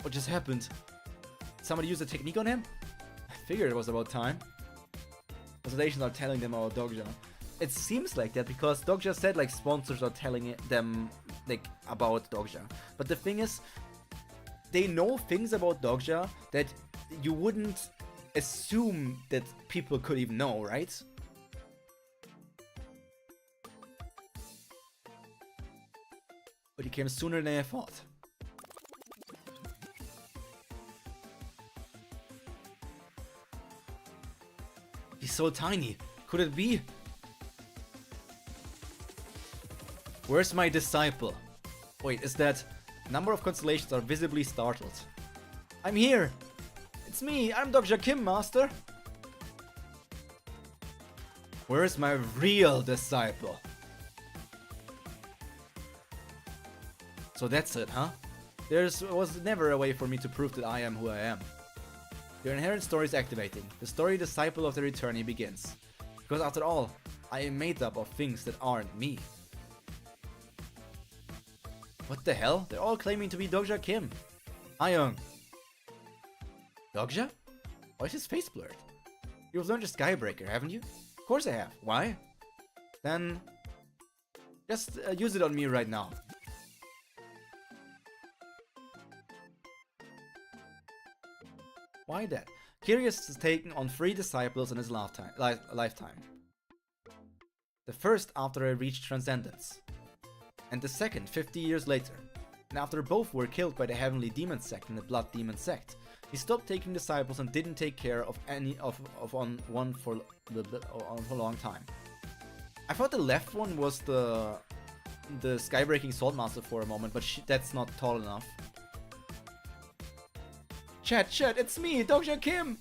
What just happened? Somebody used a technique on him? I figured it was about time. Constellations are telling them about Doja. It seems like that because Doja said like sponsors are telling them like about Doja. But the thing is, they know things about Doja that you wouldn't assume that people could even know, right? But he came sooner than I thought. He's so tiny. Could it be? Where's my disciple? Wait, is that... Number of constellations are visibly startled. I'm here! It's me, I'm Doja Kim, master! Where's my real disciple? So that's it, huh? There was never a way for me to prove that I am who I am. Your inherent story is activating. The story Disciple of the Returnee begins. Because after all, I am made up of things that aren't me. What the hell? They're all claiming to be Dokja Kim. Ayong. Dokja? Why is his face blurred? You've learned a Skybreaker, haven't you? Of course I have. Why? Then just use it on me right now. Why that? Kyrgios has taken on 3 disciples in his lifetime. The first after he reached Transcendence, and the second 50 years later. And after both were killed by the Heavenly Demon Sect and the Blood Demon Sect, he stopped taking disciples and didn't take care of any on one for a long time. I thought the left one was the Skybreaking Swordmaster for a moment, but that's not tall enough. Chat, it's me, Dokja Kim!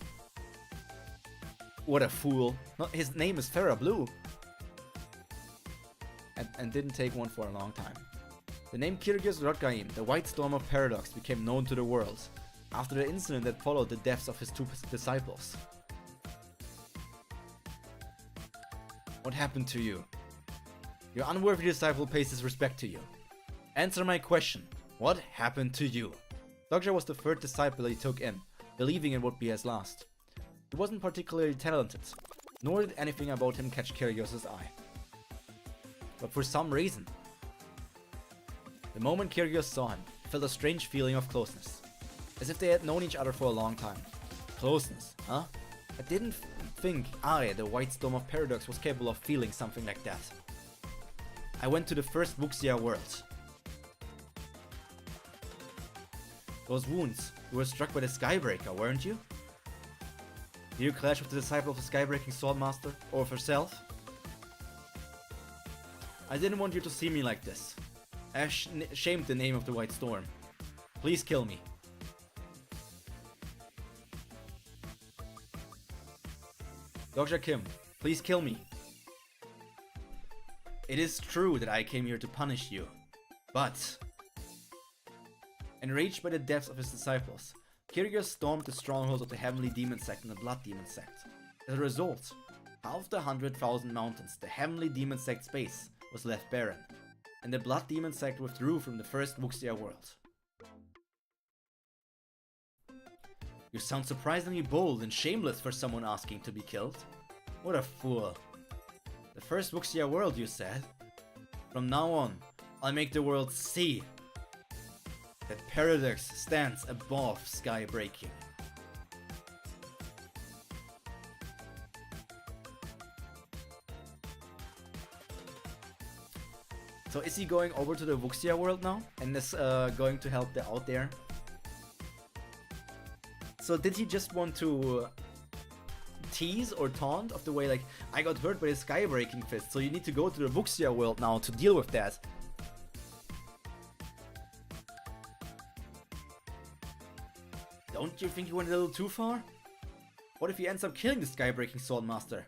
What a fool. No, his name is Farah Blue. And didn't take one for a long time. The name Kyrgios Rotgaim, the White Storm of Paradox, became known to the world after the incident that followed the deaths of his 2 disciples. What happened to you? Your unworthy disciple pays his respect to you. Answer my question. What happened to you? Dokja was the 3rd disciple he took in, believing it would be his last. He wasn't particularly talented, nor did anything about him catch Kyrgios' eye. But for some reason, the moment Kyrgios saw him, he felt a strange feeling of closeness, as if they had known each other for a long time. Closeness, huh? I didn't think I, the White Storm of Paradox, was capable of feeling something like that. I went to the first Wuxia world. Those wounds, you were struck by the Skybreaker, weren't you? Did you clash with the disciple of the Skybreaking Swordmaster, or with herself? I didn't want you to see me like this. I have shamed the name of the White Storm. Please kill me. Dokja Kim, please kill me. It is true that I came here to punish you, but... Enraged by the deaths of his disciples, Kyrgios stormed the strongholds of the Heavenly Demon Sect and the Blood Demon Sect. As a result, half the 100,000 mountains, the Heavenly Demon Sect's base, was left barren, and the Blood Demon Sect withdrew from the first Wuxia world. You sound surprisingly bold and shameless for someone asking to be killed. What a fool. The first Wuxia world, you said? From now on, I'll make the world see that Paradox stands above Skybreaking. So is he going over to the Wuxia world now? And is going to help the out there? So did he just want to tease or taunt of the way like, I got hurt by the Skybreaking fist, so you need to go to the Wuxia world now to deal with that? Don't you think he went a little too far? What if he ends up killing the Skybreaking Swordmaster?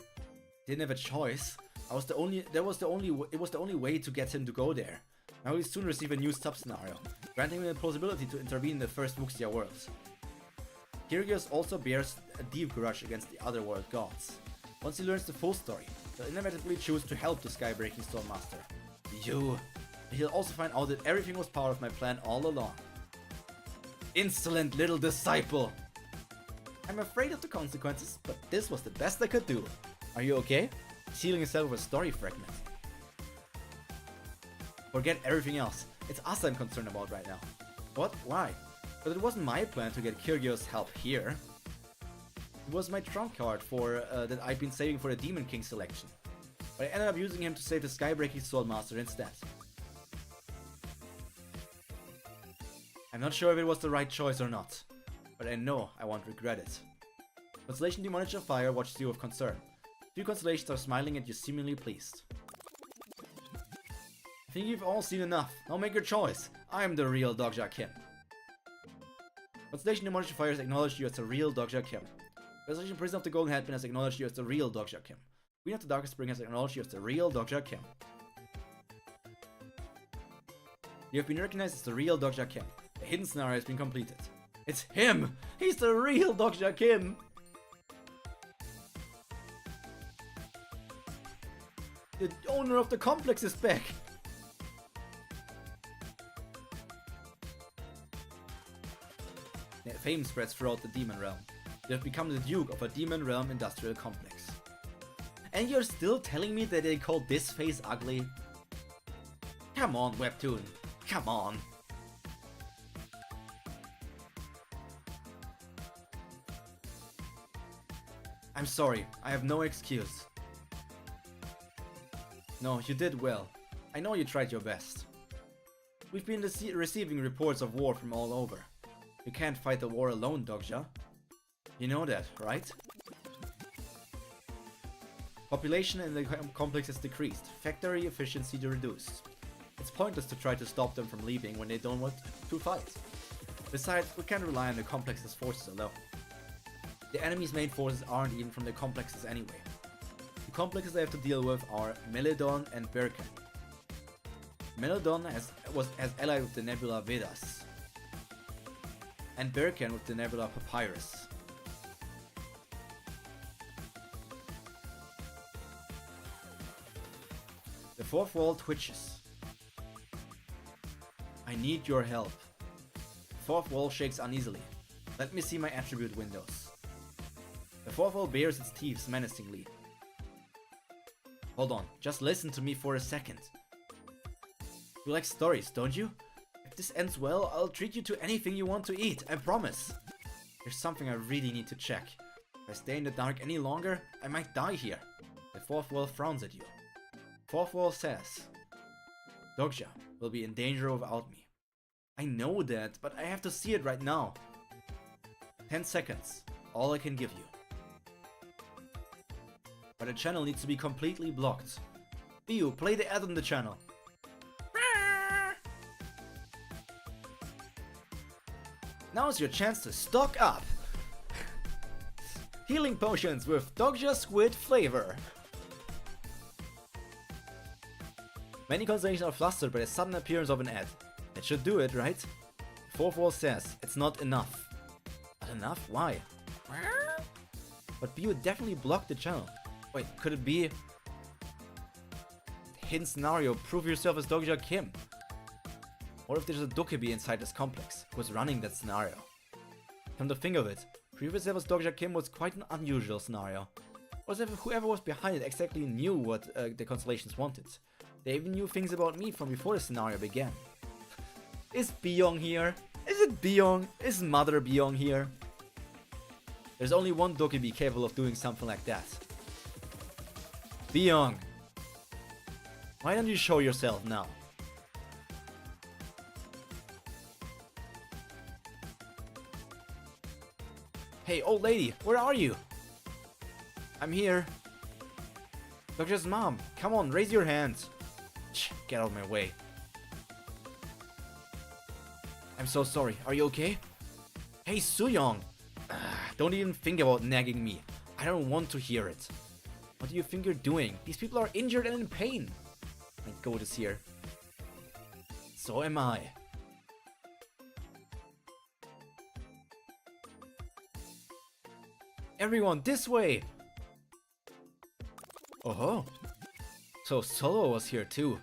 Didn't have a choice. It was the only way to get him to go there. Now he'll soon receive a new sub-scenario, granting him the possibility to intervene in the first Wuxia world. Kyrgios also bears a deep grudge against the other world gods. Once he learns the full story, he'll inevitably choose to help the Skybreaking Stormmaster. He'll also find out that everything was part of my plan all along. Insolent little disciple! I'm afraid of the consequences, but this was the best I could do. Are you okay? Sealing yourself with a story fragment. Forget everything else. It's us I'm concerned about right now. What? Why? But it wasn't my plan to get Kyrgios' help here. It was my trump card for that I've been saving for the Demon King selection. But I ended up using him to save the Skybreaking Swordmaster instead. I'm not sure if it was the right choice or not, but I know I won't regret it. Constellation Demonisher Fire watches you with concern. 2 constellations are smiling at you, seemingly pleased. I think you've all seen enough. Now make your choice. I'm the real Dokja Kim. Constellation Demonisher Fire has acknowledged you as the real Dokja Kim. Constellation Prison of the Golden Headband has acknowledged you as the real Dokja Kim. Queen of the Darkest Spring has acknowledged you as the real Dokja Kim. You have been recognized as the real Dokja Kim. The hidden scenario has been completed. It's him! He's the real Dr. Kim! The owner of the complex is back! Their fame spreads throughout the demon realm. They have become the Duke of a demon realm industrial complex. And you're still telling me that they call this face ugly? Come on, Webtoon. Come on. I'm sorry, I have no excuse. No, you did well. I know you tried your best. We've been receiving reports of war from all over. You can't fight the war alone, Dokja. You know that, right? Population in the complex has decreased, factory efficiency reduced. It's pointless to try to stop them from leaving when they don't want to fight. Besides, we can't rely on the complex's forces alone. The enemy's main forces aren't even from the complexes anyway. The complexes they have to deal with are Melodon and Birken. Melodon has allied with the nebula Vedas, and Birken with the nebula Papyrus. The fourth wall twitches. I need your help. The fourth wall shakes uneasily. Let me see my attribute windows. The fourth wall bares its teeth menacingly. Hold on, just listen to me for a second. You like stories, don't you? If this ends well, I'll treat you to anything you want to eat, I promise. There's something I really need to check. If I stay in the dark any longer, I might die here. The fourth wall frowns at you. Fourth wall says, Dokja will be in danger without me. I know that, but I have to see it right now. 10 seconds, all I can give you. But the channel needs to be completely blocked. Theo, play the ad on the channel. Now's your chance to stock up. Healing potions with Dokja Squid flavor. Many constellations are flustered by the sudden appearance of an ad. That should do it, right? Fourth wall says it's not enough. Not enough? Why? But Bio definitely blocked the channel. Wait, could it be hidden scenario? Prove yourself as Dokja Kim. Or if there's a dokkaebi inside this complex who's running that scenario. Come to think of it, prove yourself as Dokja Kim was quite an unusual scenario. Or as if whoever was behind it exactly knew what the constellations wanted. They even knew things about me from before the scenario began. Is Byung here? Is it Byung? Is Mother Byung here? There's only one dokkaebi capable of doing something like that. Byung! Why don't you show yourself now? Hey, old lady, where are you? I'm here. Dokja's mom, come on, raise your hands. Get out of my way. I'm so sorry, are you okay? Hey, Sooyoung! Don't even think about nagging me. I don't want to hear it. What do you think you're doing? These people are injured and in pain. My goat is here. So am I. Everyone, this way! Oh, so Solo was here too.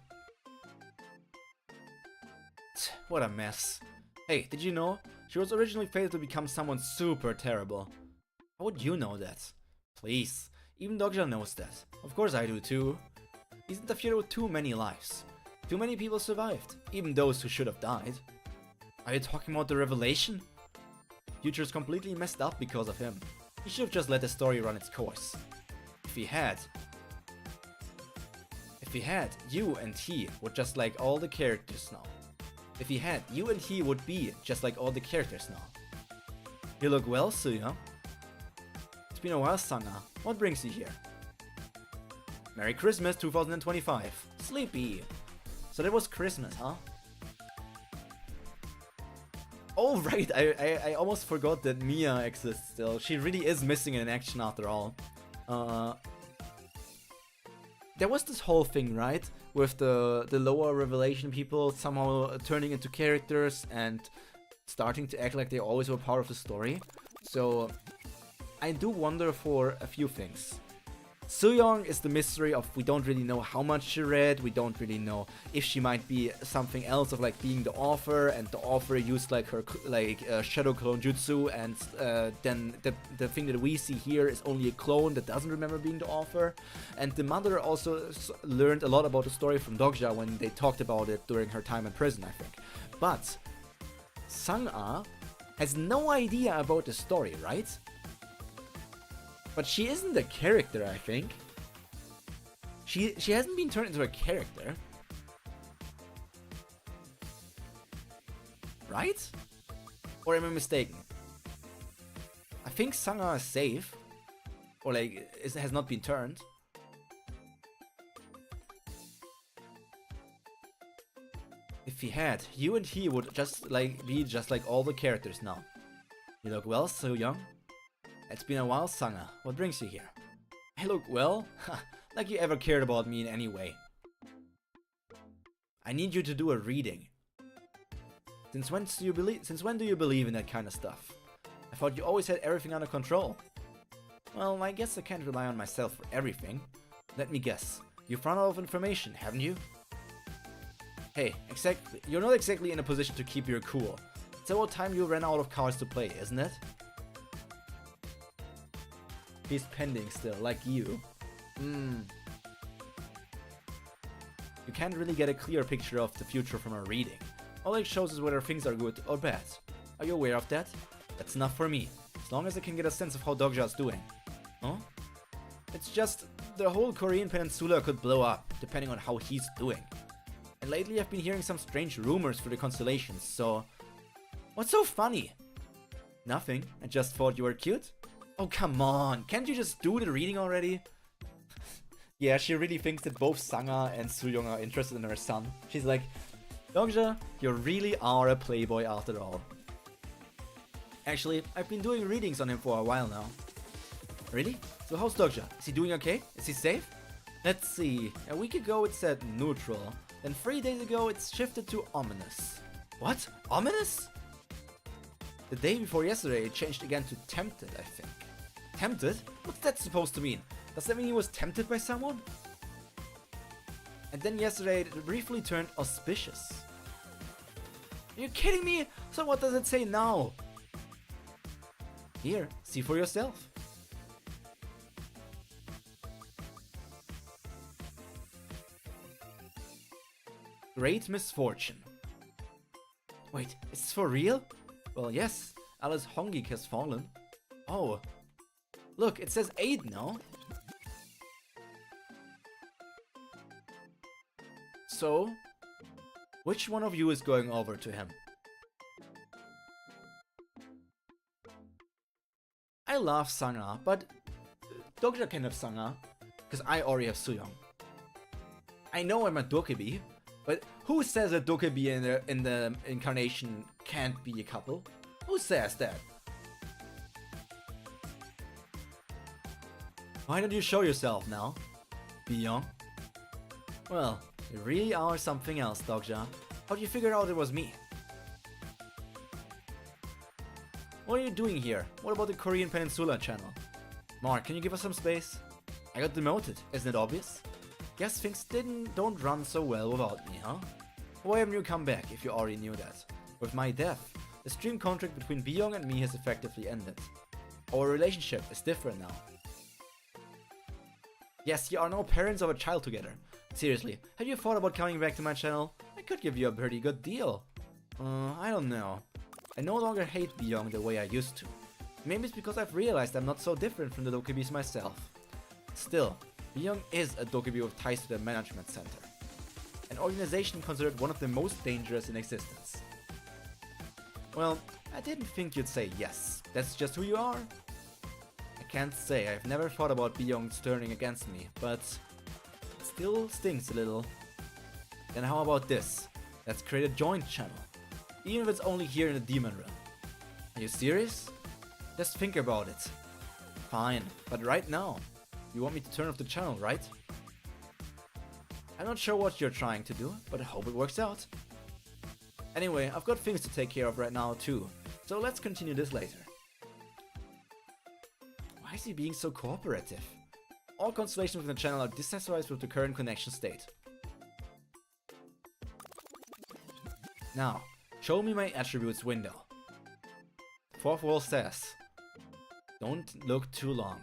What a mess. Hey, did you know? She was originally fated to become someone super terrible. How would you know that? Please, even Dokja knows that. Of course I do too. He's interfered with too many lives. Too many people survived, even those who should have died. Are you talking about the revelation? Future's completely messed up because of him. He should have just let the story run its course. If he had, you and he would just like all the characters now. If he had, you and he would be just like all the characters now. You look well, Suya. It's been a while, Sana. What brings you here? Merry Christmas 2025. Sleepy. So that was Christmas, huh? Oh right, I almost forgot that Mia exists still. She really is missing in action after all. There was this whole thing, right? With the lower revelation people somehow turning into characters and starting to act like they always were part of the story. So I do wonder for a few things. Soo-young is the mystery of we don't really know how much she read, we don't really know if she might be something else of like being the author, and the author used like her shadow clone jutsu, and then the thing that we see here is only a clone that doesn't remember being the author. And the mother also learned a lot about the story from Dokja when they talked about it during her time in prison, I think. But Sang-ah has no idea about the story, right? But she isn't a character, I think. She hasn't been turned into a character. Right? Or am I mistaken? I think Sang-ah is safe. Or like, it has not been turned. If he had, you and he would just like be just like all the characters now. You look well, so young. It's been a while, Sang-ah. What brings you here? I look well? Like you ever cared about me in any way. I need you to do a reading. Since when do you believe in that kind of stuff? I thought you always had everything under control. Well, I guess I can't rely on myself for everything. Let me guess. You've run out of information, haven't you? Hey, you're not exactly in a position to keep your cool. It's about time you ran out of cards to play, isn't it? He's pending still, like you. You can't really get a clear picture of the future from a reading. All it shows is whether things are good or bad. Are you aware of that? That's enough for me, as long as I can get a sense of how Dokja's doing. Huh? It's just, the whole Korean peninsula could blow up, depending on how he's doing. And lately I've been hearing some strange rumors for the constellations, so... What's so funny? Nothing, I just thought you were cute. Oh, come on, can't you just do the reading already? Yeah, she really thinks that both Sang-ah and Soo-young are interested in her son. She's like, Dokja, you really are a playboy after all. Actually, I've been doing readings on him for a while now. Really? So how's Dokja? Is he doing okay? Is he safe? Let's see, a week ago it said neutral, then 3 days ago it's shifted to ominous. What? Ominous? The day before yesterday it changed again to tempted, I think. Tempted? What's that supposed to mean? Does that mean he was tempted by someone? And then yesterday it briefly turned auspicious. Are you kidding me? So what does it say now? Here, see for yourself. Great misfortune. Wait, is this for real? Well, yes, Alice Hongik has fallen. Oh. Look, it says 8 now. So, which one of you is going over to him? I love Sang-ah, but Dokja can have Sang-ah, because I already have Soo-young. I know I'm a dokkaebi, but who says a dokkaebi in the incarnation can't be a couple? Who says that? Why don't you show yourself now, Byung? Well, you really are something else, Dokja. How'd you figure out it was me? What are you doing here? What about the Korean Peninsula channel? Mark, can you give us some space? I got demoted, isn't it obvious? Guess things don't run so well without me, huh? Why haven't you come back if you already knew that? With my death, the stream contract between Byung and me has effectively ended. Our relationship is different now. Yes, you are now parents of a child together. Seriously, have you thought about coming back to my channel? I could give you a pretty good deal. I don't know. I no longer hate Byung the way I used to. Maybe it's because I've realized I'm not so different from the dokkaebis myself. Still, Byung is a dokkaebi with ties to the management center. An organization considered one of the most dangerous in existence. Well, I didn't think you'd say yes. That's just who you are. I can't say, I've never thought about Byung's turning against me, but it still stings a little. Then how about this? Let's create a joint channel. Even if it's only here in the demon realm. Are you serious? Just think about it. Fine, but right now. You want me to turn off the channel, right? I'm not sure what you're trying to do, but I hope it works out. Anyway, I've got things to take care of right now too, so let's continue this later. Why is he being so cooperative? All constellations within the channel are dissatisfied with the current connection state. Now, show me my attributes window. Fourth wall says, don't look too long.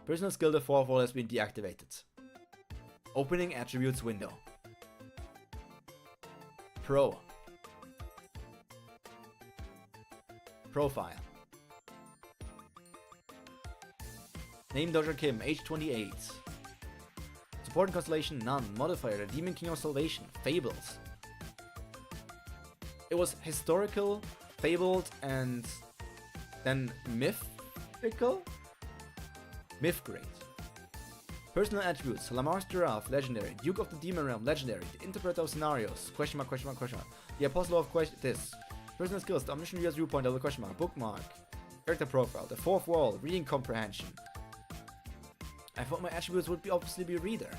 Personal skill, the fourth wall has been deactivated. Opening attributes window. Pro. Profile. Name Dr. Kim, age 28. Supporting constellation, none. Modifier, the Demon King of Salvation. Fables. It was historical, fabled, and then mythical? Myth grade. Personal attributes, Lamar's Giraffe, legendary. Duke of the Demon Realm, legendary. The Interpreter of Scenarios, question mark, question mark, question mark. The Apostle of this. Personal skills, the Omniscient Reader's Viewpoint, double question mark, bookmark. Character profile, the fourth wall, reading comprehension. I thought my attributes would obviously be reader.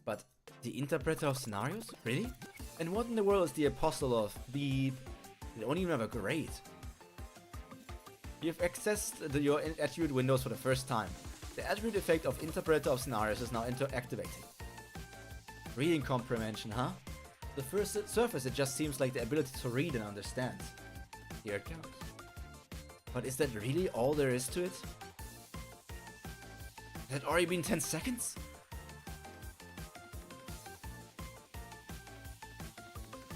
But the Interpreter of Scenarios? Really? And what in the world is the Apostle of Beep? They don't even have a grade. You've accessed your attribute windows for the first time. The attribute effect of Interpreter of Scenarios is now activating. Reading comprehension, huh? The first surface, it just seems like the ability to read and understand. Here it comes. But is that really all there is to it? Had it already been 10 seconds?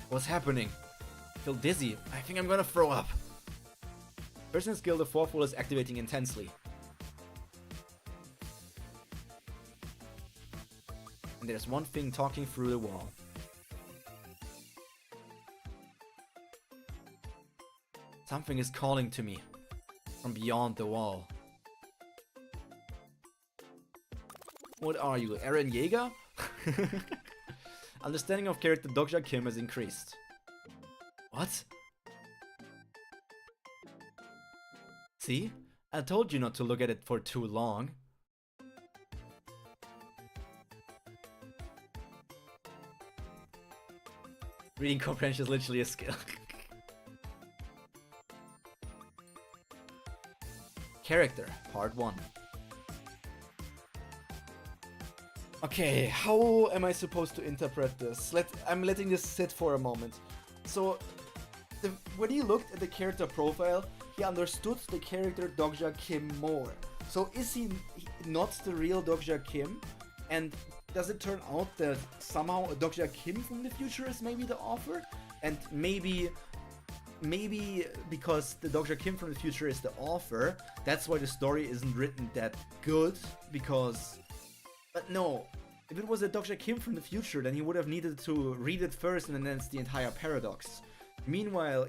What's happening? I feel dizzy. I think I'm gonna throw up. Personal skill, the fourth wall is activating intensely. And there's one thing talking through the wall. Something is calling to me from beyond the wall. What are you, Eren Yeager? Understanding of character Dokja Kim has increased. What? See? I told you not to look at it for too long. Reading comprehension is literally a skill. Character, part 1. Okay, how am I supposed to interpret this? I'm letting this sit for a moment. So, when he looked at the character profile, he understood the character Dokja Kim more. So is he not the real Dokja Kim? And does it turn out that somehow a Dokja Kim from the future is maybe the author? And maybe because the Dokja Kim from the future is the author, that's why the story isn't written that good, because... But no, if it was a Dokja Kim from the future, then he would have needed to read it first and then it's the entire paradox. Meanwhile,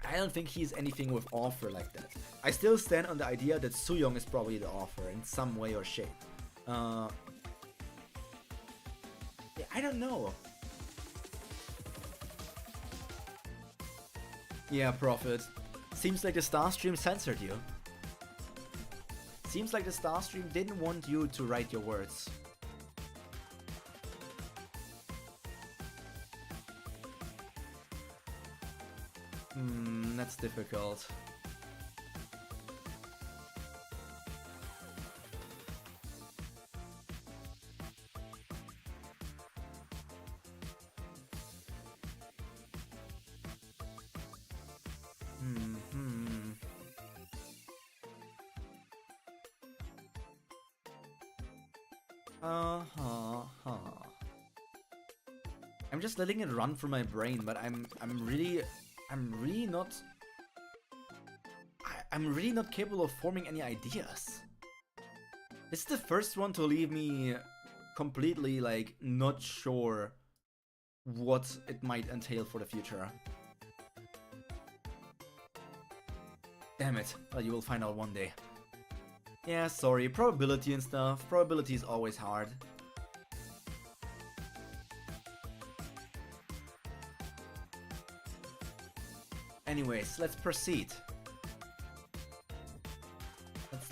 I don't think he's anything with author like that. I still stand on the idea that Sooyoung is probably the author in some way or shape. Yeah, I don't know. Yeah, Prophet. Seems like the Starstream censored you. Seems like the Starstream didn't want you to write your words. That's difficult. I'm just letting it run through my brain, but I'm really not capable of forming any ideas. This is the first one to leave me completely, like, not sure what it might entail for the future. Damn it. Well, you will find out one day. Yeah, sorry, probability and stuff. Probability is always hard. Anyways, let's proceed.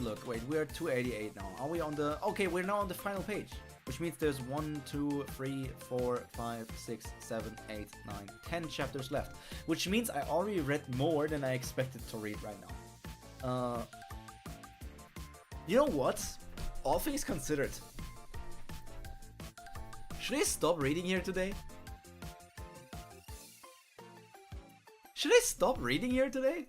look. Wait, we're at 288 now. Are we on the... Okay, we're now on the final page. Which means there's 1, 2, 3, 4, 5, 6, 7, 8, 9, 10 chapters left. Which means I already read more than I expected to read right now. You know what? All things considered. Should I stop reading here today? Should I stop reading here today?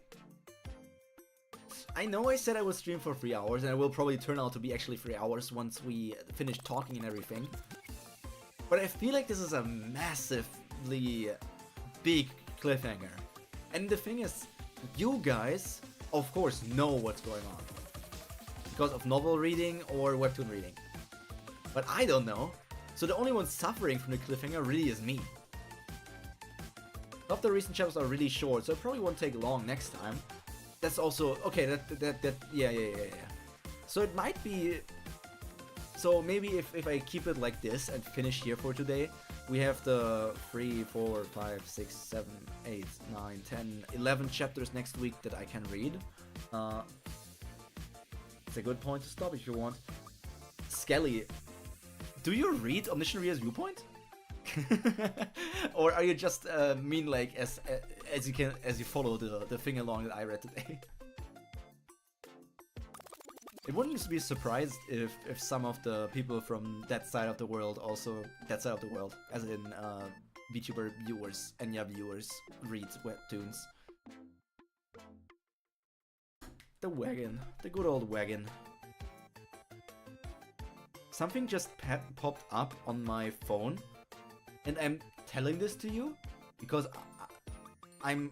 I know I said I would stream for 3 hours, and it will probably turn out to be actually 3 hours once we finish talking and everything. But I feel like this is a massively big cliffhanger. And the thing is, you guys, of course, know what's going on. Because of novel reading or webtoon reading. But I don't know. So the only one suffering from the cliffhanger really is me. Some of the recent chapters are really short, so it probably won't take long next time. That's also... Okay, yeah. So it might be... So maybe if I keep it like this and finish here for today, we have the 3, 4, 5, 6, 7, 8, 9, 10, 11 chapters next week that I can read. It's a good point to stop if you want. Skelly, do you read Omniscient Reader's viewpoint? Or are you just mean like as you follow the thing along that I read today? It wouldn't be surprised if some of the people from that side of the world also as in VTuber viewers, Enya viewers, read webtoons. The wagon, the good old wagon. Something just popped up on my phone. And I'm telling this to you because I'm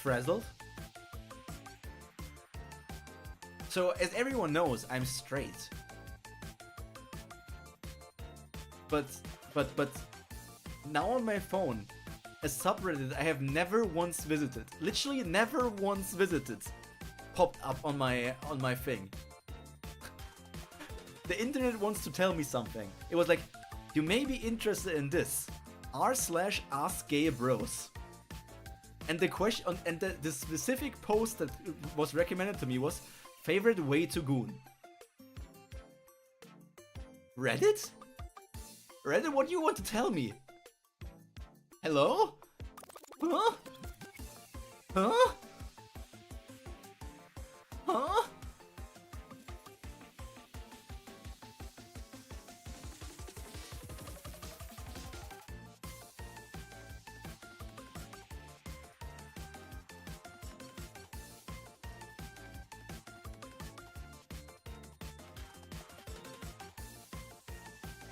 frazzled. So as everyone knows, I'm straight. But now on my phone, a subreddit I have never once visited, literally never once visited, popped up on my thing. The internet wants to tell me something. It was like, you may be interested in this. r/askgaybros. And the question and the specific post that was recommended to me was favorite way to goon. Reddit? Reddit, what do you want to tell me? Hello? Huh? Huh? Huh?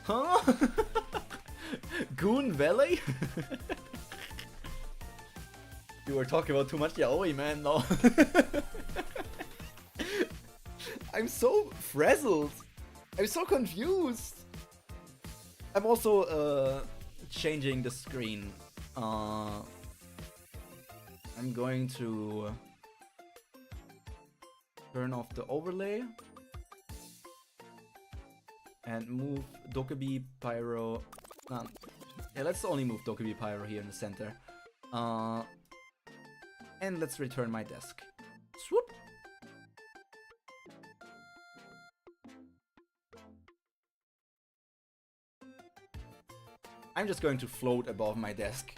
Huh? Goon Valley? You were talking about too much yaoi, man, no. I'm so frazzled. I'm so confused. I'm also changing the screen. I'm going to turn off the overlay and move dokkaebi, Pyro. Yeah, let's only move dokkaebi, Pyro here in the center. And let's return my desk. Swoop! I'm just going to float above my desk.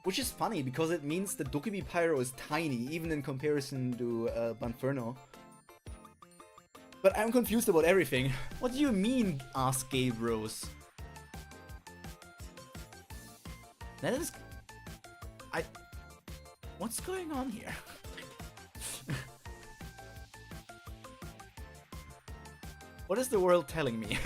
Which is funny, because it means that dokkaebi Pyro is tiny, even in comparison to Bunferno. But I'm confused about everything. What do you mean, ask gay bros? That is... What's going on here? What is the world telling me?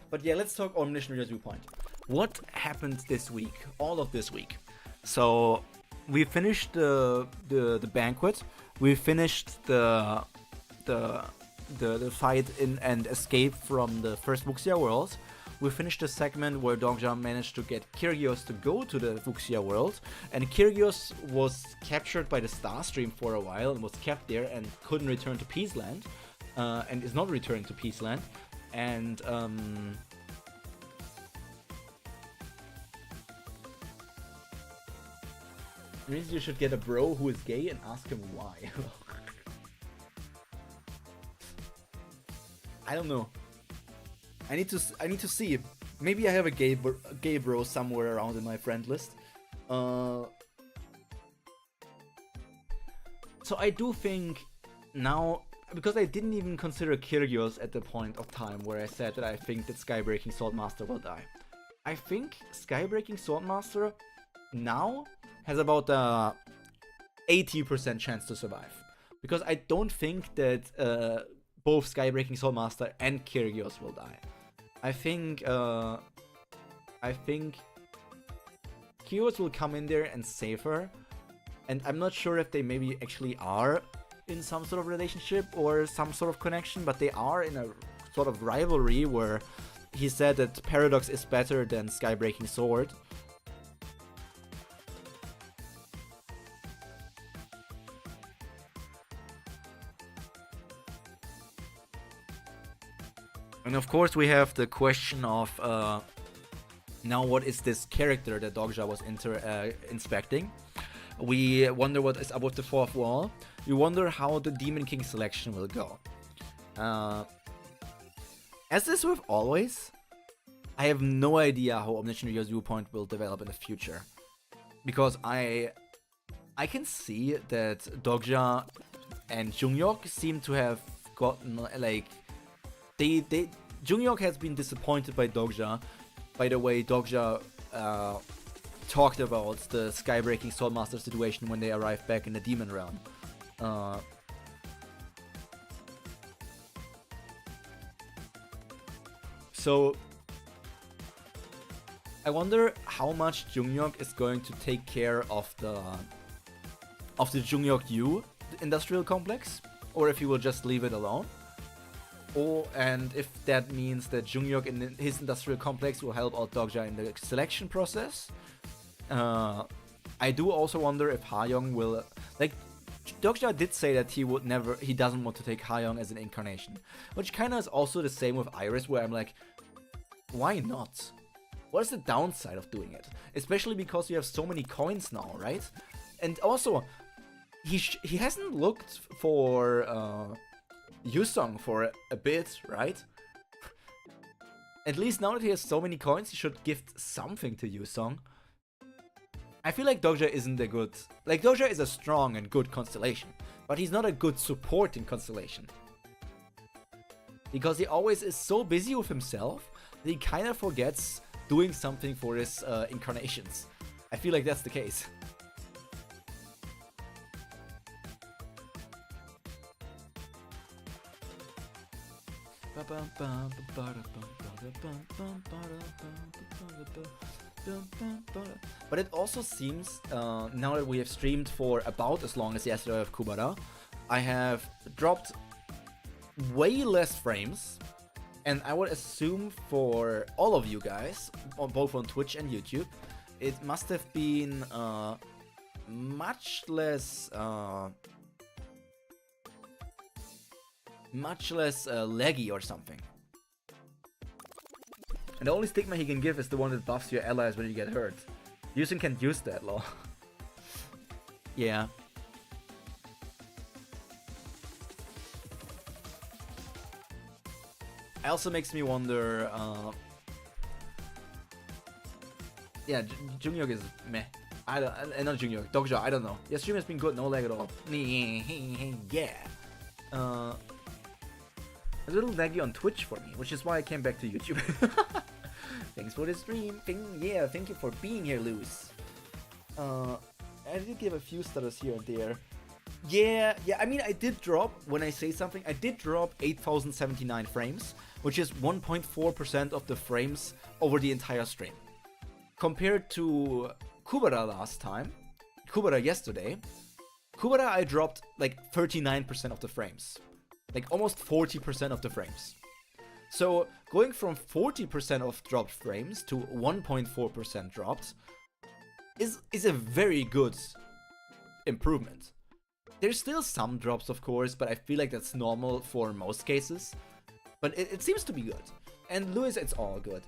But yeah, let's talk Omniscient Reader's viewpoint. What happened this week? All of this week. So we finished the banquet. We finished the fight in and escape from the first Wuxia world. we finished the segment where Dogja managed to get Kyrgios to go to the Fuchsia world, and Kyrgios was captured by the Starstream for a while and was kept there and couldn't return to Peaceland, and is not returning to Peaceland, and means you should get a bro who is gay and ask him why. I don't know. I need to see. Maybe I have a gay bro somewhere around in my friend list. So I do think now, because I didn't even consider Kyrgios at the point of time where I said that I think that Skybreaking Swordmaster will die. I think Skybreaking Swordmaster now has about a 80% chance to survive. Because I don't think that both Skybreaking Swordmaster and Kyrgios will die. I think Kyrgios will come in there and save her. And I'm not sure if they maybe actually are in some sort of relationship or some sort of connection, but they are in a sort of rivalry where he said that Paradox is better than Skybreaking Sword. And of course we have the question of now what is this character that Dogja was inspecting. We wonder what is above the fourth wall. We wonder how the Demon King selection will go. As is with always, I have no idea how Omniscient Reader's viewpoint will develop in the future. Because I can see that Dogja and Jungyok seem to have gotten like Jungyok has been disappointed by Dogja by the way Dogja talked about the Skybreaking Swordmaster situation when they arrived back in the Demon Realm. So I wonder how much Jungyok is going to take care of the Jungyok U industrial complex, or if he will just leave it alone. And if that means that Jungyok in his industrial complex will help out Dogja in the selection process. I do also wonder if Hayoung will, like, Dogja did say that he doesn't want to take Hayoung as an incarnation, which kind of is also the same with Iris, where I'm like, why not? What is the downside of doing it? Especially because you have so many coins now, right? And also, he hasn't looked for Yusong for a bit, right? At least now that he has so many coins, he should gift something to Yusong. I feel like Dogja isn't a good... Like, Dogja is a strong and good constellation, but he's not a good supporting constellation. Because he always is so busy with himself that he kind of forgets doing something for his incarnations. I feel like that's the case. But it also seems, now that we have streamed for about as long as yesterday of Kubara, I have dropped way less frames, and I would assume for all of you guys, both on Twitch and YouTube, it must have been much less laggy or something. And the only stigma he can give is the one that buffs your allies when you get hurt. Yusin can't use that, lol. Yeah. It also makes me wonder, yeah, Jungyok is meh. Not Jungyok, Dogja, I don't know. Yeah, stream has been good, no lag at all. Yeah. A little laggy on Twitch for me, which is why I came back to YouTube. Thanks for the stream. Thank you for being here, Lewis. I did give a few stutters here and there. Yeah, I mean, I did drop, when I say something, I did drop 8,079 frames, which is 1.4% of the frames over the entire stream. Compared to Kubara last time, Kubara yesterday, Kubara I dropped like 39% of the frames. Like almost 40% of the frames. So going from 40% of dropped frames to 1.4% dropped is a very good improvement. There's still some drops, of course, but I feel like that's normal for most cases. But it seems to be good. And Luis, it's all good.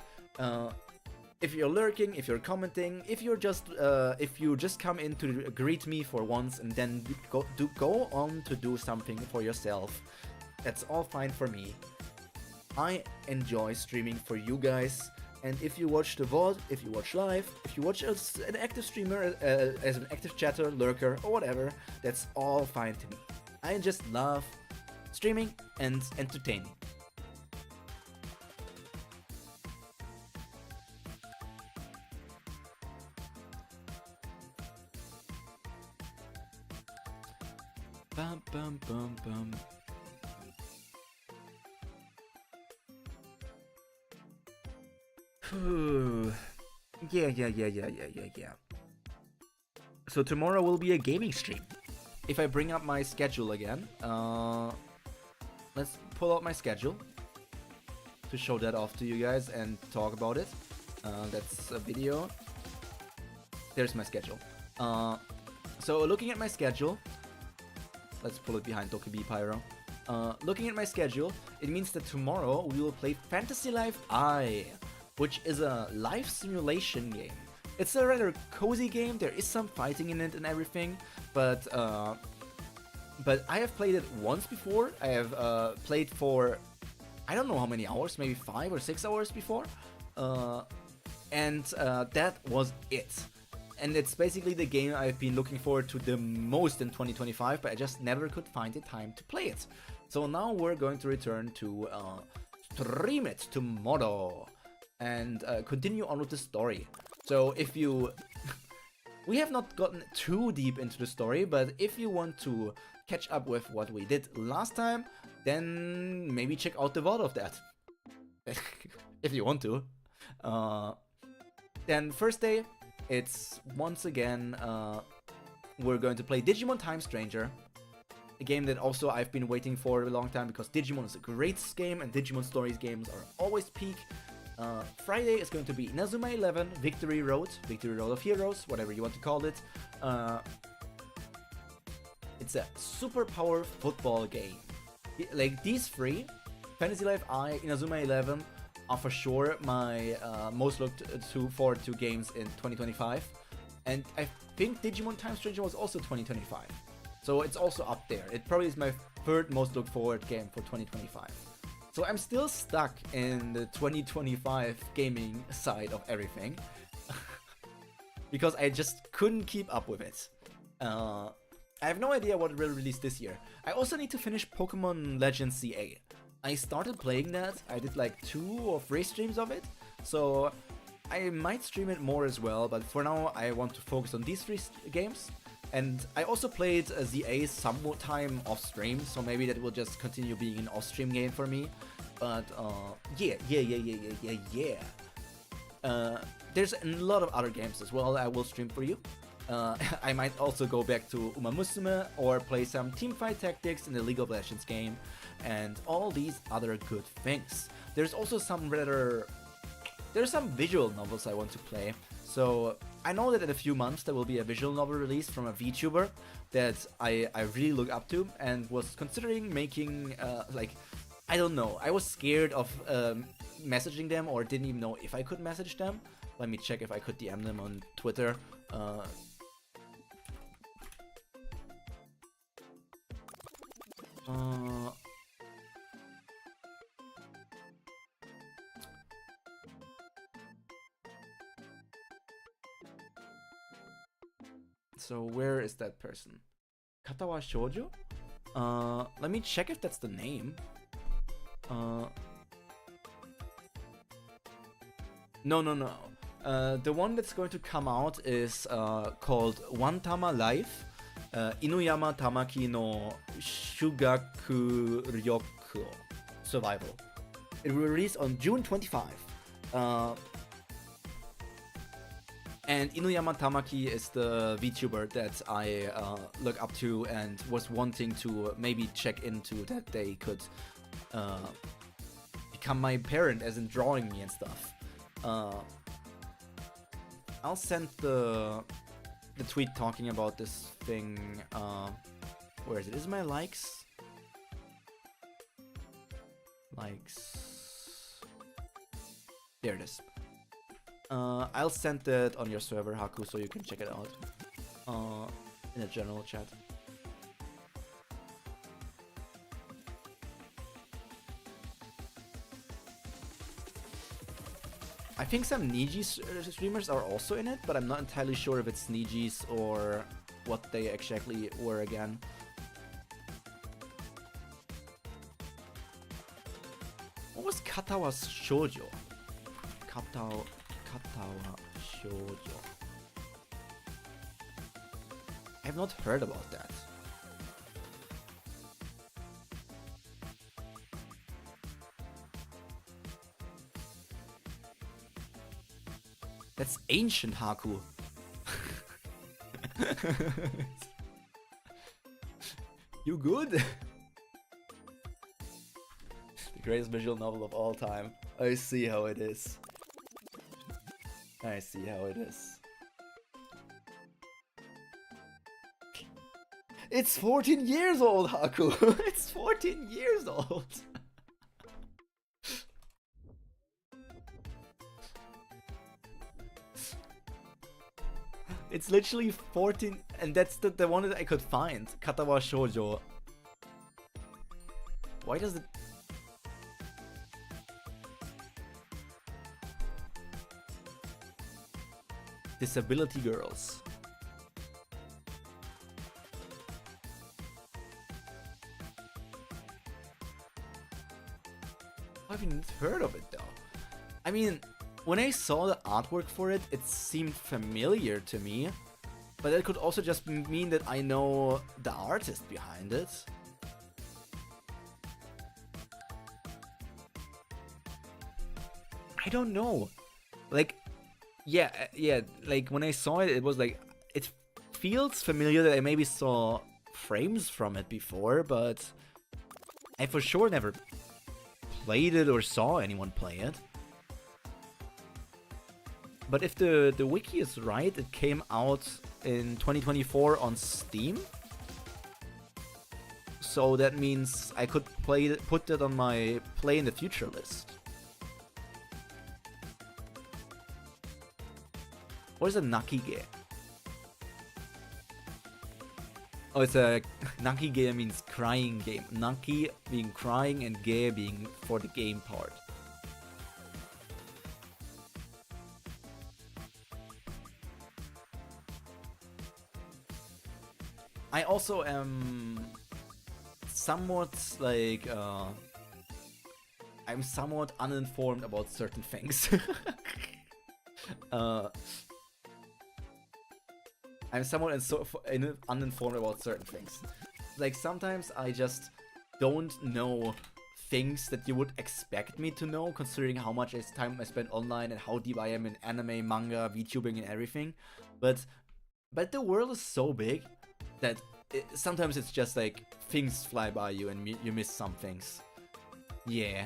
If you're lurking, if you're commenting, if you just come in to greet me for once and then go on to do something for yourself, that's all fine for me. I enjoy streaming for you guys. And if you watch the VOD, if you watch live, if you watch as an active streamer, as an active chatter, lurker, or whatever, that's all fine to me. I just love streaming and entertaining. Bum bum bum bum. Yeah. So tomorrow will be a gaming stream. If I bring up my schedule again, let's pull out my schedule to show that off to you guys and talk about it. That's a video. There's my schedule. So looking at my schedule, let's pull it behind dokkaebi Pyro. Looking at my schedule, it means that tomorrow we will play Fantasy Life I, which is a life simulation game. It's a rather cozy game. There is some fighting in it and everything, but I have played it once before. I have played for I don't know how many hours, maybe 5 or 6 hours before, and that was it. And it's basically the game I've been looking forward to the most in 2025, but I just never could find the time to play it. So now we're going to return to stream it tomorrow and continue on with the story. So if you... we have not gotten too deep into the story, but if you want to catch up with what we did last time, then maybe check out the VOD of that. If you want to. Then first day, it's once again, we're going to play Digimon Time Stranger. A game that also I've been waiting for a long time because Digimon is a great game and Digimon Stories games are always peak. Friday is going to be Inazuma 11, Victory Road of Heroes, whatever you want to call it. It's a superpower football game. Like these three, Fantasy Life I, Inazuma 11, are for sure my most looked forward to games in 2025. And I think Digimon Time Stranger was also 2025. So it's also up there. It probably is my third most looked forward game for 2025. So I'm still stuck in the 2025 gaming side of everything. Because I just couldn't keep up with it. I have no idea what will release this year. I also need to finish Pokemon Legends CA. I started playing that, I did like 2 or 3 streams of it, so I might stream it more as well, but for now I want to focus on these 3 games. And I also played ZA some more time off stream, so maybe that will just continue being an off stream game for me. But yeah. There's a lot of other games as well I will stream for you. I might also go back to Uma Musume or play some teamfight tactics in the League of Legends game and all these other good things. There's also some visual novels I want to play. So I know that in a few months there will be a visual novel release from a VTuber that I really look up to and was considering making I don't know. I was scared of messaging them or didn't even know if I could message them. Let me check if I could DM them on Twitter. So where is that person? Katawa Shoujo? Let me check if that's the name. No. The one that's going to come out is called One Tama Life, Inuyama Tamaki no Shugaku Ryoku Survival. It will release on June 25. And Inuyama Tamaki is the VTuber that I look up to and was wanting to maybe check into that they could become my parent, as in drawing me and stuff. I'll send the tweet talking about this thing. Where is it? Is it my likes? Likes. There it is. I'll send that on your server, Haku, so you can check it out. In a general chat. I think some Niji streamers are also in it, but I'm not entirely sure if it's Nijis or what they exactly were again. What was Katawa Shoujo? Katawa Shoujo. I have not heard about that. That's ancient, Haku. You good? The greatest visual novel of all time. I see how it is. I see how it is. It's 14 years old, Haku! It's 14 years old! It's literally 14, and that's the one that I could find. Katawa Shoujo. Why does it... Disability girls. I haven't heard of it though. I mean, when I saw the artwork for it, it seemed familiar to me, but it could also just mean that I know the artist behind it. I don't know. Like, yeah, like when I saw it, it was like, it feels familiar that I maybe saw frames from it before, but I for sure never played it or saw anyone play it. But if the wiki is right, it came out in 2024 on Steam. So that means I could put that on my play in the future list. What is a Nakige? Oh, it's a Nakige means crying game. Naki being crying and ge being for the game part. I also am somewhat like I'm somewhat uninformed about certain things. I'm somewhat uninformed about certain things. Like sometimes I just don't know things that you would expect me to know, considering how much time I spend online and how deep I am in anime, manga, VTubing, and everything. But the world is so big that sometimes it's just like things fly by you and you miss some things. Yeah.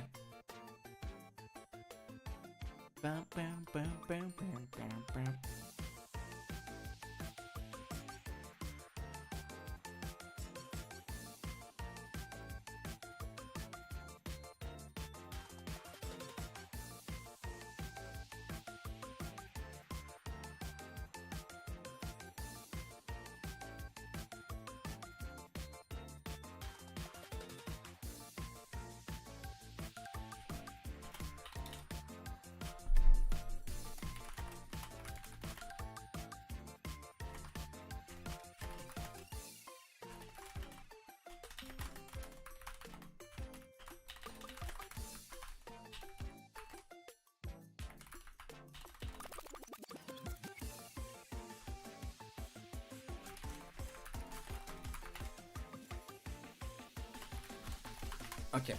Okay.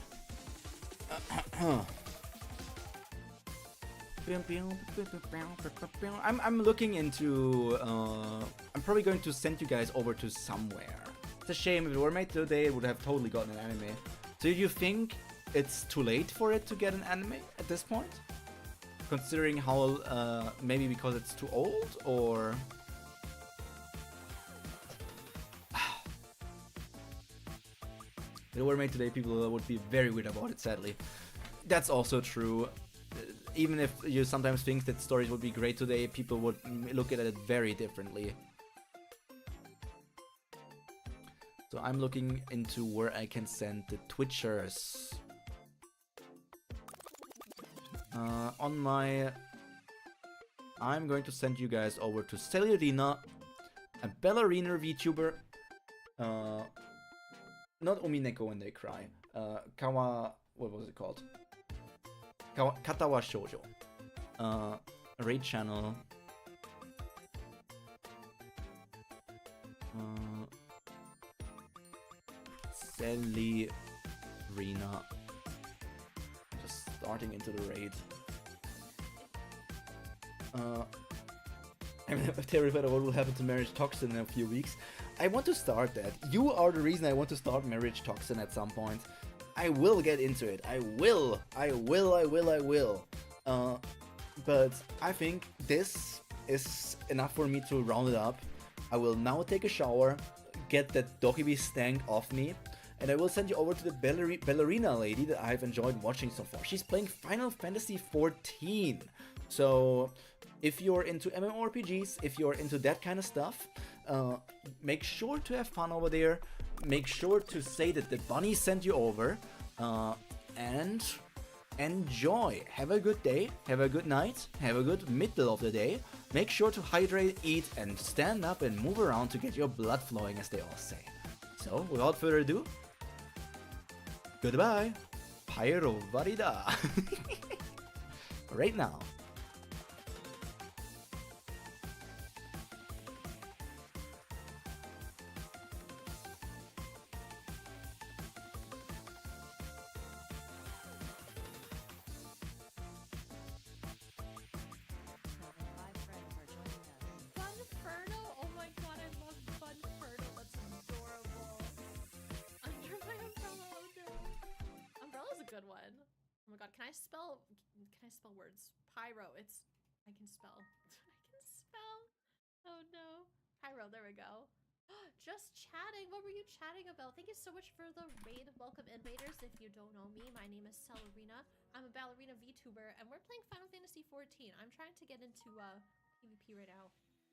I'm looking into I'm probably going to send you guys over to somewhere. It's a shame if it were made today, it would have totally gotten an anime. So do you think it's too late for it to get an anime at this point, considering how maybe because it's too old, or if it were made today, people would be very weird about it, sadly. That's also true. Even if you sometimes think that stories would be great today, people would look at it very differently. So I'm looking into where I can send the Twitchers. On my... I'm going to send you guys over to Cellerina, a ballerina VTuber. Not Omineko when they cry. Kawa... What was it called? Katawa Shoujo. Raid channel. Cellerina. Just starting into the raid. I'm terrified of what will happen to Marriage Toxin in a few weeks. I want to start that. You are the reason I want to start Marriage Toxin at some point. I will get into it. I will. But I think this is enough for me to round it up. I will now take a shower, get that dokkaebi stank off me, and I will send you over to the ballerina lady that I've enjoyed watching so far. She's playing Final Fantasy XIV. So if you're into MMORPGs, if you're into that kind of stuff, make sure to have fun over there. Make sure to say that the bunny sent you over, and enjoy. Have a good day, have a good night, have a good middle of the day. Make sure to hydrate, eat, and stand up and move around to get your blood flowing, as they all say. So, without further ado, goodbye. Pyro varida. Right now. Bunferno? Oh my god, I love Bunferno. That's adorable. Under my umbrella, oh no. Umbrella's a good one. Oh my god, can I spell words? Pyro, I can spell. I can spell. Oh no. Pyro, there we go. Just chatting. What were you chatting about? Thank you so much for the raid. Welcome invaders. If you don't know me, my name is Cellerina. I'm a ballerina VTuber and we're playing Final Fantasy XIV. I'm trying to get into PvP right now.